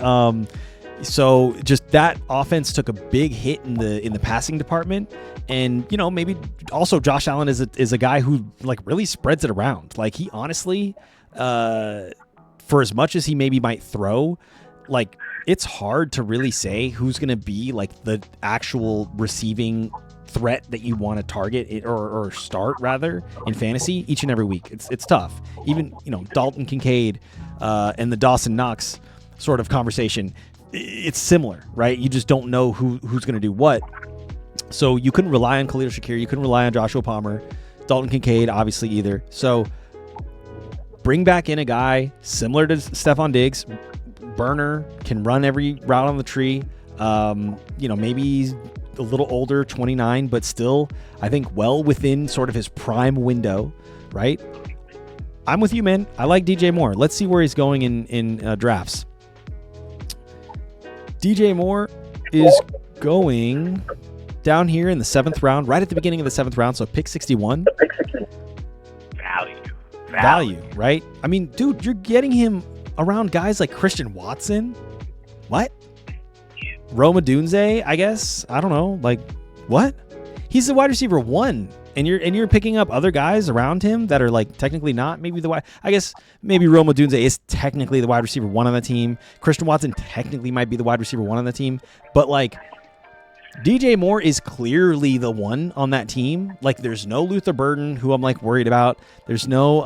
So just that offense took a big hit in the passing department, and maybe also Josh Allen is a guy who really spreads it around. He honestly, for as much as he maybe might throw, it's hard to really say who's gonna be the actual receiving threat that you want to target or start rather in fantasy each and every week. It's tough. Even Dalton Kincaid and the Dawson Knox sort of conversation, it's similar, right? You just don't know who's going to do what. So you couldn't rely on Khalil Shakir. You couldn't rely on Joshua Palmer, Dalton Kincaid, obviously either. So bring back in a guy similar to Stephon Diggs, burner, can run every route on the tree. Maybe he's a little older, 29, but still, I think well within sort of his prime window, right? I'm with you, man. I like DJ Moore. Let's see where he's going in drafts. DJ Moore is going down here in the 7th round, right at the beginning of the 7th round, so pick 61. Value, right? Dude, you're getting him around guys like Christian Watson. What? Roma Dunze, I guess. I don't know. What? He's the wide receiver 1, and you're picking up other guys around him that are technically not maybe the wide. I guess maybe Roma Dunze is technically the wide receiver 1 on the team. Christian Watson technically might be the wide receiver 1 on the team, but DJ Moore is clearly the one on that team. Like, there's no Luther Burden, who I'm like worried about. There's no,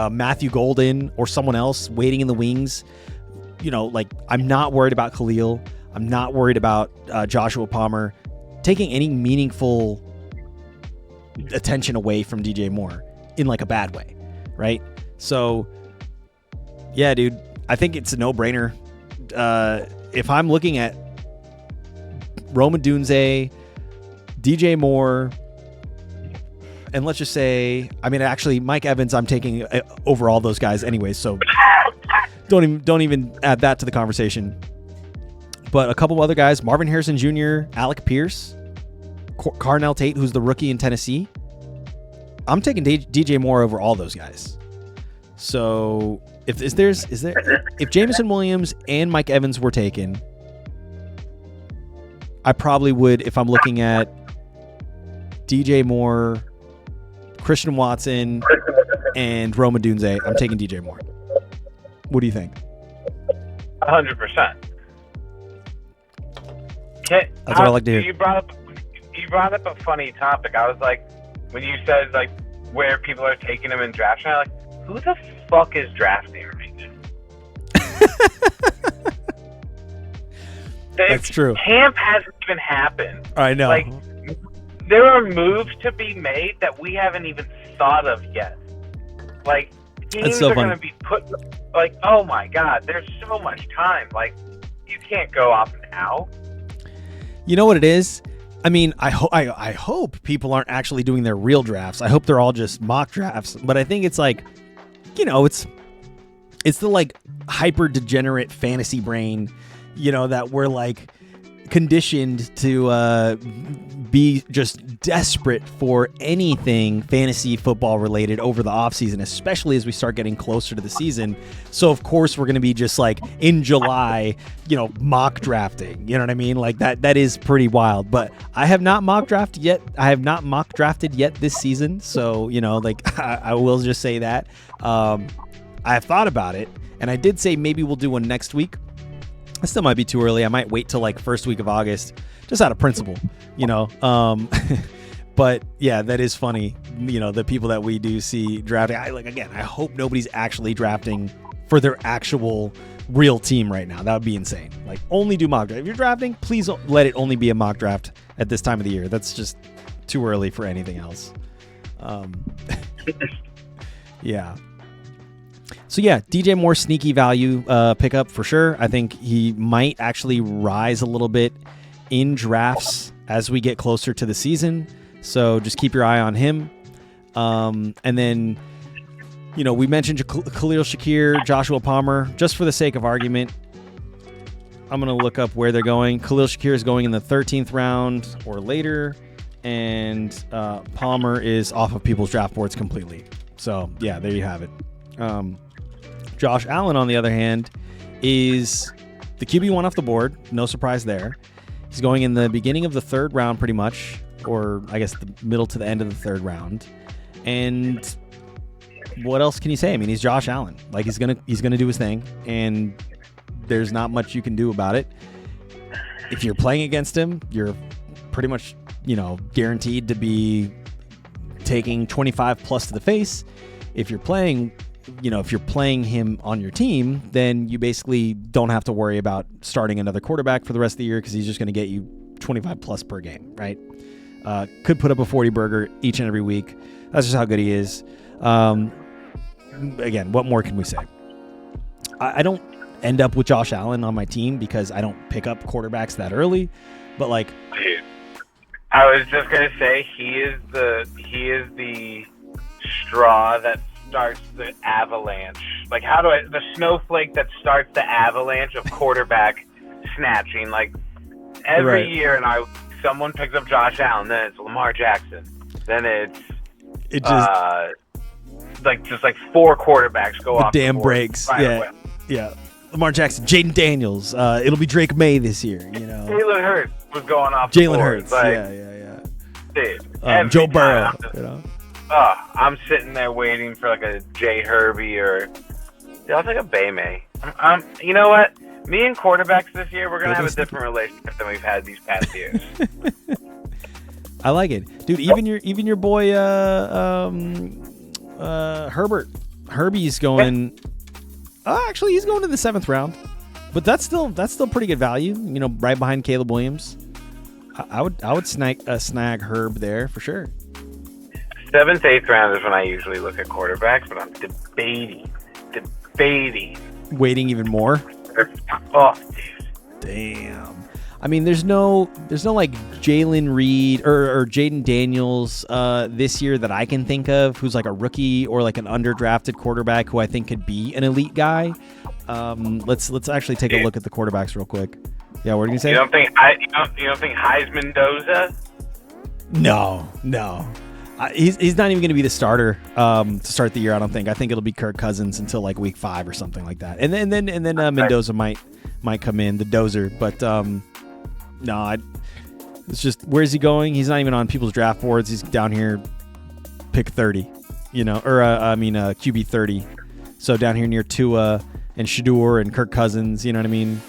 Matthew Golden or someone else waiting in the wings. Like, I'm not worried about Khalil. I'm not worried about Joshua Palmer taking any meaningful attention away from DJ Moore in like a bad way, right? So, yeah, dude, I think it's a no-brainer. If I'm looking at Rome Odunze, DJ Moore, and let's just say, actually, Mike Evans, I'm taking over all those guys anyway, so don't even add that to the conversation. But a couple other guys, Marvin Harrison Jr., Alec Pierce, Carnell Tate, who's the rookie in Tennessee. I'm taking DJ Moore over all those guys. So if Jameson Williams and Mike Evans were taken, I probably would, if I'm looking at DJ Moore, Christian Watson, and Rome Odunze, I'm taking DJ Moore. What do you think? 100%. That's what I like to hear. You brought up a funny topic. I was like, when you said like where people are taking him in drafts, I'm like, who the fuck is drafting right now? That's true. Camp hasn't even happened. I know. Like, there are moves to be made that we haven't even thought of yet. Like, teams are going to be put, like, oh my God, there's so much time. Like, you can't go off now. You know what it is? I hope people aren't actually doing their real drafts. I hope they're all just mock drafts. But I think it's like, it's the like hyper degenerate fantasy brain, that we're like conditioned to be just desperate for anything fantasy football related over the offseason, especially as we start getting closer to the season. So of course we're going to be just like in July, mock drafting, you know what I mean? Like that is pretty wild, but I have not mock drafted yet. I have not mock drafted yet this season. So, I will just say that, I have thought about it, and I did say maybe we'll do one next week. It still might be too early. I might wait till like first week of August, just out of principle, But yeah, that is funny. The people that we do see drafting. I hope nobody's actually drafting for their actual real team right now. That would be insane. Like, only do mock draft. If you're drafting, please let it only be a mock draft at this time of the year. That's just too early for anything else. Yeah. So yeah, DJ Moore sneaky value pickup for sure. I think he might actually rise a little bit in drafts as we get closer to the season. So just keep your eye on him. And then, we mentioned Khalil Shakir, Joshua Palmer, just for the sake of argument. I'm going to look up where they're going. Khalil Shakir is going in the 13th round or later, and Palmer is off of people's draft boards completely. So yeah, there you have it. Josh Allen, on the other hand, is the QB1 off the board. No surprise there. He's going in the beginning of the third round pretty much, or I guess the middle to the end of the third round. And what else can you say? He's Josh Allen. Like, he's gonna do his thing, and there's not much you can do about it. If you're playing against him, you're pretty much, guaranteed to be taking 25 plus to the face. If you're playing him on your team, then you basically don't have to worry about starting another quarterback for the rest of the year, because he's just going to get you 25 plus per game, right? Could put up a 40 burger each and every week. That's just how good he is. Again, what more can we say? I don't end up with Josh Allen on my team because I don't pick up quarterbacks that early, but like, dude, I was just gonna say he is the straw that starts the avalanche. Like, the snowflake that starts the avalanche of quarterback snatching. Like, every year, and someone picks up Josh Allen, then it's Lamar Jackson, then it's just four quarterbacks go off. Damn breaks. Yeah. Lamar Jackson, Jaden Daniels. It'll be Drake May this year. Jalen Hurts was going off. Jalen Hurts. Dude, Joe Burrow. I'm sitting there waiting for like a Jay Herbie or I'll take a Bay May. You know what? Me and quarterbacks this year, we're gonna have a different relationship than we've had these past years. I like it, dude. Even your boy Herbert. Herbie's going. Actually, he's going to the 7th round, but that's still pretty good value. You know, right behind Caleb Williams. I would snag Herb there for sure. 7th, 8th round is when I usually look at quarterbacks, but I'm debating. Waiting even more. Oh, dude. Damn. I mean, there's no like Jalen Reed or Jaden Daniels this year that I can think of who's like a rookie or like an underdrafted quarterback who I think could be an elite guy. Let's actually take a look at the quarterbacks real quick. Yeah, what are you gonna say? You don't think Heisman Doza? No. He's not even going to be the starter to start the year. I don't think. I think it'll be Kirk Cousins until like week 5 or something like that, and then Mendoza might come in, the dozer. But no, it's just, where's he going? He's not even on people's draft boards. He's down here, pick 30, you know, or QB 30. So down here near Tua and Shador and Kirk Cousins. You know what I mean?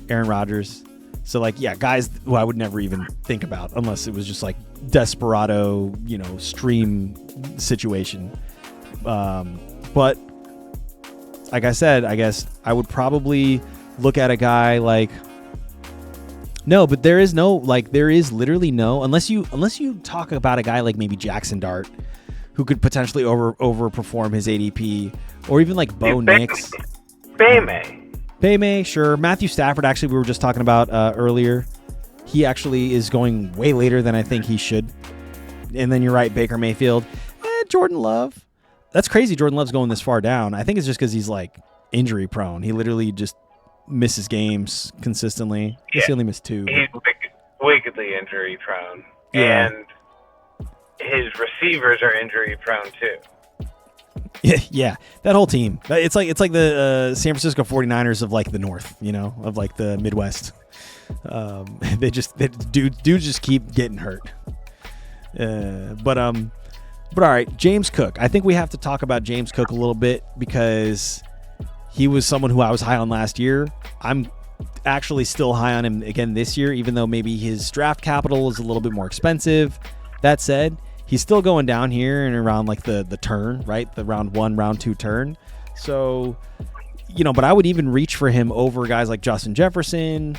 Aaron Rodgers. So like, yeah, guys who I would never even think about unless it was just like desperado, you know, stream situation. But like I said, I guess I would probably look at a guy like, no, but there is literally no, unless you talk about a guy like maybe Jackson Dart, who could potentially overperform his ADP, or even like Bo Nix. Baymay, sure. Matthew Stafford, actually, we were just talking about earlier. He actually is going way later than I think he should. And then you're right, Baker Mayfield. Jordan Love. That's crazy Jordan Love's going this far down. I think it's just because he's like injury prone. He literally just misses games consistently. Yeah. He only missed 2. He's wickedly injury prone. Yeah. And his receivers are injury prone too. Yeah, that whole team. It's like the San Francisco 49ers of like the North, you know, of like the Midwest. Dudes just keep getting hurt. But all right, James Cook. I think we have to talk about James Cook a little bit because he was someone who I was high on last year. I'm actually still high on him again this year, even though maybe his draft capital is a little bit more expensive. That said, he's still going down here and around like the turn, right? The round 1, round 2 turn. So, you know, but I would even reach for him over guys like Justin Jefferson.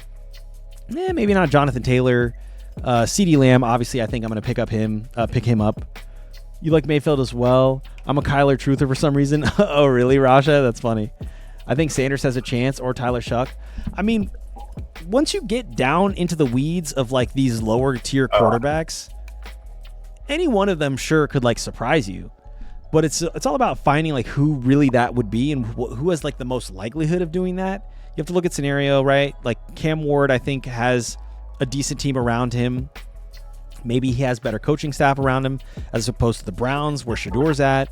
Maybe not Jonathan Taylor. CeeDee Lamb, obviously, I think I'm going to pick him up. You like Mayfield as well? I'm a Kyler truther for some reason. Oh, really, Rasha? That's funny. I think Sanders has a chance, or Tyler Shuck. I mean, once you get down into the weeds of like these lower tier quarterbacks, any one of them sure could like surprise you, but it's all about finding like who really that would be and who has like the most likelihood of doing that. You have to look at scenario, right? Like Cam Ward, I think, has a decent team around him. Maybe he has better coaching staff around him as opposed to the Browns where Shador's at.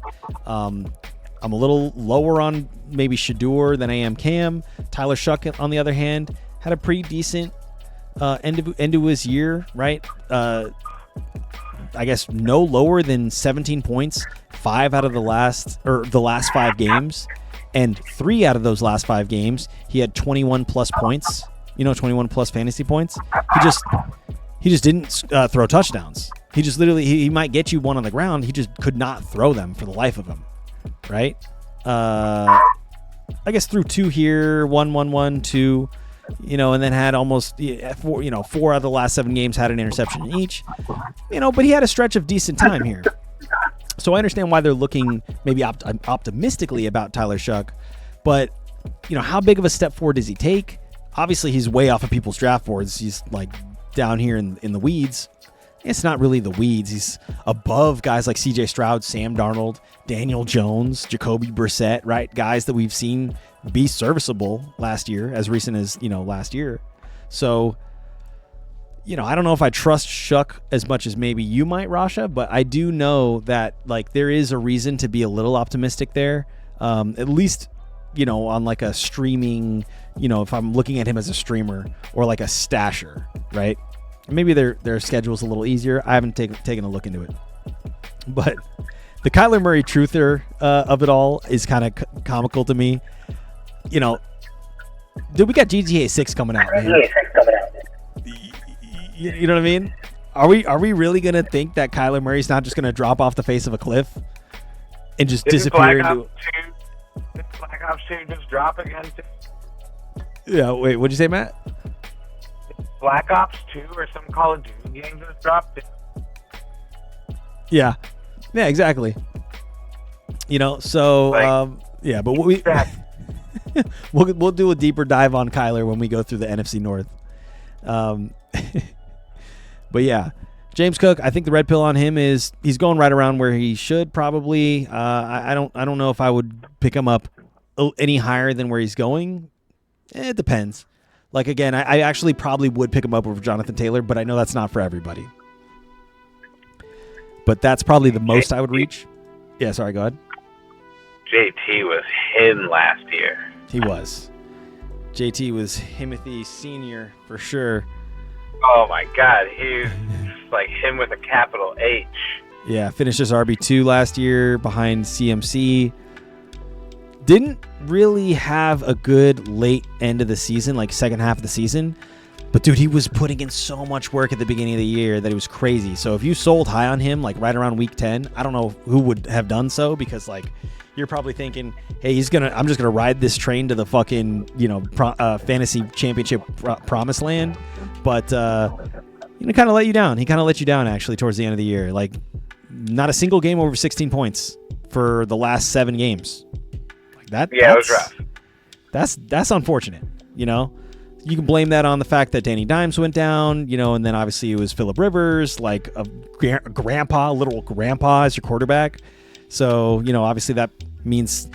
I'm a little lower on maybe Shador than I am Cam. Tyler Shuck, on the other hand, had a pretty decent end of his year, right? I guess no lower than 17 points, 5 out of the last 5 games, and 3 out of those last 5 games he had 21 plus points. 21 plus fantasy points. He just didn't throw touchdowns. He just literally he might get you one on the ground. He just could not throw them for the life of him, right? I guess threw 2 here, 1, 2. And then had almost 4 out of the last 7 games had an interception in each. But he had a stretch of decent time here. So I understand why they're looking maybe optimistically about Tyler Shuck. But, how big of a step forward does he take? Obviously, he's way off of people's draft boards. He's like down here in the weeds. It's not really the weeds. He's above guys like C.J. Stroud, Sam Darnold, Daniel Jones, Jacoby Brissett, right? Guys that we've seen be serviceable last year, as recent as, last year. So, I don't know if I trust Shuck as much as maybe you might, Rasha, but I do know that, like, there is a reason to be a little optimistic there. At least, on like a streaming, if I'm looking at him as a streamer or like a stasher, right? Maybe their schedule's a little easier. I haven't taken a look into it. But the Kyler Murray truther of it all is kind of comical to me. Dude, we got GTA 6 coming out, man. You know what I mean? Are we really gonna think that Kyler Murray's not just gonna drop off the face of a cliff and just disappear into? Did Black Ops 2 just drop again? Yeah. Wait. What'd you say, Matt? Black Ops 2 or some Call of Duty game just dropped? Yeah. Yeah. Exactly. You know. So. Like, yeah. But we'll do a deeper dive on Kyler when we go through the NFC North. But yeah, James Cook, I think the red pill on him is he's going right around where he should probably. I don't know if I would pick him up any higher than where he's going. It depends. Like, again, I actually probably would pick him up over Jonathan Taylor, but I know that's not for everybody. But that's probably the most I would reach. Yeah, sorry, go ahead. JT was him last year. He was. JT was Himothy Sr. for sure. Oh my God, he's like him with a capital H. Yeah, finished as RB2 last year behind CMC. Didn't really have a good late end of the season, like second half of the season. But dude, he was putting in so much work at the beginning of the year that it was crazy. So if you sold high on him, like right around week 10, I don't know who would have done so, because like you're probably thinking, hey, I'm just gonna ride this train to the fucking, fantasy championship promised land. But kind of let you down. He kind of let you down actually towards the end of the year. Like, not a single game over 16 points for the last 7 games. Like that. Yeah, it was rough. That's unfortunate. You know, you can blame that on the fact that Danny Dimes went down. And then obviously it was Phillip Rivers, like a literal grandpa as your quarterback. So obviously that means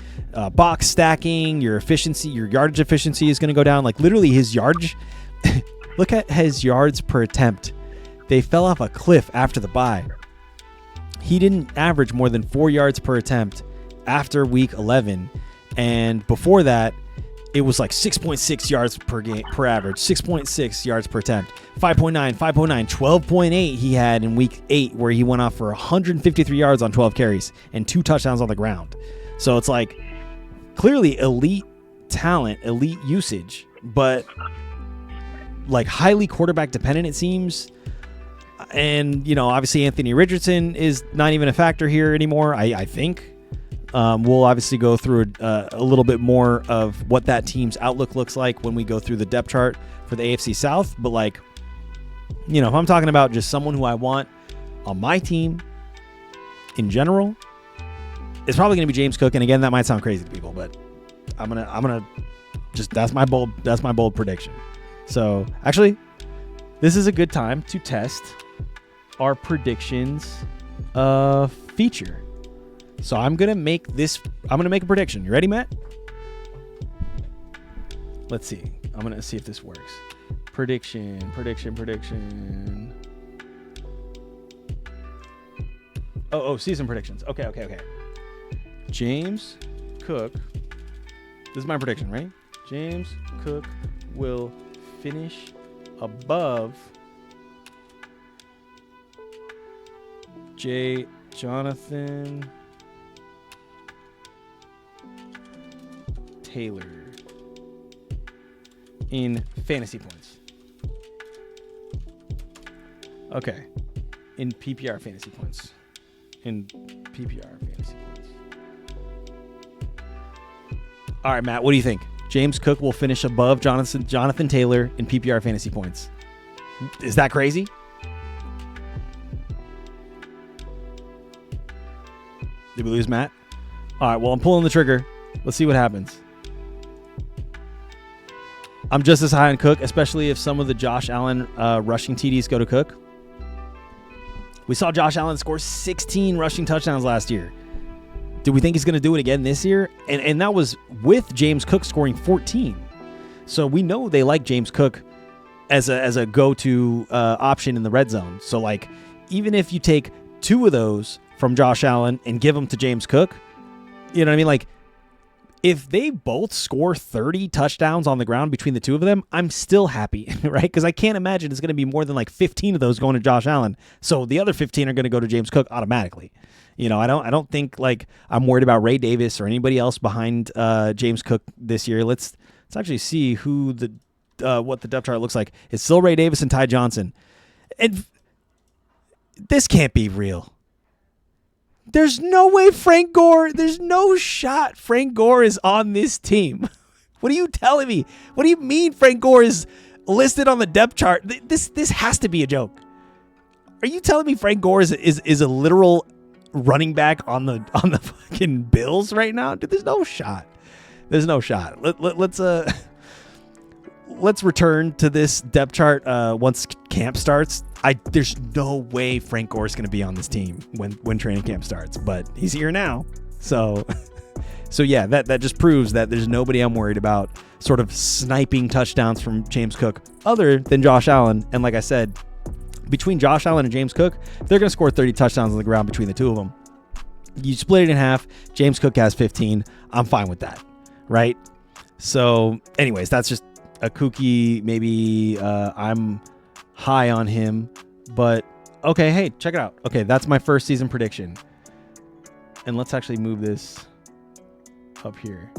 box stacking, your efficiency, your yardage efficiency is going to go down. Like literally his yardage. Look at his yards per attempt. They fell off a cliff after the bye. He didn't average more than 4 yards per attempt after week 11. And before that, it was like 6.6 yards per game per average, 6.6 yards per attempt, 5.9, 5.9, 12.8 he had in week 8, where he went off for 153 yards on 12 carries and 2 touchdowns on the ground. So it's like clearly elite talent, elite usage, but like highly quarterback dependent, it seems. And obviously Anthony Richardson is not even a factor here anymore. I think we'll obviously go through a little bit more of what that team's outlook looks like when we go through the depth chart for the AFC South. But like, if I'm talking about just someone who I want on my team in general, it's probably going to be James Cook. And again, that might sound crazy to people, but I'm gonna just that's my bold prediction. So actually, this is a good time to test our predictions feature. So I'm gonna make a prediction. You ready, Matt? Let's see. I'm gonna see if this works. Prediction. Oh, season predictions. Okay. James Cook. This is my prediction, right? James Cook will finish above Jonathan Taylor in fantasy points. Okay. In PPR fantasy points. All right, Matt, what do you think? James Cook will finish above Jonathan Taylor in PPR fantasy points. Is that crazy? Did we lose Matt? All right, well, I'm pulling the trigger. Let's see what happens. I'm just as high on Cook, especially if some of the Josh Allen rushing TDs go to Cook. We saw Josh Allen score 16 rushing touchdowns last year. Do we think he's going to do it again this year? And that was with James Cook scoring 14. So we know they like James Cook as a go-to option in the red zone. So like, even if you take 2 of those from Josh Allen and give them to James Cook, you know what I mean? Like, if they both score 30 touchdowns on the ground between the 2 of them, I'm still happy, right? Because I can't imagine it's going to be more than like 15 of those going to Josh Allen. So the other 15 are going to go to James Cook automatically. I don't think like I'm worried about Ray Davis or anybody else behind James Cook this year. Let's Let's actually see who what the depth chart looks like. It's still Ray Davis and Ty Johnson. And this can't be real. There's no way there's no shot Frank Gore is on this team. What are you telling me? What do you mean Frank Gore is listed on the depth chart? This has to be a joke. Are you telling me Frank Gore is a literal running back on the fucking Bills right now? Dude, there's no shot. There's no shot. Let's return to this depth chart once camp starts. There's no way Frank Gore is going to be on this team when training camp starts, but he's here now. So yeah, that just proves that there's nobody I'm worried about sort of sniping touchdowns from James Cook other than Josh Allen. And like I said, between Josh Allen and James Cook, they're going to score 30 touchdowns on the ground between the two of them. You split it in half. James Cook has 15. I'm fine with that, right? So anyways, that's just a kooky, maybe I'm high on him, but okay, hey, check it out. Okay, that's my first season prediction. And let's actually move this up here.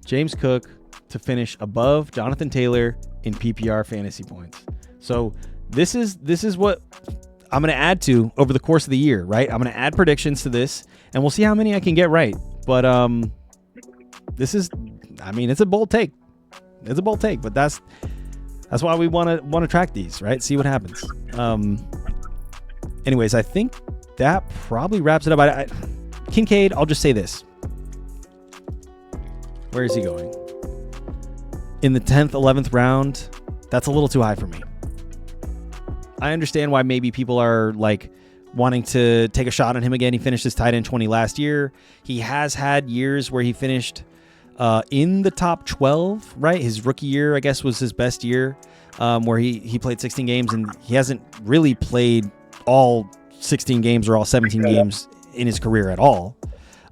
James Cook to finish above Jonathan Taylor in PPR fantasy points. So this is what I'm going to add to over the course of the year, right? I'm going to add predictions to this, and we'll see how many I can get right. But this is, I mean, it's a bold take. It's a bold take, but that's why we want to track these, right? See what happens. Anyways, I think that probably wraps it up. Kincaid, I'll just say this. Where is he going? In the 10th, 11th round, that's a little too high for me. I understand why maybe people are like wanting to take a shot on him again. He finished his tight end 20 last year. He has had years where he finished in the top 12, right? His rookie year, I guess, was his best year, where he played 16 games, and he hasn't really played all 16 games or all 17 games in his career at all.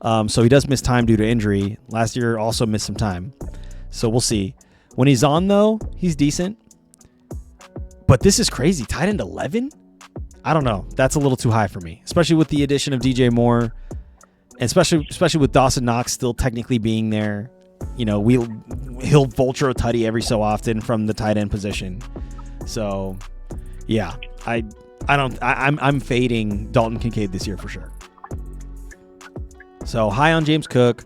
So he does miss time due to injury. Last year also missed some time. So we'll see. When he's on, though, he's decent. But this is crazy. Tight end 11? I don't know. That's a little too high for me, especially with the addition of DJ Moore, and especially with Dawson Knox still technically being there. You know, he'll vulture a tutty every so often from the tight end position. So, yeah, I'm fading Dalton Kincaid this year for sure. So high on James Cook,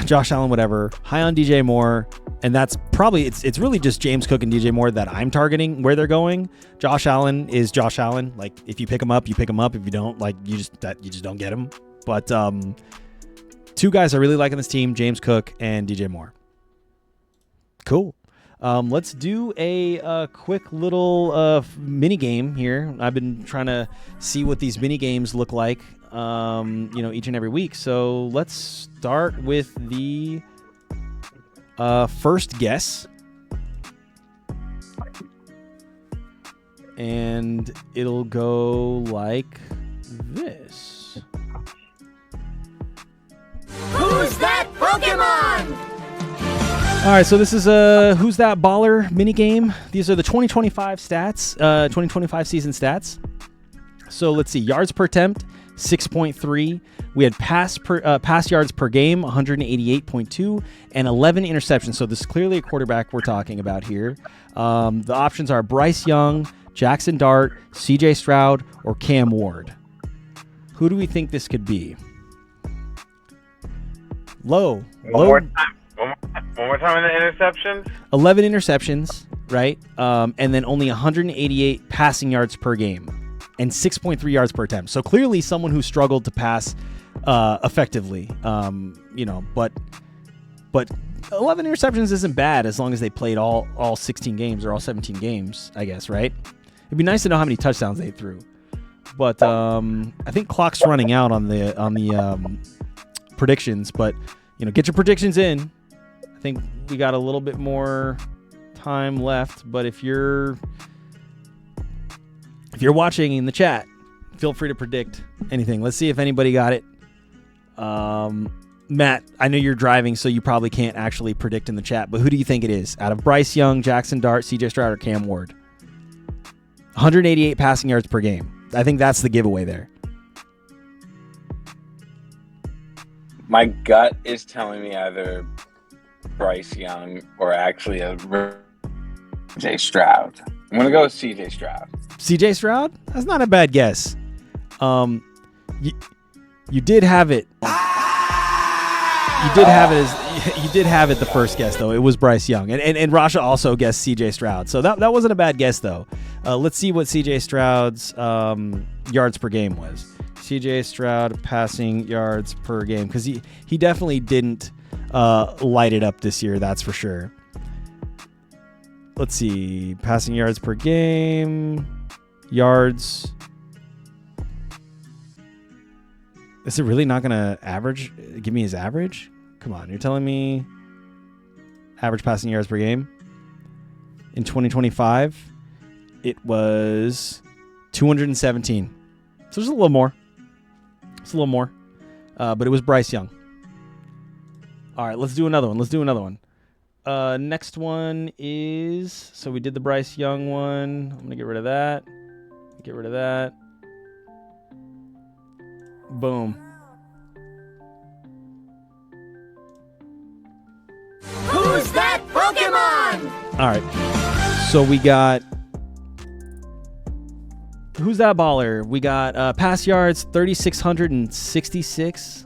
Josh Allen, whatever. High on DJ Moore, and that's probably it's really just James Cook and DJ Moore that I'm targeting where they're going. Josh Allen is Josh Allen. Like, if you pick him up, you pick him up. If you don't, like, you just don't get him. But two guys I really like on this team: James Cook and DJ Moore. Cool. Let's do a quick little mini game here. I've been trying to see what these mini games look like, each and every week. So let's start with the first guess, and it'll go like this. Who's that Pokemon? All right, so this is Who's That Baller mini game. These are the 2025 stats, 2025 season stats. So let's see, yards per attempt, 6.3. We had pass yards per game, 188.2, and 11 interceptions. So this is clearly a quarterback we're talking about here. The options are Bryce Young, Jackson Dart, CJ Stroud, or Cam Ward. Who do we think this could be? Low. One more time in the interceptions. 11 interceptions, right? And then only 188 passing yards per game and 6.3 yards per attempt. So clearly someone who struggled to pass effectively, but 11 interceptions isn't bad as long as they played all 16 games or all 17 games, I guess, right? It'd be nice to know how many touchdowns they threw. But I think clock's running out on the predictions, but get your predictions in. I think we got a little bit more time left, but if you're watching in the chat, feel free to predict anything. Let's see if anybody got it. Matt, I know you're driving, so you probably can't actually predict in the chat, but who do you think it is? Out of Bryce Young, Jackson Dart, CJ Stroud, or Cam Ward? 188 passing yards per game. I think that's the giveaway there. My gut is telling me either Bryce Young or actually a CJ Stroud. I'm gonna go with CJ Stroud. CJ Stroud? That's not a bad guess. You did have it. You did have it the first guess though. It was Bryce Young, and Rasha also guessed CJ Stroud. So that wasn't a bad guess though. Let's see what CJ Stroud's yards per game was. CJ Stroud passing yards per game, because he definitely didn't light it up this year. That's for sure. Let's see, passing yards per game, yards. Is it really not going to average? Give me his average? Come on, you're telling me average passing yards per game? In 2025, it was 217. So there's a little more. It's a little more. But it was Bryce Young. All right, let's do another one. Next one is, so we did the Bryce Young one. I'm going to get rid of that. Boom. Who's that Pokemon? All right. So we got, who's that baller? We got pass yards 3,666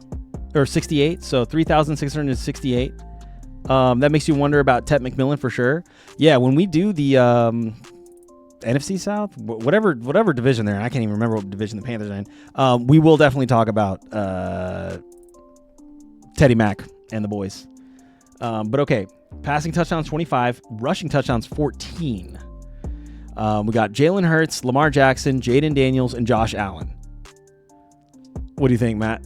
or 68. So 3,668. That makes you wonder about Tet McMillan for sure. Yeah, when we do the NFC South, whatever division they're in, I can't even remember what division the Panthers are in. We will definitely talk about Teddy Mack and the boys. But okay, passing touchdowns 25, rushing touchdowns 14. We got Jalen Hurts, Lamar Jackson, Jaden Daniels, and Josh Allen. What do you think, Matt?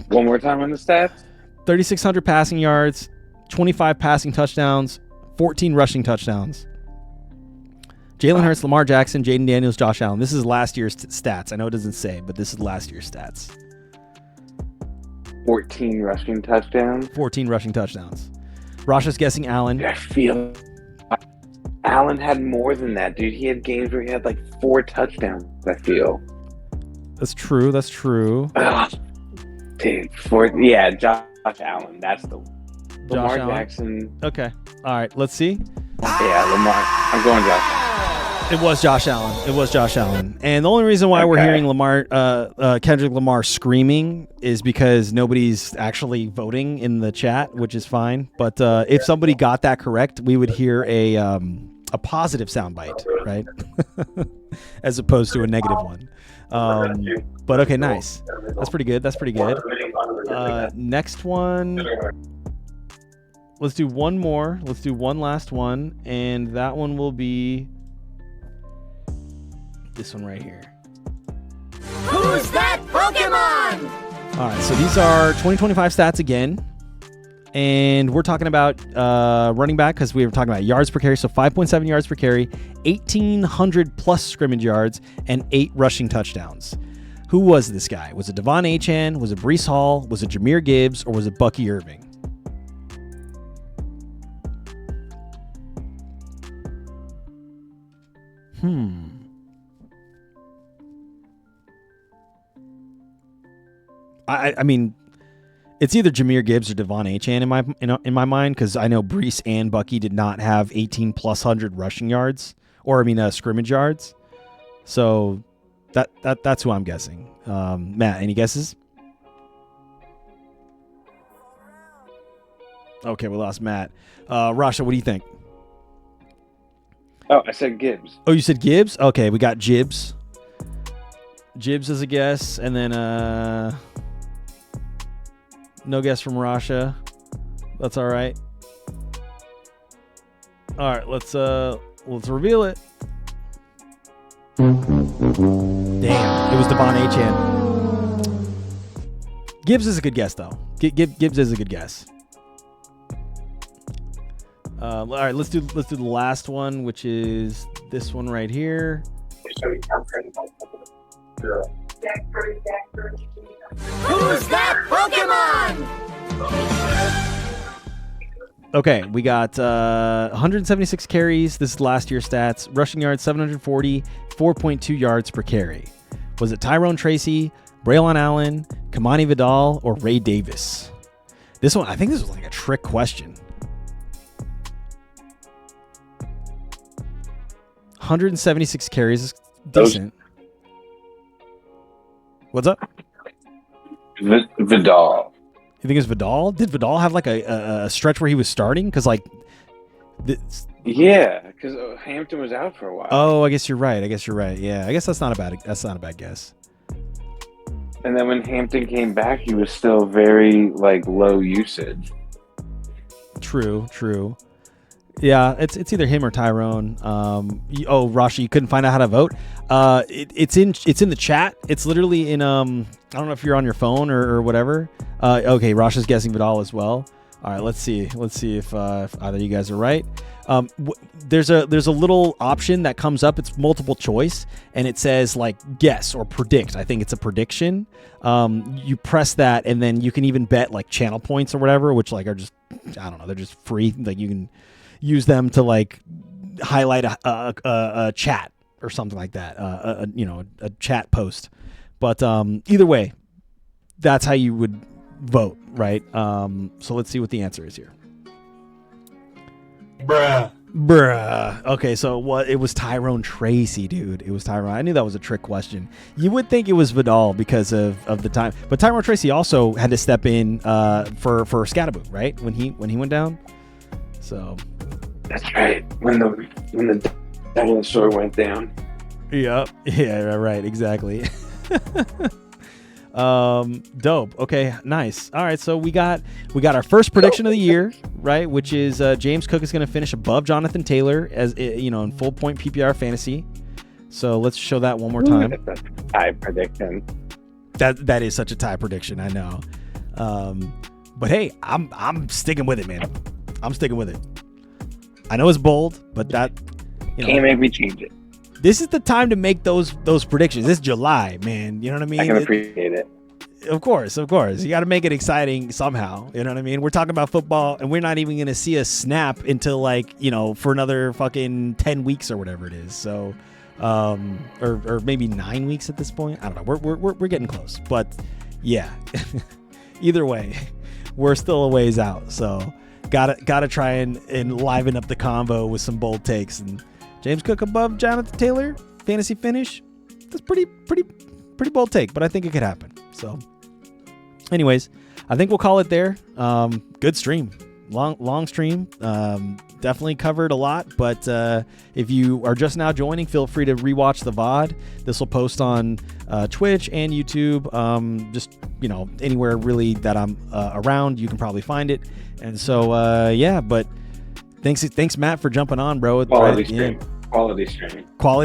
One more time on the stats. 3,600 passing yards, 25 passing touchdowns, 14 rushing touchdowns. Jalen Hurts, Lamar Jackson, Jaden Daniels, Josh Allen. This is last year's stats. I know it doesn't say, but this is last year's stats. 14 rushing touchdowns. 14 rushing touchdowns. Rasha's guessing Allen. I feel Allen had more than that, dude. He had games where he had like 4 touchdowns, I feel. That's true. Ugh. Dude, Josh Allen. That's the Lamar Jackson. Okay. All right. Let's see. Yeah, Lamar. I'm going Josh Allen. It was Josh Allen. And the only reason why we're hearing Kendrick Lamar screaming is because nobody's actually voting in the chat, which is fine. But if somebody got that correct, we would hear a positive soundbite, right? As opposed to a negative one. But okay, nice. That's pretty good. Next one. Let's do one more. Let's do one last one. And that one will be this one right here. Who's that Pokemon? All right, so these are 2025 stats again. And we're talking about running back because we were talking about yards per carry. So 5.7 yards per carry, 1,800 plus scrimmage yards, and 8 rushing touchdowns. Who was this guy? Was it Devon Achane? Was it Breece Hall? Was it Jahmyr Gibbs? Or was it Bucky Irving? I mean, it's either Jahmyr Gibbs or Devon Achane in my mind, because I know Breece and Bucky did not have 1,800+ rushing yards, or scrimmage yards. So that's who I'm guessing. Matt, any guesses? Okay, we lost Matt. Rasha, what do you think? Oh, I said Gibbs. Oh, you said Gibbs? Okay, we got Gibbs. Gibbs as a guess, and then no guess from Rasha. That's all right. All right, let's reveal it. Damn, it was Devon Achane. Gibbs is a good guess, though. Gibbs is a good guess. All right, let's do the last one, which is this one right here. Who's that Pokemon? Okay, we got 176 carries. This is last year's stats. Rushing yards 740, 4.2 yards per carry. Was it Tyrone Tracy, Braylon Allen, Kamani Vidal or Ray Davis? This one, I think this was like a trick question. 176 carries is decent. What's up? Vidal. You think it's Vidal? Did Vidal have like a stretch where he was starting? Because like, yeah, because Hampton was out for a while. Oh, I guess you're right. Yeah, I guess that's not a bad guess. And then when Hampton came back, he was still very like low usage. True. Yeah, it's either him or Tyrone. Rashi, you couldn't find out how to vote. It's in the chat. It's literally in I don't know if you're on your phone or whatever. Okay, Rasha's guessing Vidal as well. All right, let's see if either of you guys are right. There's a little option that comes up. It's multiple choice, and it says like guess or predict. I think it's a prediction. You press that, and then you can even bet like channel points or whatever, which like are just, I don't know, they're just free. Like you can use them to like highlight a chat or something like that. A chat post. But either way, that's how you would vote, right? So let's see what the answer is here. Bruh. Okay, so it was Tyrone Tracy, dude. It was Tyrone. I knew that was a trick question. You would think it was Vidal because of the time, but Tyrone Tracy also had to step in for Scatterboot, right? When he went down. So that's right. When the Devil and Sword went down. Yep. Yeah. Right. Exactly. Dope. Okay, nice. All right, so we got our first prediction of the year, right, which is James Cook is going to finish above Jonathan Taylor as in full point PPR fantasy. So let's show that one more time. That's a tie prediction. That is such a tie prediction, I know. But hey, I'm sticking with it, man. I'm sticking with it. I know it's bold, but that can't make me change it. This is the time to make those predictions. It's July, man. You know what I mean? I can appreciate it. Of course. You got to make it exciting somehow. You know what I mean? We're talking about football, and we're not even going to see a snap until for another fucking 10 weeks or whatever it is. So, or maybe 9 weeks at this point. I don't know. We're getting close, but yeah. Either way, we're still a ways out. So, gotta try and liven up the convo with some bold takes. And James Cook above Jonathan Taylor, fantasy finish. That's pretty bold take, but I think it could happen. So, anyways, I think we'll call it there. Good stream, long stream. Definitely covered a lot. But if you are just now joining, feel free to rewatch the VOD. This will post on Twitch and YouTube. Just anywhere really that I'm around, you can probably find it. And so yeah, but. Thanks, Matt, for jumping on, bro. Quality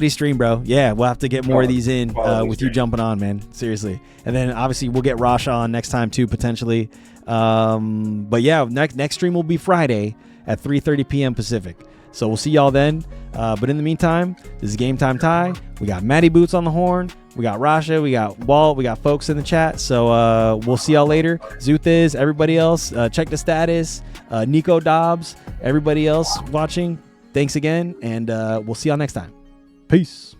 stream, bro. Yeah, we'll have to get more of these in with you jumping on, man. Seriously. And then obviously we'll get Rasha on next time too, potentially. But yeah, next stream will be Friday at 3:30 p.m. Pacific. So we'll see y'all then. But in the meantime, this is Game Time Ty. We got Matty Boots on the horn. We got Rasha. We got Walt. We got folks in the chat. So we'll see y'all later. Zuthiz, everybody else, check the status. Nico Dobbs, everybody else watching. Thanks again, and we'll see y'all next time. Peace.